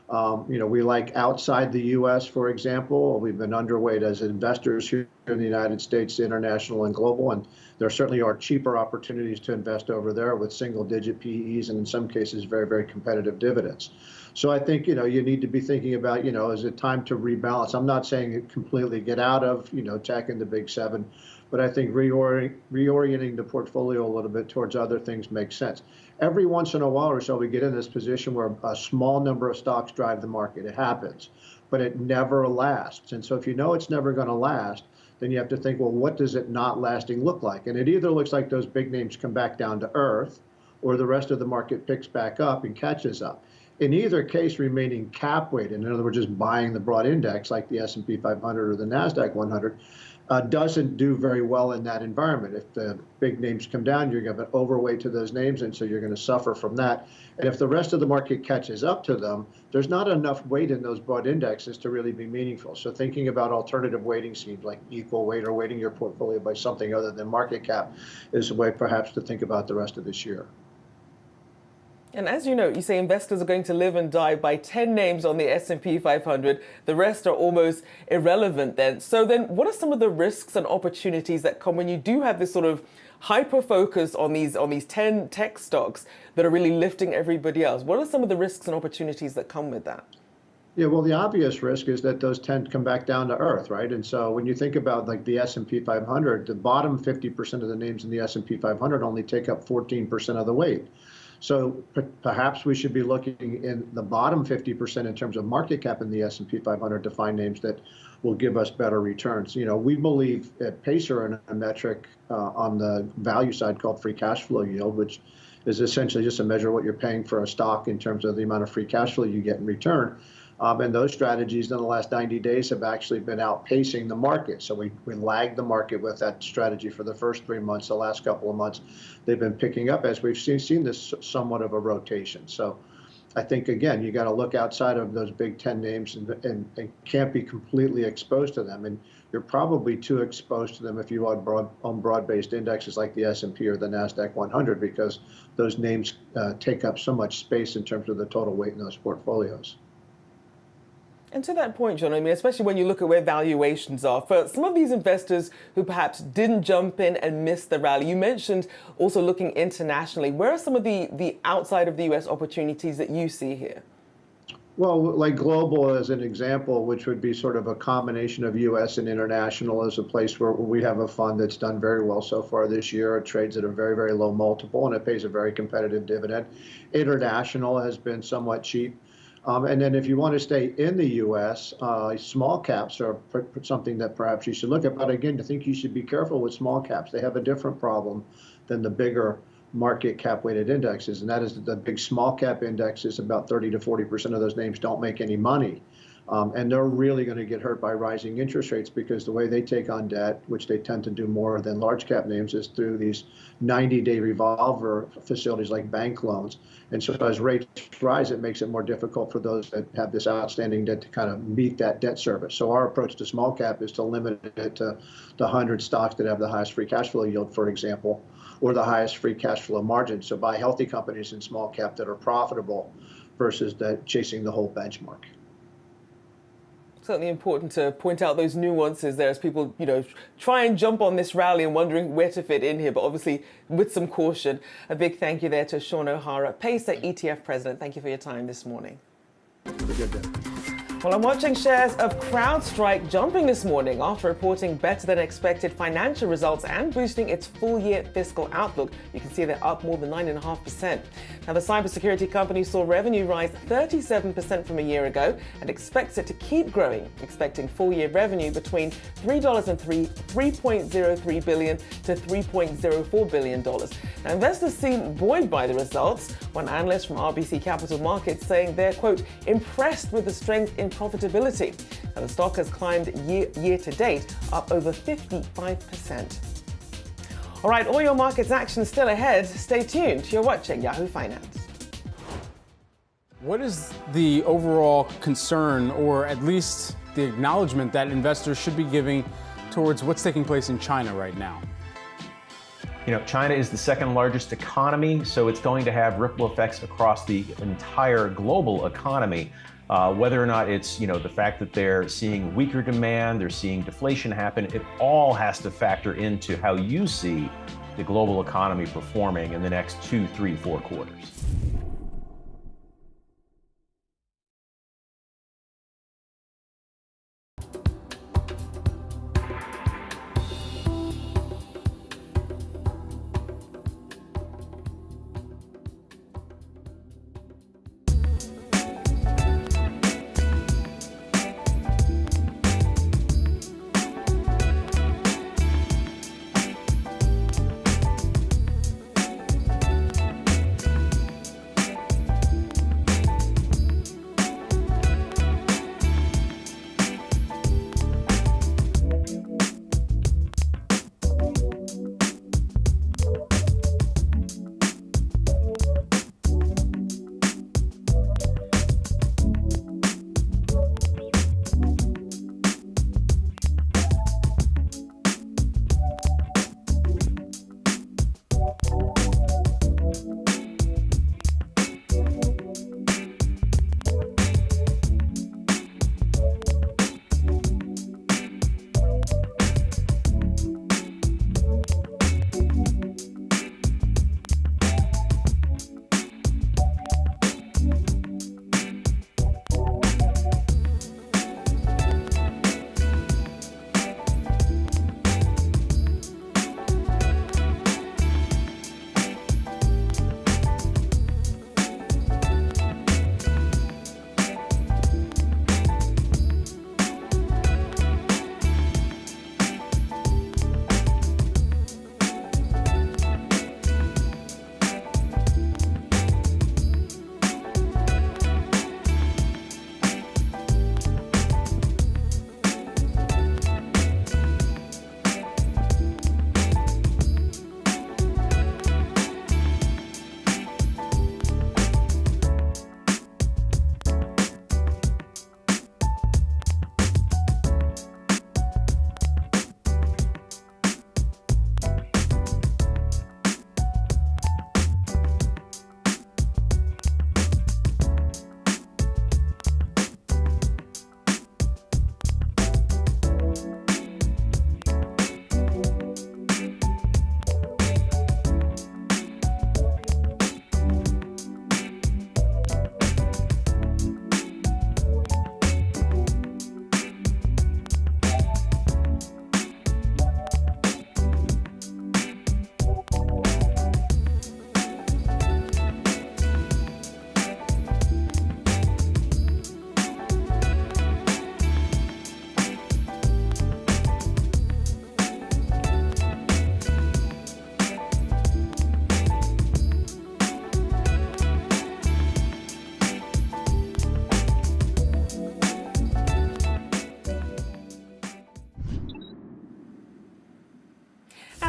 We like outside the U.S., for example. We've been underweight as investors here in the United States, international and global, and there certainly are cheaper opportunities to invest over there with single-digit PEs and in some cases very, very competitive dividends. So I think, you need to be thinking about, is it time to rebalance? I'm not saying completely get out of, attacking the big seven, but I think reorienting the portfolio a little bit towards other things makes sense. Every once in a while or so, we get in this position where a small number of stocks drive the market. It happens, but it never lasts. And so if it's never going to last, then you have to think, well, what does it not lasting look like? And it either looks like those big names come back down to earth, or the rest of the market picks back up and catches up. In either case, remaining cap weighted, in other words, just buying the broad index like the S&P 500 or the NASDAQ 100, doesn't do very well in that environment. If the big names come down, you're going to have an overweight to those names, and so you're going to suffer from that. And if the rest of the market catches up to them, there's not enough weight in those broad indexes to really be meaningful. So thinking about alternative weighting schemes like equal weight or weighting your portfolio by something other than market cap is a way perhaps to think about the rest of this year. And as you know, you say investors are going to live and die by 10 names on the S&P 500. The rest are almost irrelevant then. So then what are some of the risks and opportunities that come when you do have this sort of hyper focus on these 10 tech stocks that are really lifting everybody else? What are some of the risks and opportunities that come with that? Yeah, well, the obvious risk is that those tend to come back down to earth, right? And so when you think about like the S&P 500, the bottom 50% of the names in the S&P 500 only take up 14% of the weight. So perhaps we should be looking in the bottom 50% in terms of market cap in the S&P 500 to find names that will give us better returns. We believe at Pacer in a metric on the value side called free cash flow yield, which is essentially just a measure of what you're paying for a stock in terms of the amount of free cash flow you get in return. And those strategies in the last 90 days have actually been outpacing the market. So we lagged the market with that strategy for the first 3 months. The last couple of months, they've been picking up as we've seen this somewhat of a rotation. So I think, again, you got to look outside of those big 10 names and can't be completely exposed to them. And you're probably too exposed to them if you own broad-based indexes like the S&P or the NASDAQ 100, because those names take up so much space in terms of the total weight in those portfolios. And to that point, John, I mean, especially when you look at where valuations are, for some of these investors who perhaps didn't jump in and miss the rally, you mentioned also looking internationally. Where are some of the outside of the U.S. opportunities that you see here? Well, like global as an example, which would be sort of a combination of U.S. and international, as a place where we have a fund that's done very well so far this year. It trades at a very, very low multiple, and it pays a very competitive dividend. International has been somewhat cheap. And then if you want to stay in the U.S., small caps are something that perhaps you should look at. But again, I think you should be careful with small caps. They have a different problem than the bigger market cap weighted indexes, and that is that the big small cap indexes, about 30 to 40% of those names don't make any money. And they're really going to get hurt by rising interest rates, because the way they take on debt, which they tend to do more than large cap names, is through these 90-day revolver facilities like bank loans. And so as rates rise, it makes it more difficult for those that have this outstanding debt to kind of meet that debt service. So our approach to small cap is to limit it to the 100 stocks that have the highest free cash flow yield, for example, or the highest free cash flow margin. So buy healthy companies in small cap that are profitable versus that chasing the whole benchmark. Certainly important to point out those nuances there as people, try and jump on this rally and wondering where to fit in here, but obviously with some caution. A big thank you there to Sean O'Hara, Pacer ETF President. Thank you for your time this morning. Have a good day. Well, I'm watching shares of CrowdStrike jumping this morning after reporting better than expected financial results and boosting its full-year fiscal outlook. You can see they're up more than 9.5%. Now, the cybersecurity company saw revenue rise 37% from a year ago and expects it to keep growing, expecting full-year revenue between $3.03 billion to $3.04 billion. Now, investors seem buoyed by the results. One analyst from RBC Capital Markets saying they're, quote, impressed with the strength in profitability. Now, the stock has climbed year to date, up over 55%. All right, all your markets action still ahead. Stay tuned. You're watching Yahoo Finance. What is the overall concern, or at least the acknowledgement that investors should be giving towards what's taking place in China right now? China is the second largest economy, so it's going to have ripple effects across the entire global economy. Whether or not it's, the fact that they're seeing weaker demand, they're seeing deflation happen, it all has to factor into how you see the global economy performing in the next 2, 3, 4 quarters.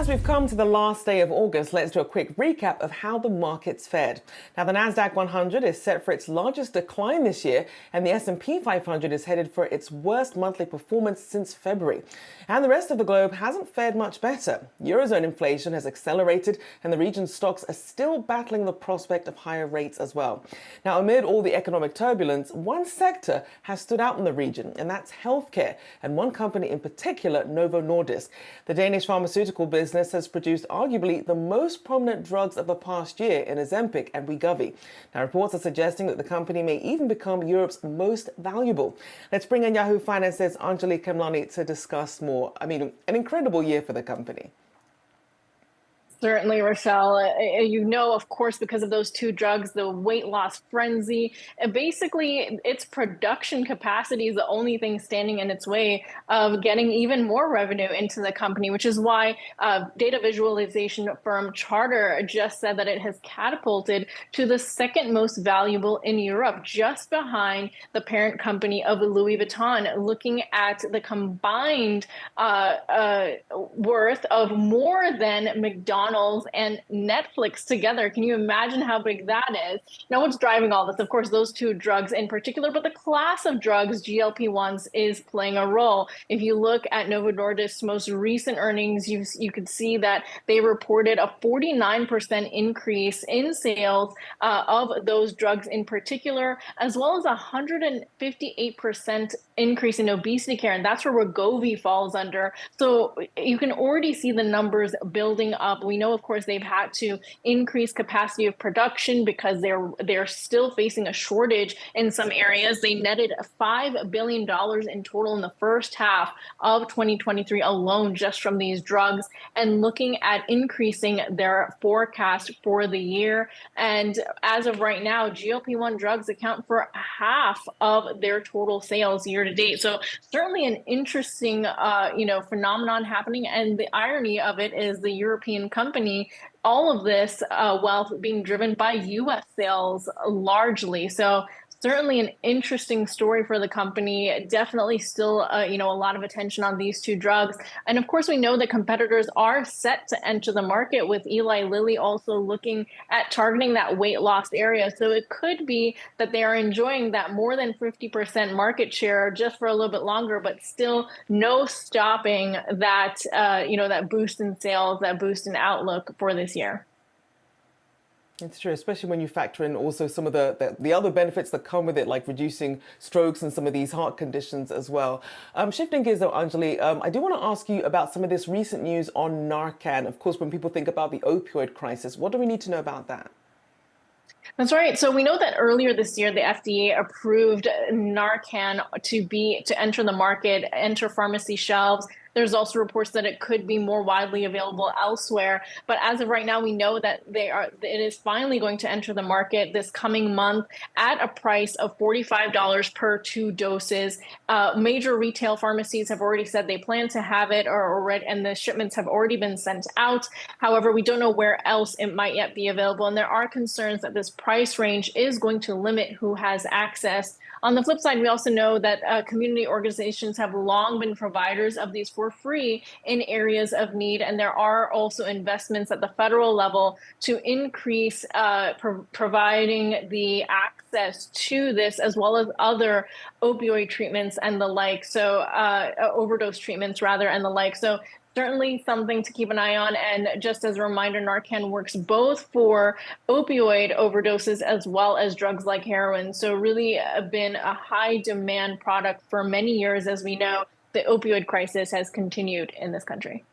as we've come to the last day of August, let's do a quick recap of how the markets fared. Now, the Nasdaq 100 is set for its largest decline this year, and the S&P 500 is headed for its worst monthly performance since February. And the rest of the globe hasn't fared much better. Eurozone inflation has accelerated, and the region's stocks are still battling the prospect of higher rates as well. Now, amid all the economic turbulence, one sector has stood out in the region, and that's healthcare, and one company in particular, Novo Nordisk. The Danish pharmaceutical business has produced arguably the most prominent drugs of the past year in Ozempic and Wegovy. Now, reports are suggesting that the company may even become Europe's most valuable. Let's bring in Yahoo Finance's Anjali Kamlani to discuss more. I mean, an incredible year for the company. Certainly, Rochelle. You know, of course, because of those two drugs, the weight loss frenzy, basically its production capacity is the only thing standing in its way of getting even more revenue into the company, which is why data visualization firm Charter just said that it has catapulted to the second most valuable in Europe, just behind the parent company of Louis Vuitton, looking at the combined worth of more than McDonald's and Netflix together. Can you imagine how big that is? Now, what's driving all this? Of course, those two drugs in particular, but the class of drugs, GLP-1s, is playing a role. If you look at Novo Nordisk's most recent earnings, you could see that they reported a 49% increase in sales of those drugs in particular, as well as a 158% increase in obesity care. And that's where Wegovy falls under. So you can already see the numbers building up. We know, of course, they've had to increase capacity of production because they're still facing a shortage in some areas. They netted $5 billion in total in the first half of 2023 alone, just from these drugs, and looking at increasing their forecast for the year. And as of right now, GLP-1 drugs account for half of their total sales year to date. So certainly an interesting, phenomenon happening. And the irony of it is the European company, all of this wealth being driven by U.S. sales largely. So certainly an interesting story for the company. Definitely still, a lot of attention on these two drugs. And of course, we know that competitors are set to enter the market, with Eli Lilly also looking at targeting that weight loss area. So it could be that they are enjoying that more than 50% market share just for a little bit longer, but still no stopping that, that boost in sales, that boost in outlook for this year. It's true, especially when you factor in also some of the other benefits that come with it, like reducing strokes and some of these heart conditions as well. Shifting gears though, Anjali, I do want to ask you about some of this recent news on Narcan. Of course, when people think about the opioid crisis, what do we need to know about that? That's right. So we know that earlier this year, the FDA approved Narcan to enter the market, enter pharmacy shelves. There's also reports that it could be more widely available elsewhere. But as of right now, we know that it is finally going to enter the market this coming month at a price of $45 per 2 doses. Major retail pharmacies have already said they plan to have it and the shipments have already been sent out. However, we don't know where else it might yet be available. And there are concerns that this price range is going to limit who has access. On the flip side, we also know that community organizations have long been providers of these for free in areas of need. And there are also investments at the federal level to increase providing the access to this, as well as other opioid treatments and the like. So overdose treatments rather and the like. So certainly something to keep an eye on. And just as a reminder, Narcan works both for opioid overdoses as well as drugs like heroin. So really been a high demand product for many years. As we know, the opioid crisis has continued in this country.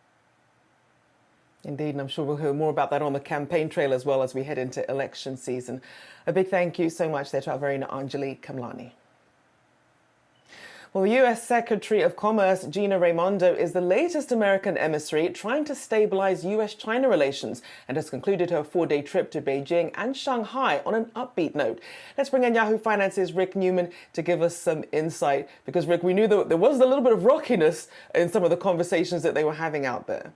Indeed, and I'm sure we'll hear more about that on the campaign trail as well as we head into election season. A big thank you so much there to our very own Anjali Kamlani. Well, the U.S. Secretary of Commerce, Gina Raimondo, is the latest American emissary trying to stabilize U.S.-China relations and has concluded her 4-day trip to Beijing and Shanghai on an upbeat note. Let's bring in Yahoo Finance's Rick Newman to give us some insight, because, Rick, we knew that there was a little bit of rockiness in some of the conversations that they were having out there.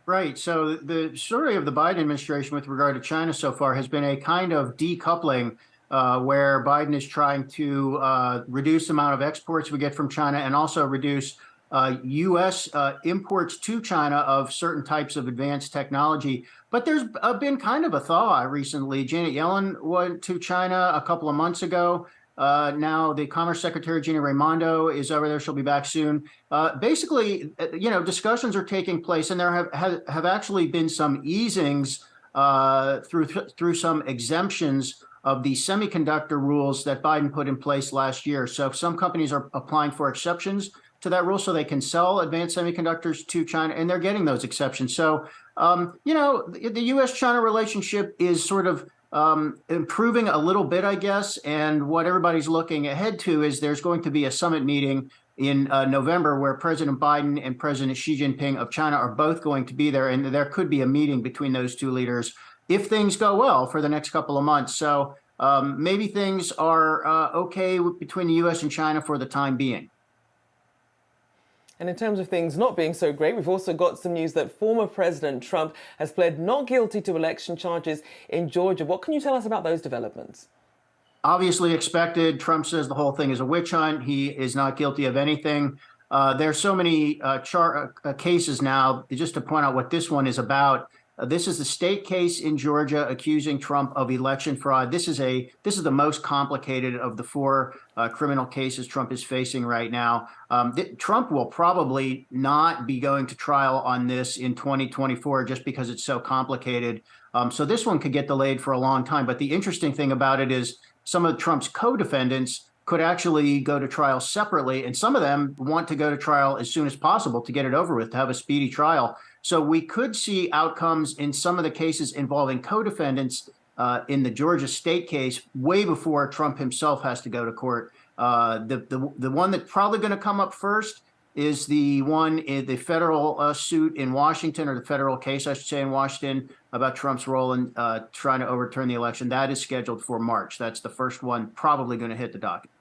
Right. So the story of the Biden administration with regard to China so far has been a kind of decoupling where Biden is trying to reduce the amount of exports we get from China and also reduce U.S. Imports to China of certain types of advanced technology. But there's been kind of a thaw recently. Janet Yellen went to China a couple of months ago. Now the Commerce Secretary, Gina Raimondo, is over there. She'll be back soon. Basically, discussions are taking place, and there have actually been some easings through some exemptions of the semiconductor rules that Biden put in place last year. So some companies are applying for exceptions to that rule so they can sell advanced semiconductors to China, and they're getting those exceptions. So, the U.S.-China relationship is sort of improving a little bit, I guess. And what everybody's looking ahead to is there's going to be a summit meeting in November where President Biden and President Xi Jinping of China are both going to be there. And there could be a meeting between those two leaders if things go well for the next couple of months. So maybe things are okay between the U.S. and China for the time being. And in terms of things not being so great, we've also got some news that former President Trump has pled not guilty to election charges in Georgia. What can you tell us about those developments? Obviously expected. Trump says the whole thing is a witch hunt. He is not guilty of anything. There's so many cases now. Just to point out what this one is about. This is the state case in Georgia accusing Trump of election fraud. This is the most complicated of the four criminal cases Trump is facing right now. Trump will probably not be going to trial on this in 2024 just because it's so complicated. So this one could get delayed for a long time. But the interesting thing about it is some of Trump's co-defendants could actually go to trial separately, and some of them want to go to trial as soon as possible to get it over with, to have a speedy trial. So we could see outcomes in some of the cases involving co-defendants in the Georgia state case way before Trump himself has to go to court. The one that's probably going to come up first is the one in the federal suit in Washington, or the federal case, I should say, in Washington about Trump's role in trying to overturn the election. That is scheduled for March. That's the first one probably going to hit the docket.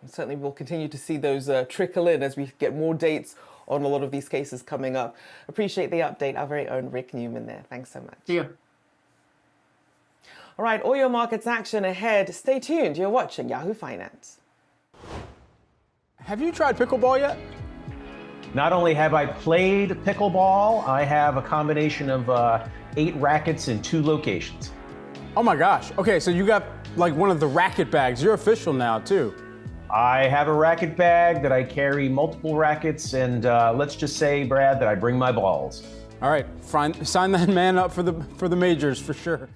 Certainly we'll continue to see those trickle in as we get more dates on a lot of these cases coming up. Appreciate the update. Our very own Rick Newman there. Thanks so much. See you. All right, all your markets action ahead. Stay tuned. You're watching Yahoo Finance. Have you tried pickleball yet? Not only have I played pickleball, I have a combination of 8 rackets in 2 locations. Oh my gosh. Okay, so you got like one of the racket bags. You're official now too. I have a racket bag that I carry multiple rackets, and let's just say, Brad, that I bring my balls. All right, sign that man up for the majors for sure.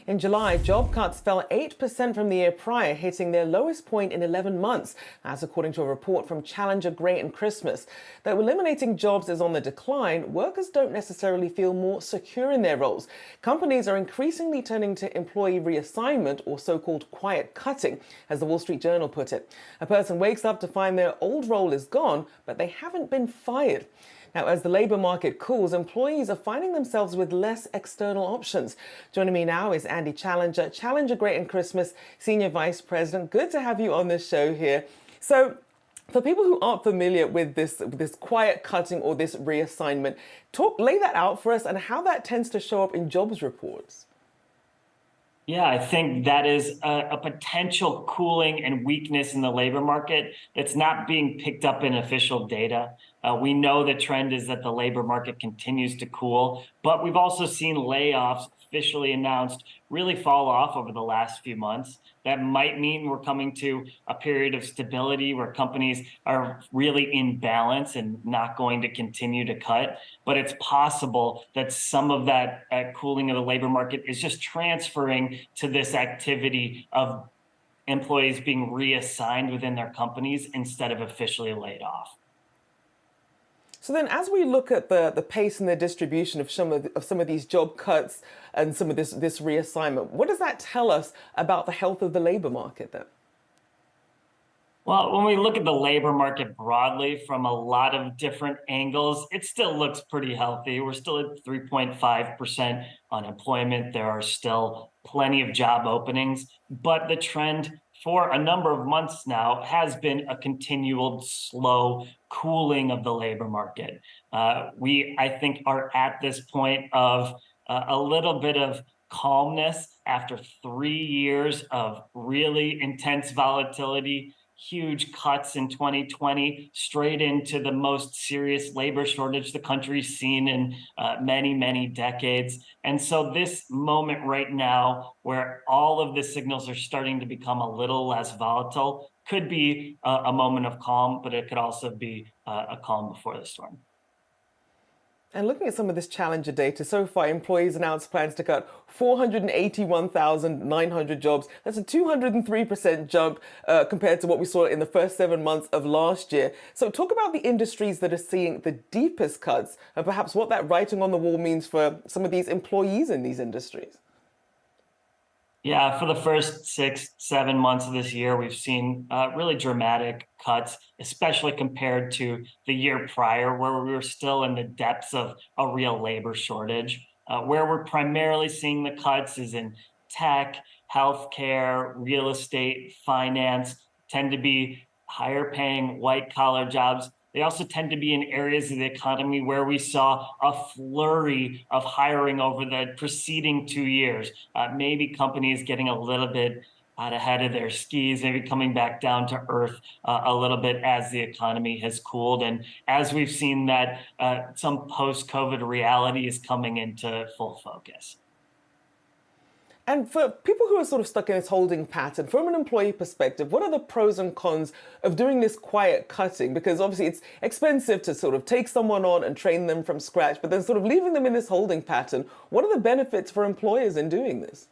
In July, job cuts fell 8% from the year prior, hitting their lowest point in 11 months. That's according to a report from Challenger, Gray and Christmas. Though eliminating jobs is on the decline, workers don't necessarily feel more secure in their roles. Companies are increasingly turning to employee reassignment, or so-called quiet cutting, as the Wall Street Journal put it. A person wakes up to find their old role is gone, but they haven't been fired. Now, as the labour market cools, employees are finding themselves with less external options. Joining me now is Andy Challenger, Challenger, Gray and Christmas Senior Vice President. Good to have you on the show here. So, for people who aren't familiar with this quiet cutting or this reassignment, lay that out for us and how that tends to show up in jobs reports. Yeah, I think that is a potential cooling and weakness in the labor market that's not being picked up in official data. We know the trend is that the labor market continues to cool, but we've also seen layoffs officially announced really fall off over the last few months. That might mean we're coming to a period of stability where companies are really in balance and not going to continue to cut. But it's possible that some of that cooling of the labor market is just transferring to this activity of employees being reassigned within their companies instead of officially laid off. So then, as we look at the pace and the distribution of some of these job cuts and some of this reassignment, what does that tell us about the health of the labor market then? Well, when we look at the labor market broadly from a lot of different angles, it still looks pretty healthy. We're still at 3.5% unemployment. There are still plenty of job openings, but the trend for a number of months now has been a continual slow cooling of the labor market. We, I think, are at this point of a little bit of calmness after 3 years of really intense volatility, huge cuts in 2020, straight into the most serious labor shortage the country's seen in many, many decades. And so this moment right now, where all of the signals are starting to become a little less volatile, could be a moment of calm, but it could also be a calm before the storm. And looking at some of this Challenger data, so far employees announced plans to cut 481,900 jobs. That's a 203% jump compared to what we saw in the first 7 months of last year. So talk about the industries that are seeing the deepest cuts and perhaps what that writing on the wall means for some of these employees in these industries. Yeah, for the first 6-7 months of this year, we've seen really dramatic cuts, especially compared to the year prior, where we were still in the depths of a real labor shortage. Where we're primarily seeing the cuts is in tech, healthcare, real estate, finance, tend to be higher paying white collar jobs. They also tend to be in areas of the economy where we saw a flurry of hiring over the preceding 2 years. Maybe companies getting a little bit out ahead of their skis, maybe coming back down to earth a little bit as the economy has cooled. And as we've seen that some post-COVID reality is coming into full focus. And for people who are sort of stuck in this holding pattern, from an employee perspective, what are the pros and cons of doing this quiet cutting? Because obviously it's expensive to sort of take someone on and train them from scratch, but then sort of leaving them in this holding pattern. What are the benefits for employers in doing this?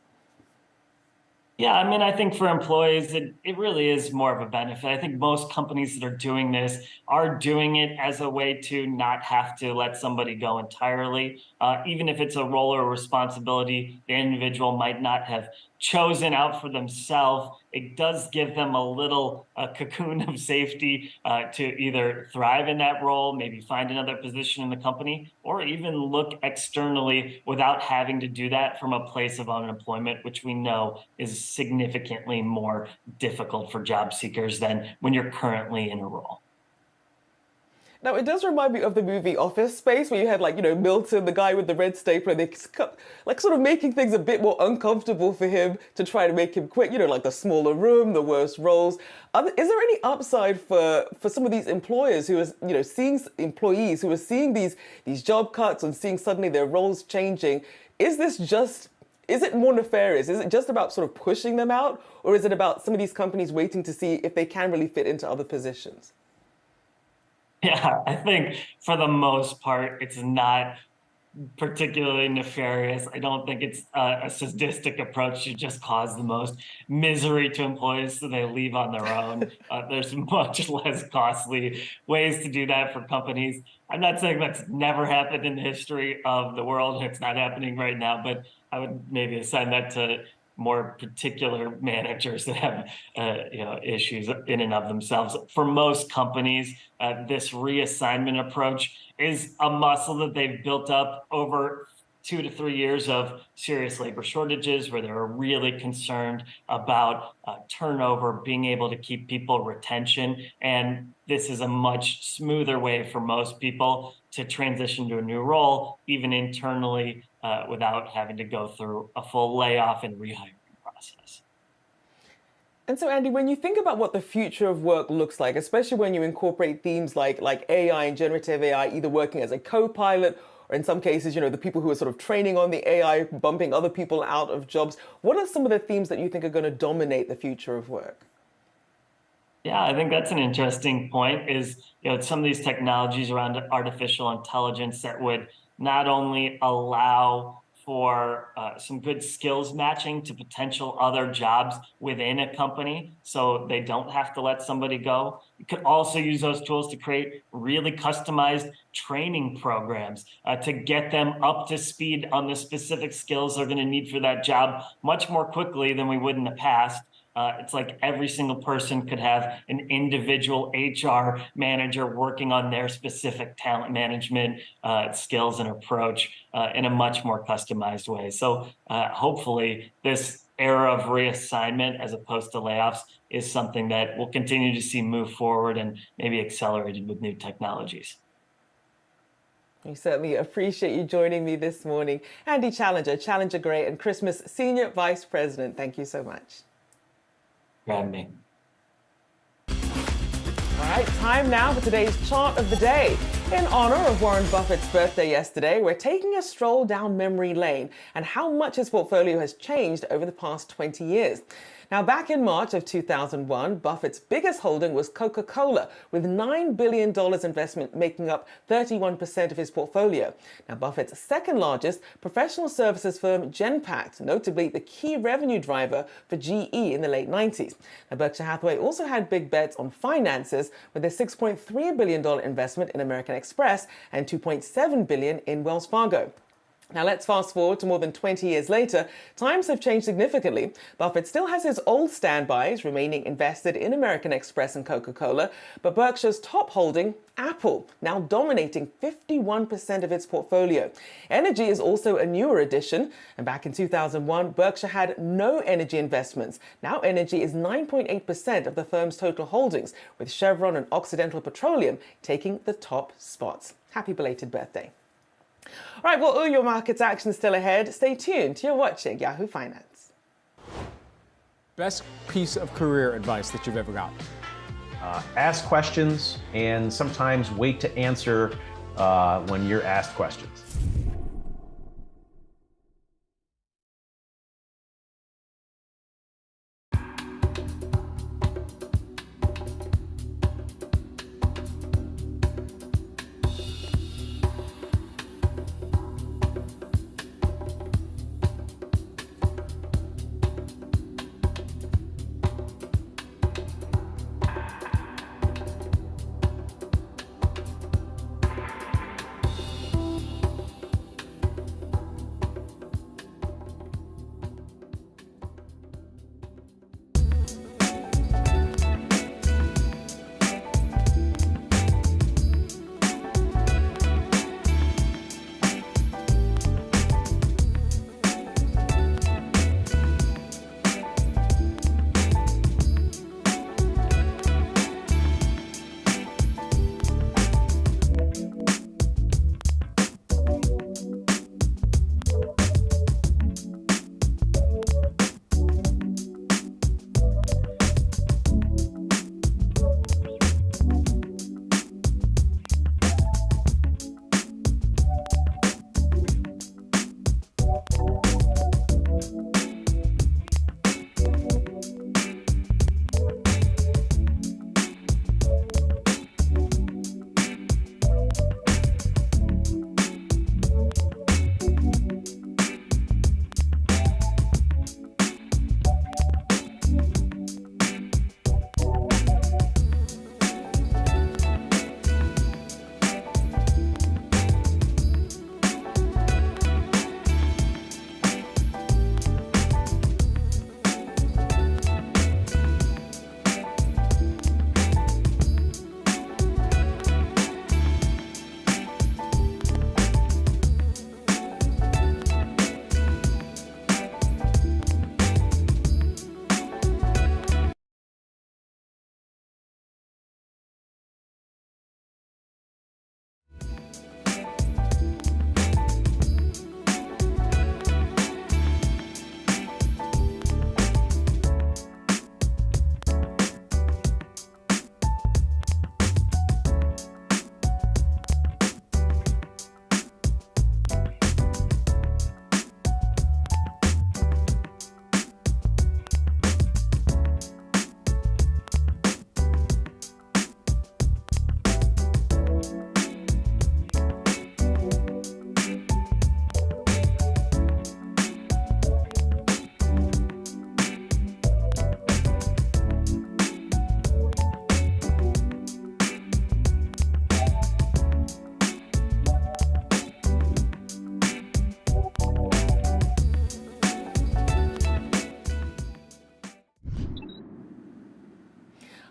Yeah, I mean, I think for employees, it really is more of a benefit. I think most companies that are doing this are doing it as a way to not have to let somebody go entirely. Even if it's a role or responsibility the individual might not have chosen out for themselves, it does give them a little cocoon of safety to either thrive in that role, maybe find another position in the company, or even look externally without having to do that from a place of unemployment, which we know is significantly more difficult for job seekers than when you're currently in a role. Now, it does remind me of the movie Office Space, where you had, like, you know, Milton, the guy with the red stapler, and they like sort of making things a bit more uncomfortable for him to try to make him quit, you know, like the smaller room, the worse roles. Is there any upside for some of these employers who are, you know, seeing employees who are seeing these job cuts and seeing suddenly their roles changing? Is it more nefarious? Is it just about sort of pushing them out? Or is it about some of these companies waiting to see if they can really fit into other positions? Yeah, I think for the most part, it's not particularly nefarious. I don't think it's a sadistic approach to just cause the most misery to employees so they leave on their own. There's much less costly ways to do that for companies. I'm not saying that's never happened in the history of the world. It's not happening right now, but I would maybe assign that to more particular managers that have issues in and of themselves. For most companies, this reassignment approach is a muscle that they've built up over 2 to 3 years of serious labor shortages, where they're really concerned about turnover, being able to keep people, retention. And this is a much smoother way for most people to transition to a new role, even internally, without having to go through a full layoff and rehiring process. And so, Andy, when you think about what the future of work looks like, especially when you incorporate themes like AI and generative AI, either working as a co-pilot or in some cases, the people who are sort of training on the AI, bumping other people out of jobs, what are some of the themes that you think are going to dominate the future of work? Yeah, I think that's an interesting point is, some of these technologies around artificial intelligence that would not only allow for some good skills matching to potential other jobs within a company so they don't have to let somebody go. You could also use those tools to create really customized training programs to get them up to speed on the specific skills they're going to need for that job much more quickly than we would in the past. It's like every single person could have an individual HR manager working on their specific talent management skills and approach in a much more customized way. So hopefully this era of reassignment as opposed to layoffs is something that we'll continue to see move forward and maybe accelerated with new technologies. We certainly appreciate you joining me this morning. Andy Challenger, Challenger Gray and Christmas Senior Vice President. Thank you so much. Grab me. All right, time now for today's chart of the day. In honor of Warren Buffett's birthday yesterday, we're taking a stroll down memory lane and how much his portfolio has changed over the past 20 years. Now, back in March of 2001, Buffett's biggest holding was Coca-Cola, with $9 billion investment making up 31% of his portfolio. Now, Buffett's second largest professional services firm, Genpact, notably the key revenue driver for GE in the late 90s. Now, Berkshire Hathaway also had big bets on finances with a $6.3 billion investment in American Express and $2.7 billion in Wells Fargo. Now let's fast forward to more than 20 years later. Times have changed significantly. Buffett still has his old standbys remaining invested in American Express and Coca-Cola, but Berkshire's top holding, Apple, now dominating 51% of its portfolio. Energy is also a newer addition, and back in 2001, Berkshire had no energy investments. Now energy is 9.8% of the firm's total holdings, with Chevron and Occidental Petroleum taking the top spots. Happy belated birthday. All right, well, all your markets action still ahead. Stay tuned. You're watching Yahoo Finance. Best piece of career advice that you've ever gotten? Ask questions and sometimes wait to answer when you're asked questions.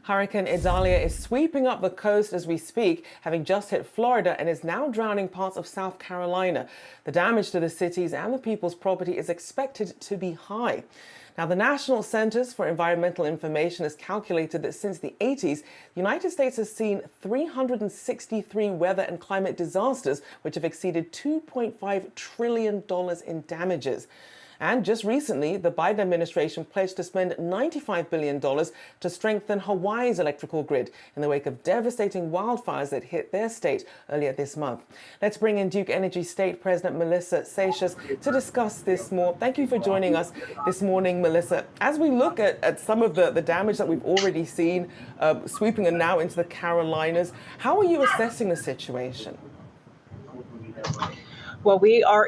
Hurricane Idalia is sweeping up the coast as we speak, having just hit Florida and is now drowning parts of South Carolina. The damage to the cities and the people's property is expected to be high. Now, the National Centers for Environmental Information has calculated that since the 80s, the United States has seen 363 weather and climate disasters, which have exceeded $2.5 trillion in damages. And just recently, the Biden administration pledged to spend $95 billion to strengthen Hawaii's electrical grid in the wake of devastating wildfires that hit their state earlier this month. Let's bring in Duke Energy State President Melissa Seixas to discuss this more. Thank you for joining us this morning, Melissa. As we look at some of the damage that we've already seen sweeping and now into the Carolinas, how are you assessing the situation? Well, we are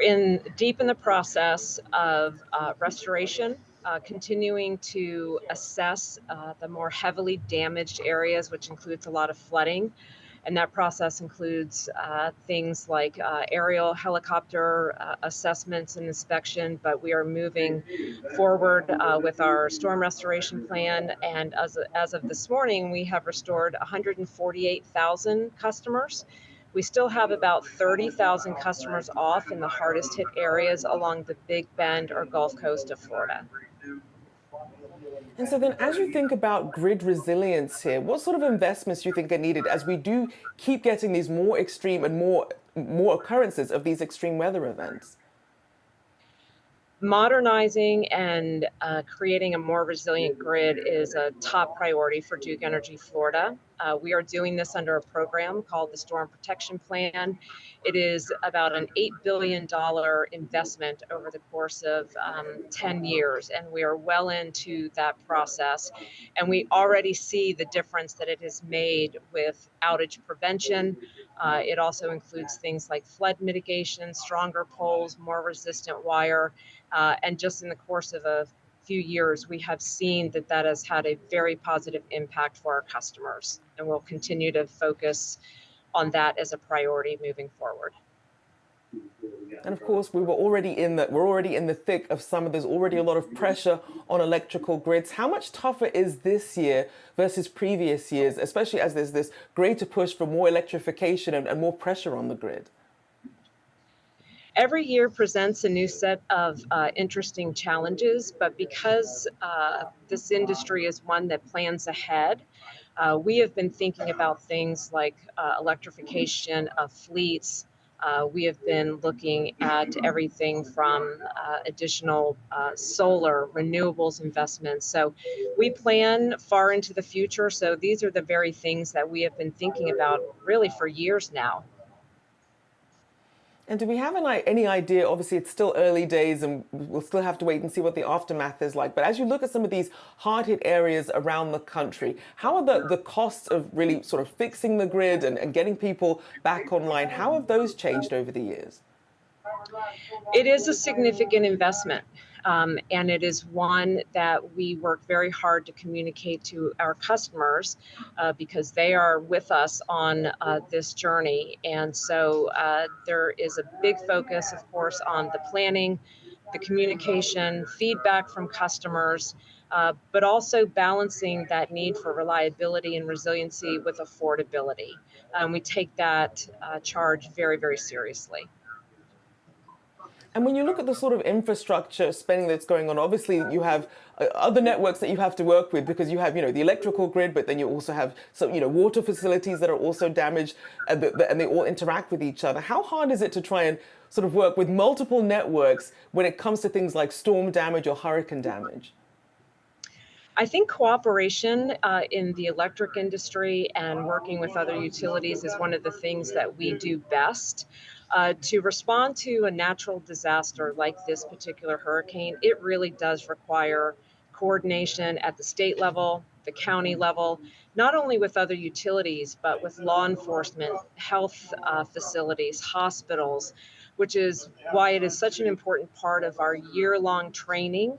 deep in the process of restoration, continuing to assess the more heavily damaged areas, which includes a lot of flooding. And that process includes things like aerial helicopter assessments and inspection, but we are moving forward with our storm restoration plan. And as of this morning, we have restored 148,000 customers. We still have about 30,000 customers off in the hardest hit areas along the Big Bend or Gulf Coast of Florida. And so then as you think about grid resilience here, what sort of investments do you think are needed as we do keep getting these more extreme and more occurrences of these extreme weather events? Modernizing and creating a more resilient grid is a top priority for Duke Energy Florida. We are doing this under a program called the Storm Protection Plan. It is about an $8 billion investment over the course of 10 years, and we are well into that process. And we already see the difference that it has made with outage prevention. It also includes things like flood mitigation, stronger poles, more resistant wire, and just in the course of a few years, we have seen that that has had a very positive impact for our customers, and we'll continue to focus on that as a priority moving forward. And of course, we're already in the thick of summer. There's already a lot of pressure on electrical grids. How much tougher is this year versus previous years, especially as there's this greater push for more electrification and more pressure on the grid? Every year presents a new set of interesting challenges, but because this industry is one that plans ahead, we have been thinking about things like electrification of fleets. We have been looking at everything from additional solar, renewables investments. So we plan far into the future. So these are the very things that we have been thinking about really for years now. And do we have any idea, obviously it's still early days and we'll still have to wait and see what the aftermath is like, but as you look at some of these hard-hit areas around the country, how are the costs of really sort of fixing the grid and getting people back online, how have those changed over the years? It is a significant investment, and it is one that we work very hard to communicate to our customers because they are with us on this journey. And so there is a big focus, of course, on the planning, the communication, feedback from customers, but also balancing that need for reliability and resiliency with affordability. We take that charge very, very seriously. And when you look at the sort of infrastructure spending that's going on, obviously you have other networks that you have to work with because you have, the electrical grid, but then you also have some, water facilities that are also damaged and they all interact with each other. How hard is it to try and sort of work with multiple networks when it comes to things like storm damage or hurricane damage? I think cooperation in the electric industry and working with other utilities is one of the things that we do best. To respond to a natural disaster like this particular hurricane, it really does require coordination at the state level, the county level, not only with other utilities, but with law enforcement, health facilities, hospitals, which is why it is such an important part of our year-long training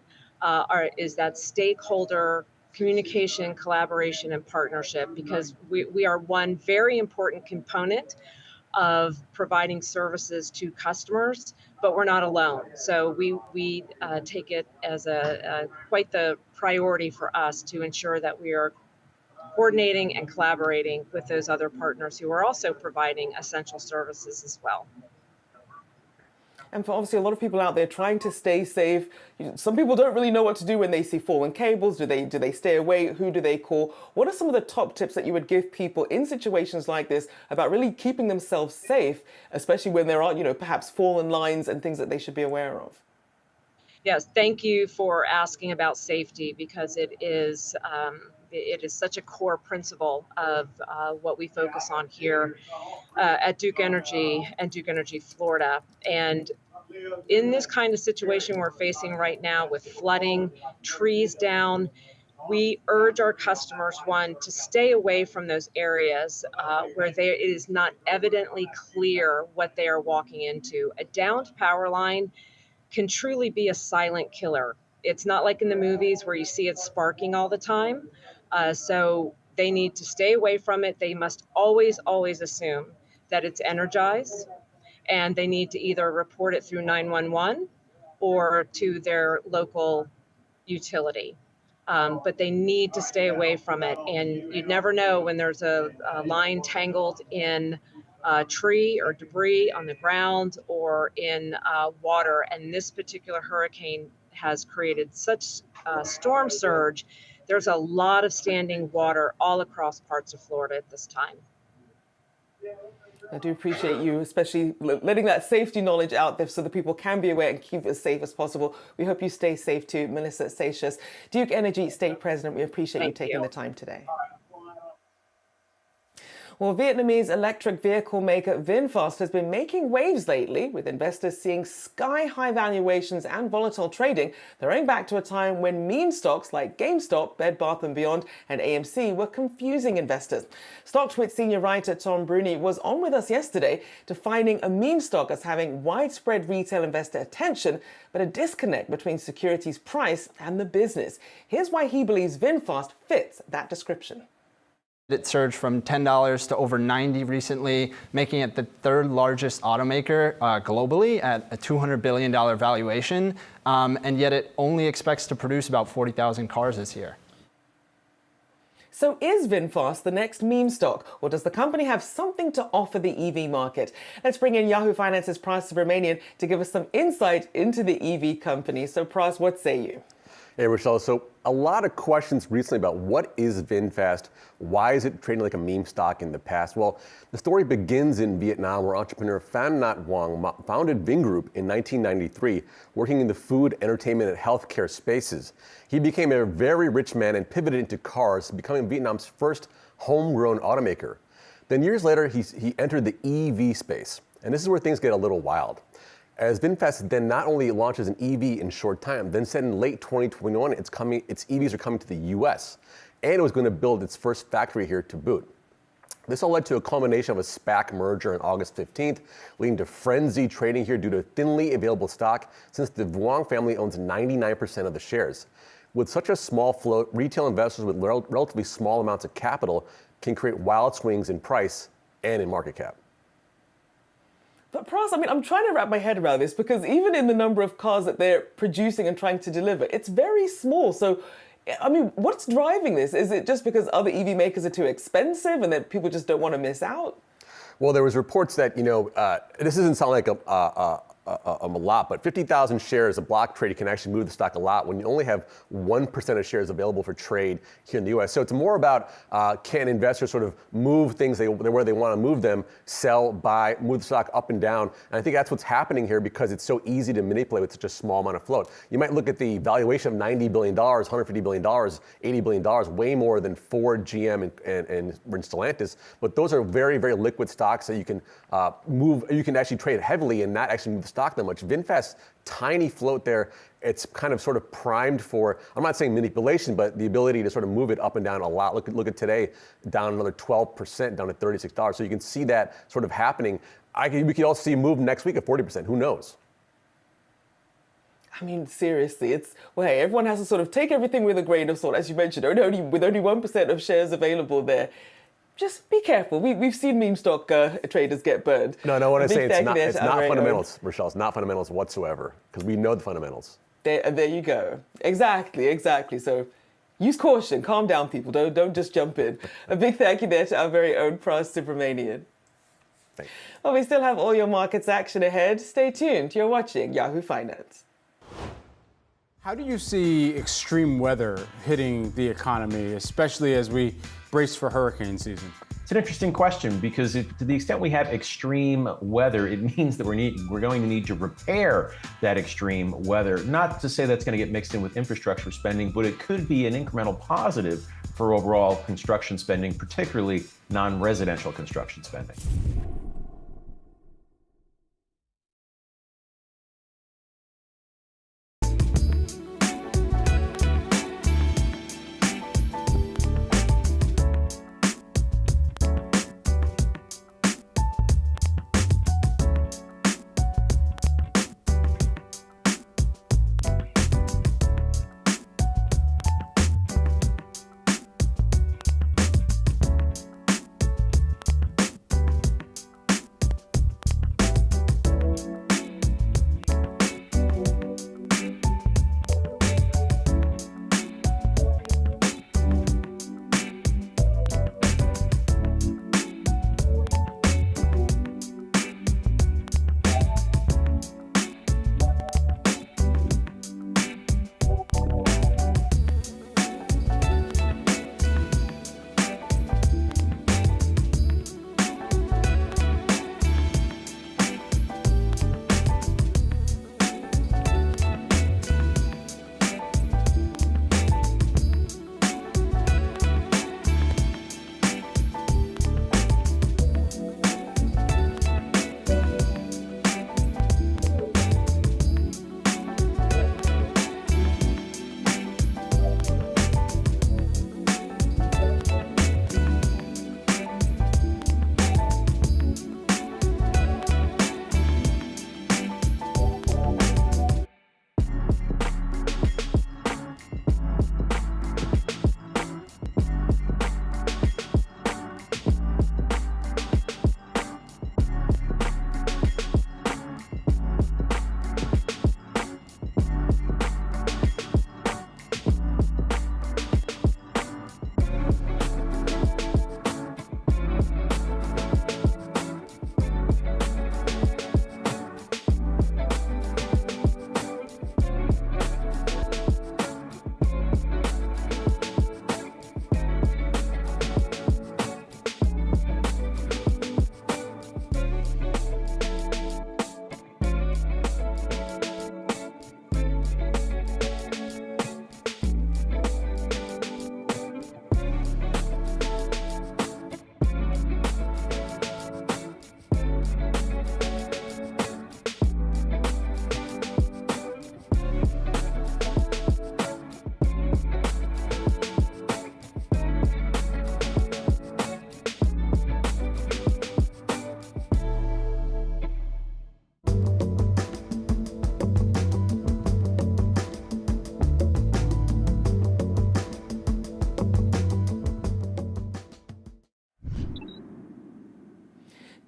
is that stakeholder communication, collaboration, and partnership, because we are one very important component of providing services to customers, but we're not alone. So we take it as quite the priority for us to ensure that we are coordinating and collaborating with those other partners who are also providing essential services as well. And for obviously a lot of people out there trying to stay safe, some people don't really know what to do when they see fallen cables. Do they stay away? Who do they call? What are some of the top tips that you would give people in situations like this about really keeping themselves safe, especially when there are, perhaps fallen lines and things that they should be aware of? Yes, thank you for asking about safety, because it is such a core principle of what we focus on here at Duke Energy and Duke Energy Florida. And in this kind of situation we're facing right now with flooding, trees down, we urge our customers, one, to stay away from those areas where it is not evidently clear what they are walking into. A downed power line can truly be a silent killer. It's not like in the movies where you see it sparking all the time. So they need to stay away from it. They must always, always assume that it's energized, and they need to either report it through 911 or to their local utility. But they need to stay away from it. And you never know when there's a line tangled in tree or debris on the ground or in water. And this particular hurricane has created such storm surge. There's a lot of standing water all across parts of Florida at this time. I do appreciate you, especially letting that safety knowledge out there so that people can be aware and keep it as safe as possible. We hope you stay safe too. Melissa Satius, Duke Energy State President, we appreciate you taking the time today. Well, Vietnamese electric vehicle maker VinFast has been making waves lately, with investors seeing sky-high valuations and volatile trading, throwing back to a time when meme stocks like GameStop, Bed Bath & Beyond and AMC were confusing investors. StockTwit senior writer Tom Bruni was on with us yesterday, defining a meme stock as having widespread retail investor attention, but a disconnect between securities price and the business. Here's why he believes VinFast fits that description. It surged from $10 to over $90 recently, making it the third largest automaker globally at a $200 billion valuation, and yet it only expects to produce about 40,000 cars this year. So is VinFast the next meme stock, or does the company have something to offer the EV market? Let's bring in Yahoo Finance's Pras Subramanian to give us some insight into the EV company. So Pras, what say you? Hey, Rochelle. So a lot of questions recently about what is VinFast? Why is it trading like a meme stock in the past? Well, the story begins in Vietnam, where entrepreneur Pham Nhat Vuong founded Vingroup in 1993, working in the food, entertainment, and healthcare spaces. He became a very rich man and pivoted into cars, becoming Vietnam's first homegrown automaker. Then years later, he entered the EV space. And this is where things get a little wild. As VinFast then not only launches an EV in short time, then said in late 2021 its EVs are coming to the US, and it was going to build its first factory here to boot. This all led to a culmination of a SPAC merger on August 15th, leading to frenzied trading here due to thinly available stock, since the Vuong family owns 99% of the shares. With such a small float, retail investors with relatively small amounts of capital can create wild swings in price and in market cap. But Pras, I'm trying to wrap my head around this, because even in the number of cars that they're producing and trying to deliver, it's very small. So, what's driving this? Is it just because other EV makers are too expensive and that people just don't want to miss out? Well, there was reports that, this doesn't sound like a lot, but 50,000 shares of block trade can actually move the stock a lot when you only have 1% of shares available for trade here in the US. So it's more about can investors sort of move things where they want to move them, sell, buy, move the stock up and down. And I think that's what's happening here, because it's so easy to manipulate with such a small amount of float. You might look at the valuation of $90 billion, $150 billion, $80 billion, way more than Ford, GM, and Stellantis. But those are very, very liquid stocks that you can move. You can actually trade heavily and not actually move the stock that much. VinFast's tiny float there, it's kind of sort of primed for, I'm not saying manipulation, but the ability to sort of move it up and down a lot. Look at today, down another 12%, down to $36. So you can see that sort of happening. We could also see a move next week at 40%. Who knows? Seriously, hey, everyone has to sort of take everything with a grain of salt, as you mentioned, with only 1% of shares available there. Just be careful. We've seen meme stock traders get burned. No, what I'm saying, it's not fundamentals, Rochelle. It's not fundamentals whatsoever, because we know the fundamentals. There you go. Exactly. So Use caution. Calm down, people. Don't just jump in. A big thank you there to our very own Pras Subramanian. Well, we still have all your markets action ahead. Stay tuned. You're watching Yahoo Finance. How do you see extreme weather hitting the economy, especially as we brace for hurricane season? It's an interesting question because to the extent we have extreme weather, it means that we're going to need to repair that extreme weather. Not to say that's going to get mixed in with infrastructure spending, but it could be an incremental positive for overall construction spending, particularly non-residential construction spending.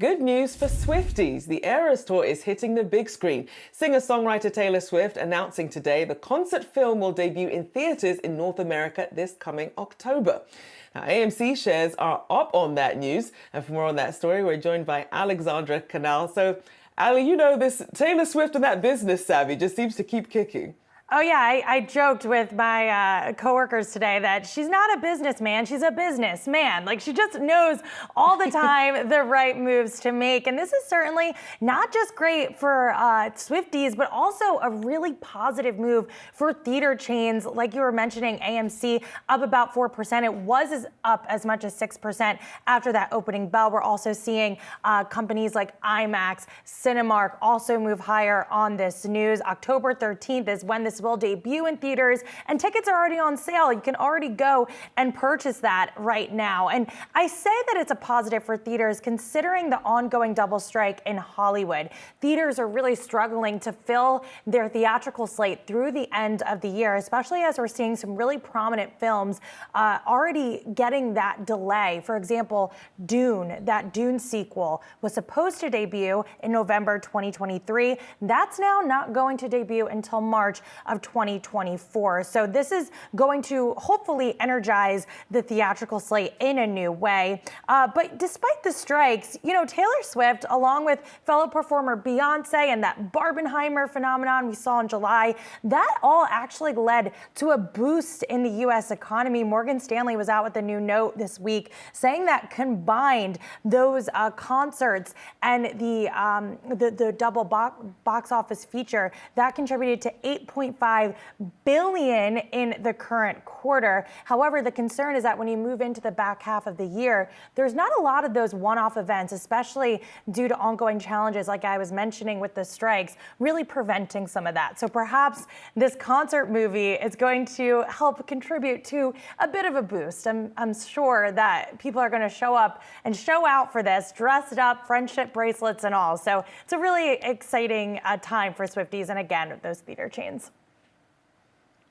Good news for Swifties. The Eras Tour is hitting the big screen. Singer-songwriter Taylor Swift announcing today the concert film will debut in theaters in North America this coming October. Now, AMC shares are up on that news. And for more on that story, we're joined by Alexandra Canal. So, Ali, you know this Taylor Swift and that business savvy just seems to keep kicking. Oh, yeah, I joked with my coworkers today that she's not a businessman, she's a businessman. Like, she just knows all the time the right moves to make. And this is certainly not just great for Swifties, but also a really positive move for theater chains. Like you were mentioning, AMC up about 4%. It was up as much as 6% after that opening bell. We're also seeing companies like IMAX, Cinemark also move higher on this news. October 13th is when this will debut in theaters, and tickets are already on sale. You can already go and purchase that right now. And I say that it's a positive for theaters considering the ongoing double strike in Hollywood. Theaters are really struggling to fill their theatrical slate through the end of the year, especially as we're seeing some really prominent films already getting that delay. For example, Dune, that Dune sequel was supposed to debut in November 2023. That's now not going to debut until March of 2024. So this is going to hopefully energize the theatrical slate in a new way. But despite the strikes, Taylor Swift, along with fellow performer Beyonce and that Barbenheimer phenomenon we saw in July, that all actually led to a boost in the U.S. economy. Morgan Stanley was out with a new note this week saying that combined those concerts and the double box office feature that contributed to $8.5 billion in the current quarter. However, the concern is that when you move into the back half of the year, there's not a lot of those one-off events, especially due to ongoing challenges like I was mentioning with the strikes, really preventing some of that. So perhaps this concert movie is going to help contribute to a bit of a boost. I'm sure that people are going to show up and show out for this, dressed up, friendship bracelets and all. So it's a really exciting time for Swifties and again, those theater chains.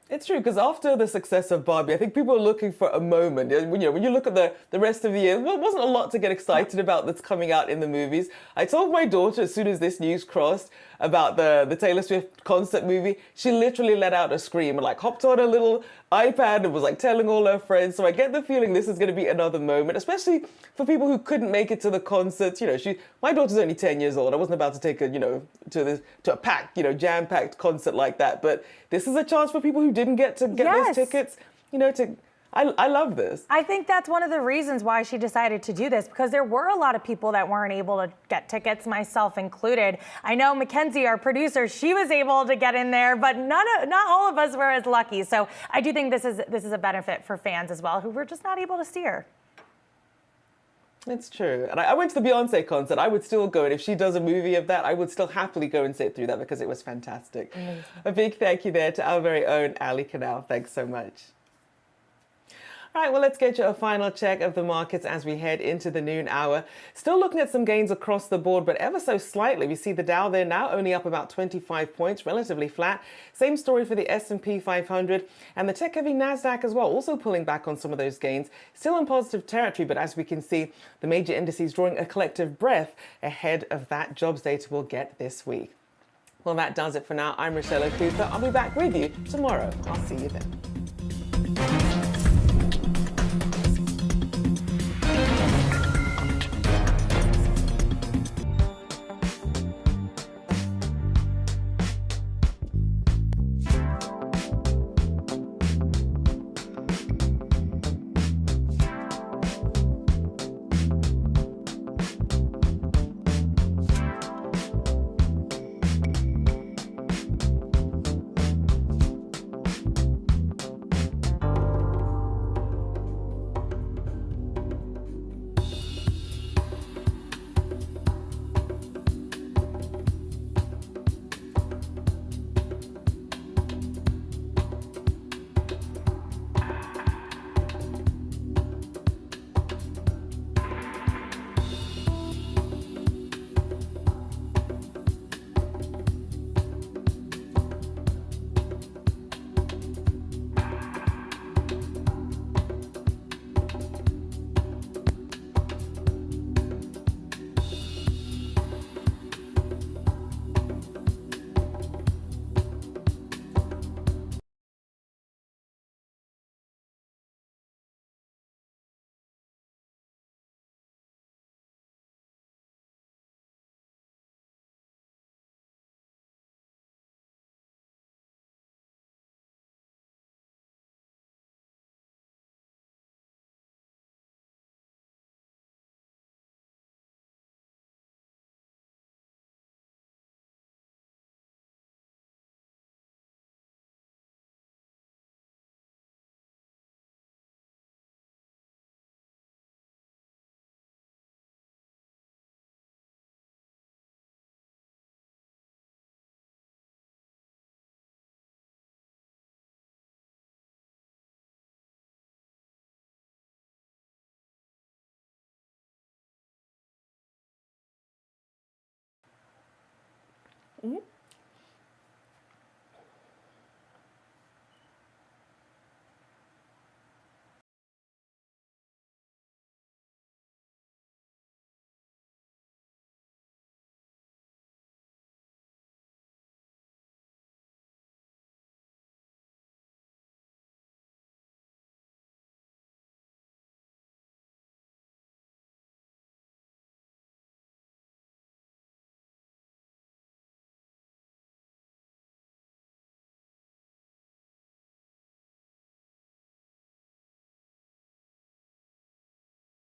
It's true, because after the success of Barbie, I think people are looking for a moment. When you look at the rest of the year, there wasn't a lot to get excited about that's coming out in the movies. I told my daughter as soon as this news crossed about the Taylor Swift concert movie, she literally let out a scream and hopped on a little iPad and was telling all her friends. So I get the feeling this is going to be another moment, especially for people who couldn't make it to the concert. My daughter's only 10 years old. I wasn't about to take her, to a packed, jam-packed concert like that. But this is a chance for people who didn't get those tickets, I love this. I think that's one of the reasons why she decided to do this, because there were a lot of people that weren't able to get tickets, myself included. I know Mackenzie, our producer, she was able to get in there, but not all of us were as lucky. So I do think this is a benefit for fans as well, who were just not able to see her. It's true. And I went to the Beyonce concert. I would still go. And if she does a movie of that, I would still happily go and sit through that because it was fantastic. Amazing. A big thank you there to our very own Ali Canal. Thanks so much. All right, well, let's get you a final check of the markets as we head into the noon hour. Still looking at some gains across the board, but ever so slightly. We see the Dow there now only up about 25 points, relatively flat. Same story for the S&P 500 and the tech-heavy NASDAQ as well, also pulling back on some of those gains. Still in positive territory, but as we can see, the major indices drawing a collective breath ahead of that jobs data we'll get this week. Well, that does it for now. I'm Rochelle Cooper. I'll be back with you tomorrow. I'll see you then. Mm-hmm.